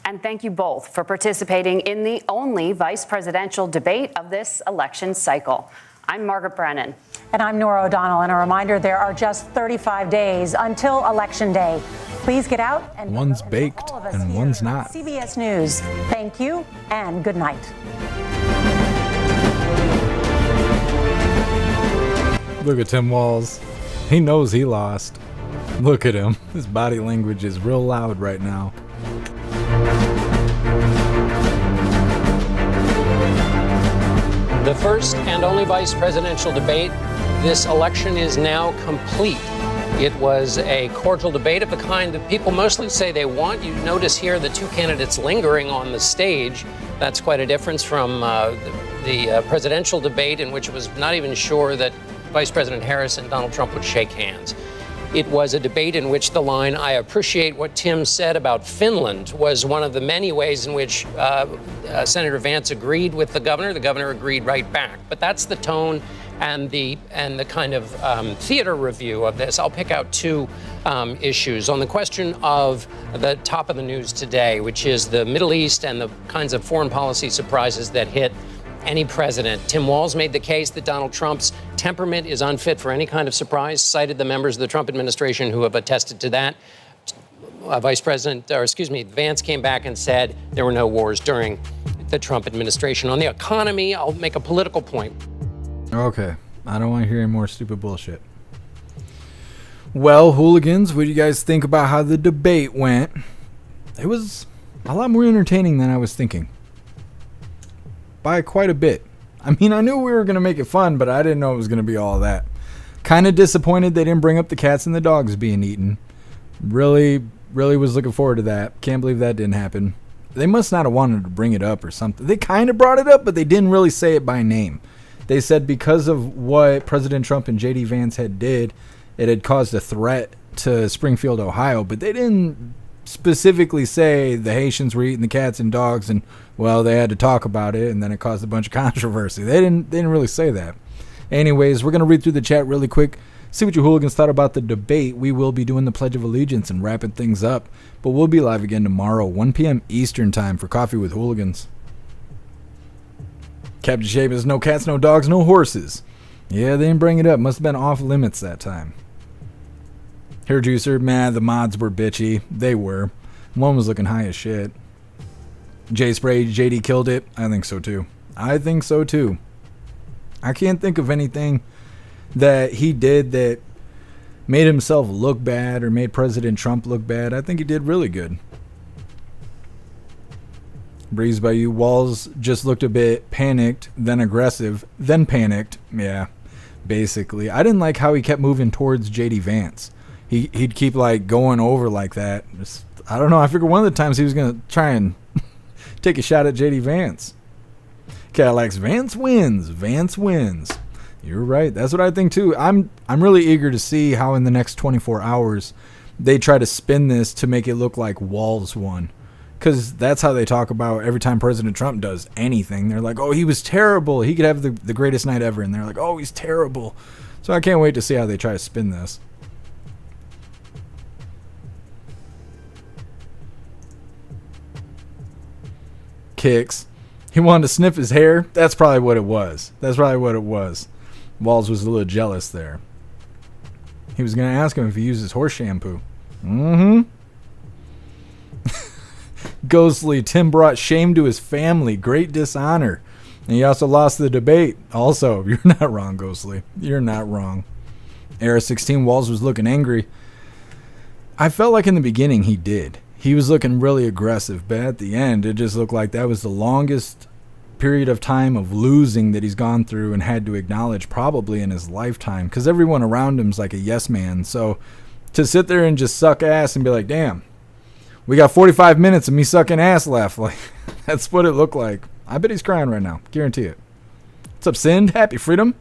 And thank you both for participating in the only vice presidential debate of this election cycle. I'm Margaret Brennan. And I'm Nora O'Donnell. And a reminder, there are just 35 days until Election Day. Please get out and one's baked and one's not. CBS News, thank you and good night. Look at Tim Walz. He knows he lost. Look at him. His body language is real loud right now. The first and only vice presidential debate. This election is now complete. It was a cordial debate of the kind that people mostly say they want. You notice here the two candidates lingering on the stage. That's quite a difference from the presidential debate, in which it was not even sure that Vice President Harris and Donald Trump would shake hands. It was a debate in which the line, "I appreciate what Tim said about Finland," was one of the many ways in which Senator Vance agreed with the governor. The governor agreed right back. But that's the tone and the kind of theater review of this. I'll pick out two issues. On the question of the top of the news today, which is the Middle East and the kinds of foreign policy surprises that hit any president. Tim Walz made the case that Donald Trump's temperament is unfit for any kind of surprise, cited the members of the Trump administration who have attested to that. Vance came back and said there were no wars during the Trump administration. On the economy, I'll make a political point. Okay, I don't want to hear any more stupid bullshit. Well, hooligans, what do you guys think about how the debate went? It was a lot more entertaining than I was thinking. By quite a bit. I mean, I knew we were going to make it fun, but I didn't know it was going to be all that. Kind of disappointed they didn't bring up the cats and the dogs being eaten. Really was looking forward to that. Can't believe that didn't happen. They must not have wanted to bring it up or something. They kind of brought it up, but they didn't really say it by name. They said because of what President Trump and J.D. Vance did, it had caused a threat to Springfield, Ohio, but they didn't specifically say the Haitians were eating the cats and dogs, and well, they had to talk about it, and then it caused a bunch of controversy. They didn't really say that. Anyways, we're gonna read through the chat really quick, see what you hooligans thought about the debate. We will be doing the Pledge of Allegiance and wrapping things up, but we'll be live again tomorrow, 1 p.m. Eastern time for Coffee with Hooligans. Captain Shamus, no cats, no dogs, no horses. Yeah, they didn't bring it up. Must have been off limits that time. Hair Juicer, man, the mods were bitchy. They were. One was looking high as shit. J Spray, JD killed it. I think so too. I can't think of anything that he did that made himself look bad or made President Trump look bad. I think he did really good. Breeze by you. Walz just looked a bit panicked, then aggressive, then panicked. Yeah, basically. I didn't like how he kept moving towards J.D. Vance. He'd keep like going over like that. Just, I don't know. I figured one of the times he was going to try and take a shot at J.D. Vance. Cadillac's Vance wins. Vance wins. You're right. That's what I think too. I'm really eager to see how in the next 24 hours they try to spin this to make it look like Walz won. Because that's how they talk about every time President Trump does anything. They're like, oh, he was terrible. He could have the greatest night ever. And they're like, oh, he's terrible. So I can't wait to see how they try to spin this. Kicks. He wanted to sniff his hair. That's probably what it was. Walz was a little jealous there. He was going to ask him if he uses horse shampoo. Ghostly, Tim brought shame to his family, great dishonor. And he also lost the debate. Also, you're not wrong, Ghostly. You're not wrong. Era 16, Walz was looking angry. I felt like in the beginning he did. He was looking really aggressive, but at the end, it just looked like that was the longest period of time of losing that he's gone through and had to acknowledge probably in his lifetime, because everyone around him's like a yes man. So to sit there and just suck ass and be like, damn, we got 45 minutes of me sucking ass left, like that's what it looked like. I bet he's crying right now, guarantee it. What's up, Sind? Happy freedom.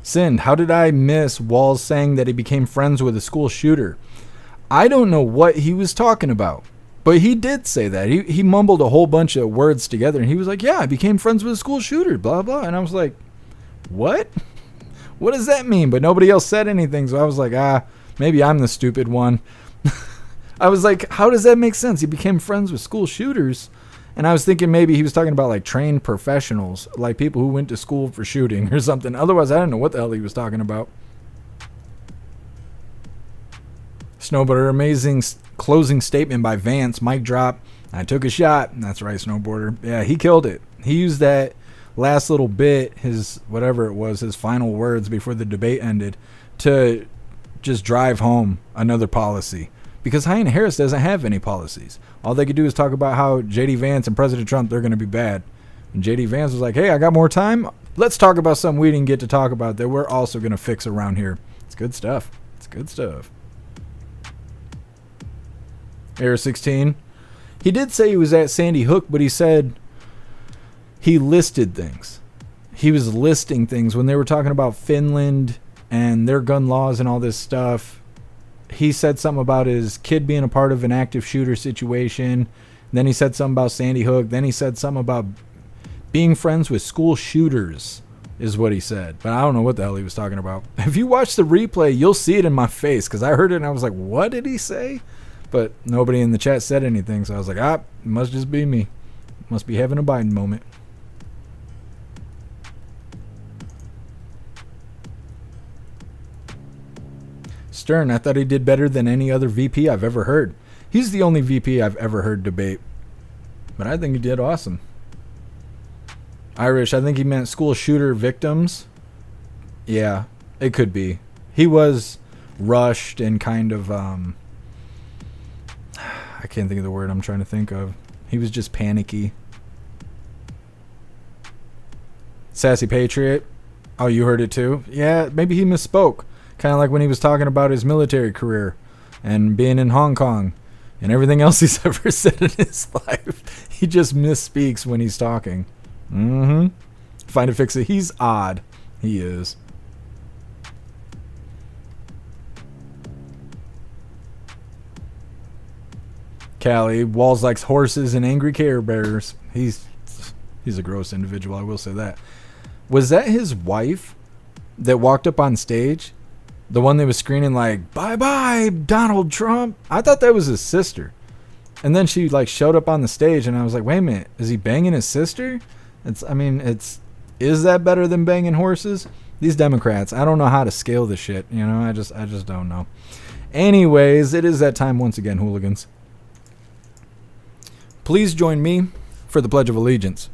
Sind, how did I miss Walz saying that he became friends with a school shooter? I don't know what he was talking about, but he did say that. He mumbled a whole bunch of words together, and he was like, yeah, I became friends with a school shooter, blah, blah. And I was like, what? What does that mean? But nobody else said anything, so I was like, maybe I'm the stupid one. I was like, how does that make sense? He became friends with school shooters. And I was thinking maybe he was talking about like trained professionals, like people who went to school for shooting or something. Otherwise, I didn't know what the hell he was talking about. Snowboarder, amazing closing statement by Vance. Mic drop. I took a shot. That's right, Snowboarder. Yeah, he killed it. He used that last little bit, his whatever it was, his final words before the debate ended, to just drive home another policy. Because Hyann Harris doesn't have any policies. All they could do is talk about how J.D. Vance and President Trump, they're going to be bad. And J.D. Vance was like, hey, I got more time. Let's talk about something we didn't get to talk about that we're also going to fix around here. It's good stuff. It's good stuff. Era 16. He did say he was at Sandy Hook, but he said he listed things. He was listing things when they were talking about Finland and their gun laws and all this stuff. He said something about his kid being a part of an active shooter situation. Then he said something about Sandy Hook. Then he said something about being friends with school shooters is what he said. But I don't know what the hell he was talking about. If you watch the replay, you'll see it in my face because I heard it and I was like, what did he say? But nobody in the chat said anything. So I was like, it must just be me. Must be having a Biden moment. Stern, I thought he did better than any other VP I've ever heard. He's the only VP I've ever heard debate. But I think he did awesome. Irish, I think he meant school shooter victims. Yeah, it could be. He was rushed and kind of, I can't think of the word I'm trying to think of. He was just panicky. Sassy Patriot. Oh, you heard it too? Yeah, maybe he misspoke. Kind of like when he was talking about his military career and being in Hong Kong and everything else he's ever said in his life. He just misspeaks when he's talking. Find a fix it. He's odd. He is. Callie, Walz likes horses and angry Care Bears. He's a gross individual, I will say that. Was that his wife that walked up on stage? The one that was screaming like, bye-bye, Donald Trump. I thought that was his sister. And then she like showed up on the stage and I was like, wait a minute, is he banging his sister? Is that better than banging horses? These Democrats, I don't know how to scale this shit. You know, I just don't know. Anyways, it is that time once again, hooligans. Please join me for the Pledge of Allegiance.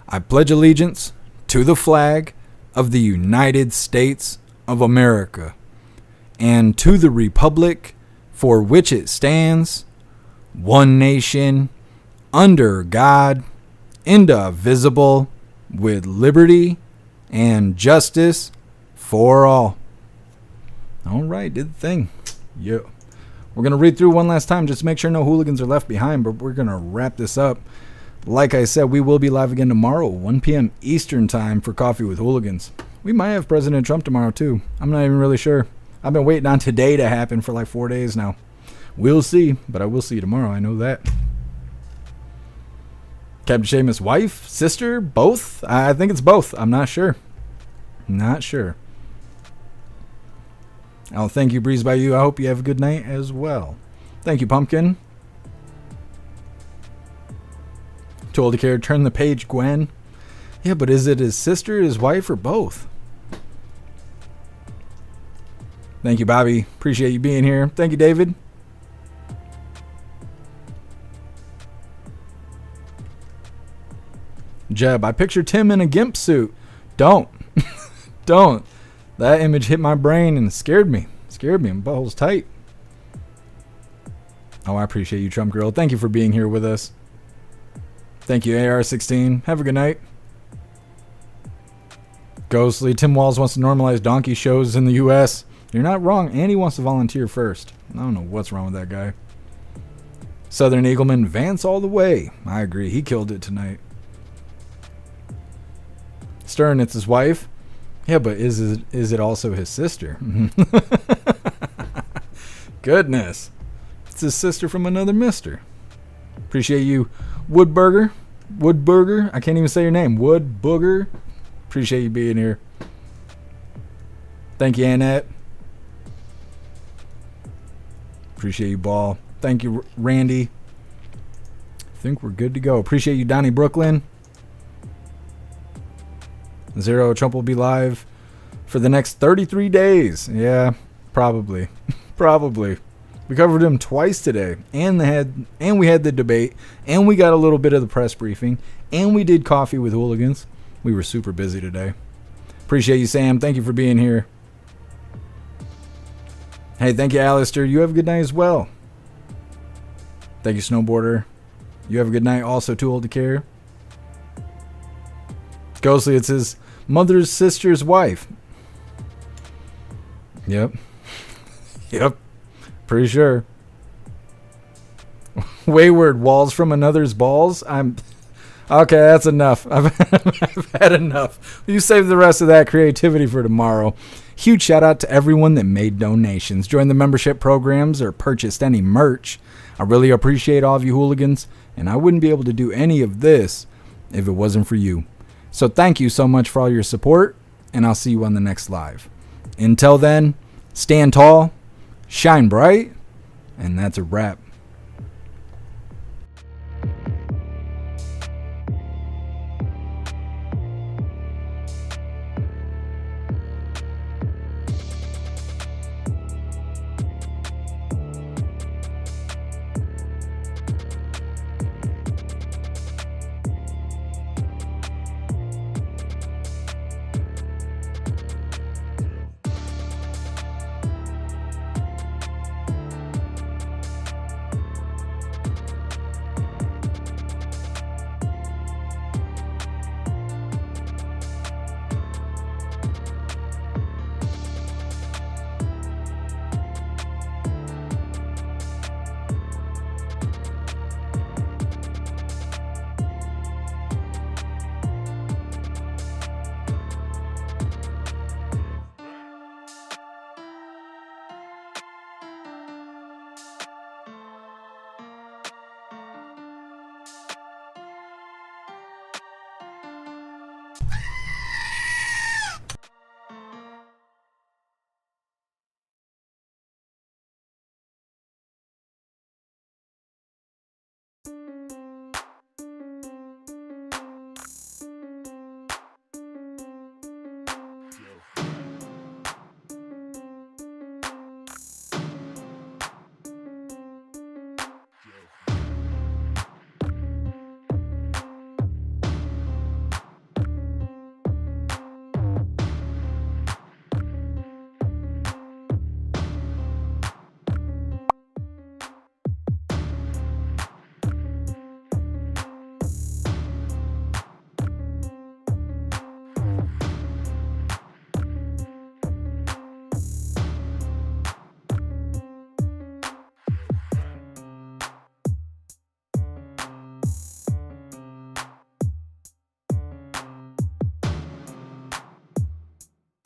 I pledge allegiance to the flag of the United States of America and to the republic for which it stands, one nation, under God, indivisible, with liberty and justice for all. All right, did the thing. Yeah. We're going to read through one last time just to make sure no hooligans are left behind, but we're going to wrap this up. Like I said, we will be live again tomorrow, 1 p.m. Eastern time for Coffee with Hooligans. We might have President Trump tomorrow, too. I'm not even really sure. I've been waiting on today to happen for like 4 days now. We'll see, but I will see you tomorrow. I know that. Captain Seamus' wife, sister, both? I think it's both. I'm not sure. Not sure. I'll thank you, Breeze by You. I hope you have a good night as well. Thank you, Pumpkin. Too old to care. Turn the page, Gwen. Yeah, but is it his sister, his wife, or both? Thank you, Bobby. Appreciate you being here. Thank you, David. Jeb, I picture Tim in a gimp suit. Don't. Don't. That image hit my brain and scared me. Scared me. My butthole's tight. Oh, I appreciate you, Trump Girl. Thank you for being here with us. Thank you, AR-16. Have a good night. Ghostly, Tim Walz wants to normalize donkey shows in the U.S. You're not wrong. And he wants to volunteer first. I don't know what's wrong with that guy. Southern Eagleman, Vance all the way. I agree. He killed it tonight. Stern, it's his wife. Yeah, but is it also his sister? Goodness. It's his sister from another mister. Appreciate you, Woodburger. Woodburger. I can't even say your name. Woodbooger. Appreciate you being here. Thank you, Annette. Appreciate you, Ball. Thank you, Randy. I think we're good to go. Appreciate you, Donnie Brooklyn. Zero, Trump will be live for the next 33 days. Yeah, probably. Probably. We covered him twice today. And we had the debate. And we got a little bit of the press briefing. And we did coffee with hooligans. We were super busy today. Appreciate you, Sam. Thank you for being here. Hey, thank you, Alistair. You have a good night as well. Thank you, Snowboarder. You have a good night. Also, Too Old to Care. Ghostly, it's his mother's sister's wife. Yep. Yep. Pretty sure. Wayward, Walls from another's balls. Okay, that's enough. I've had enough. You save the rest of that creativity for tomorrow. Huge shout out to everyone that made donations, joined the membership programs, or purchased any merch. I really appreciate all of you hooligans, and I wouldn't be able to do any of this if it wasn't for you. So thank you so much for all your support, and I'll see you on the next live. Until then, stand tall, shine bright, and that's a wrap.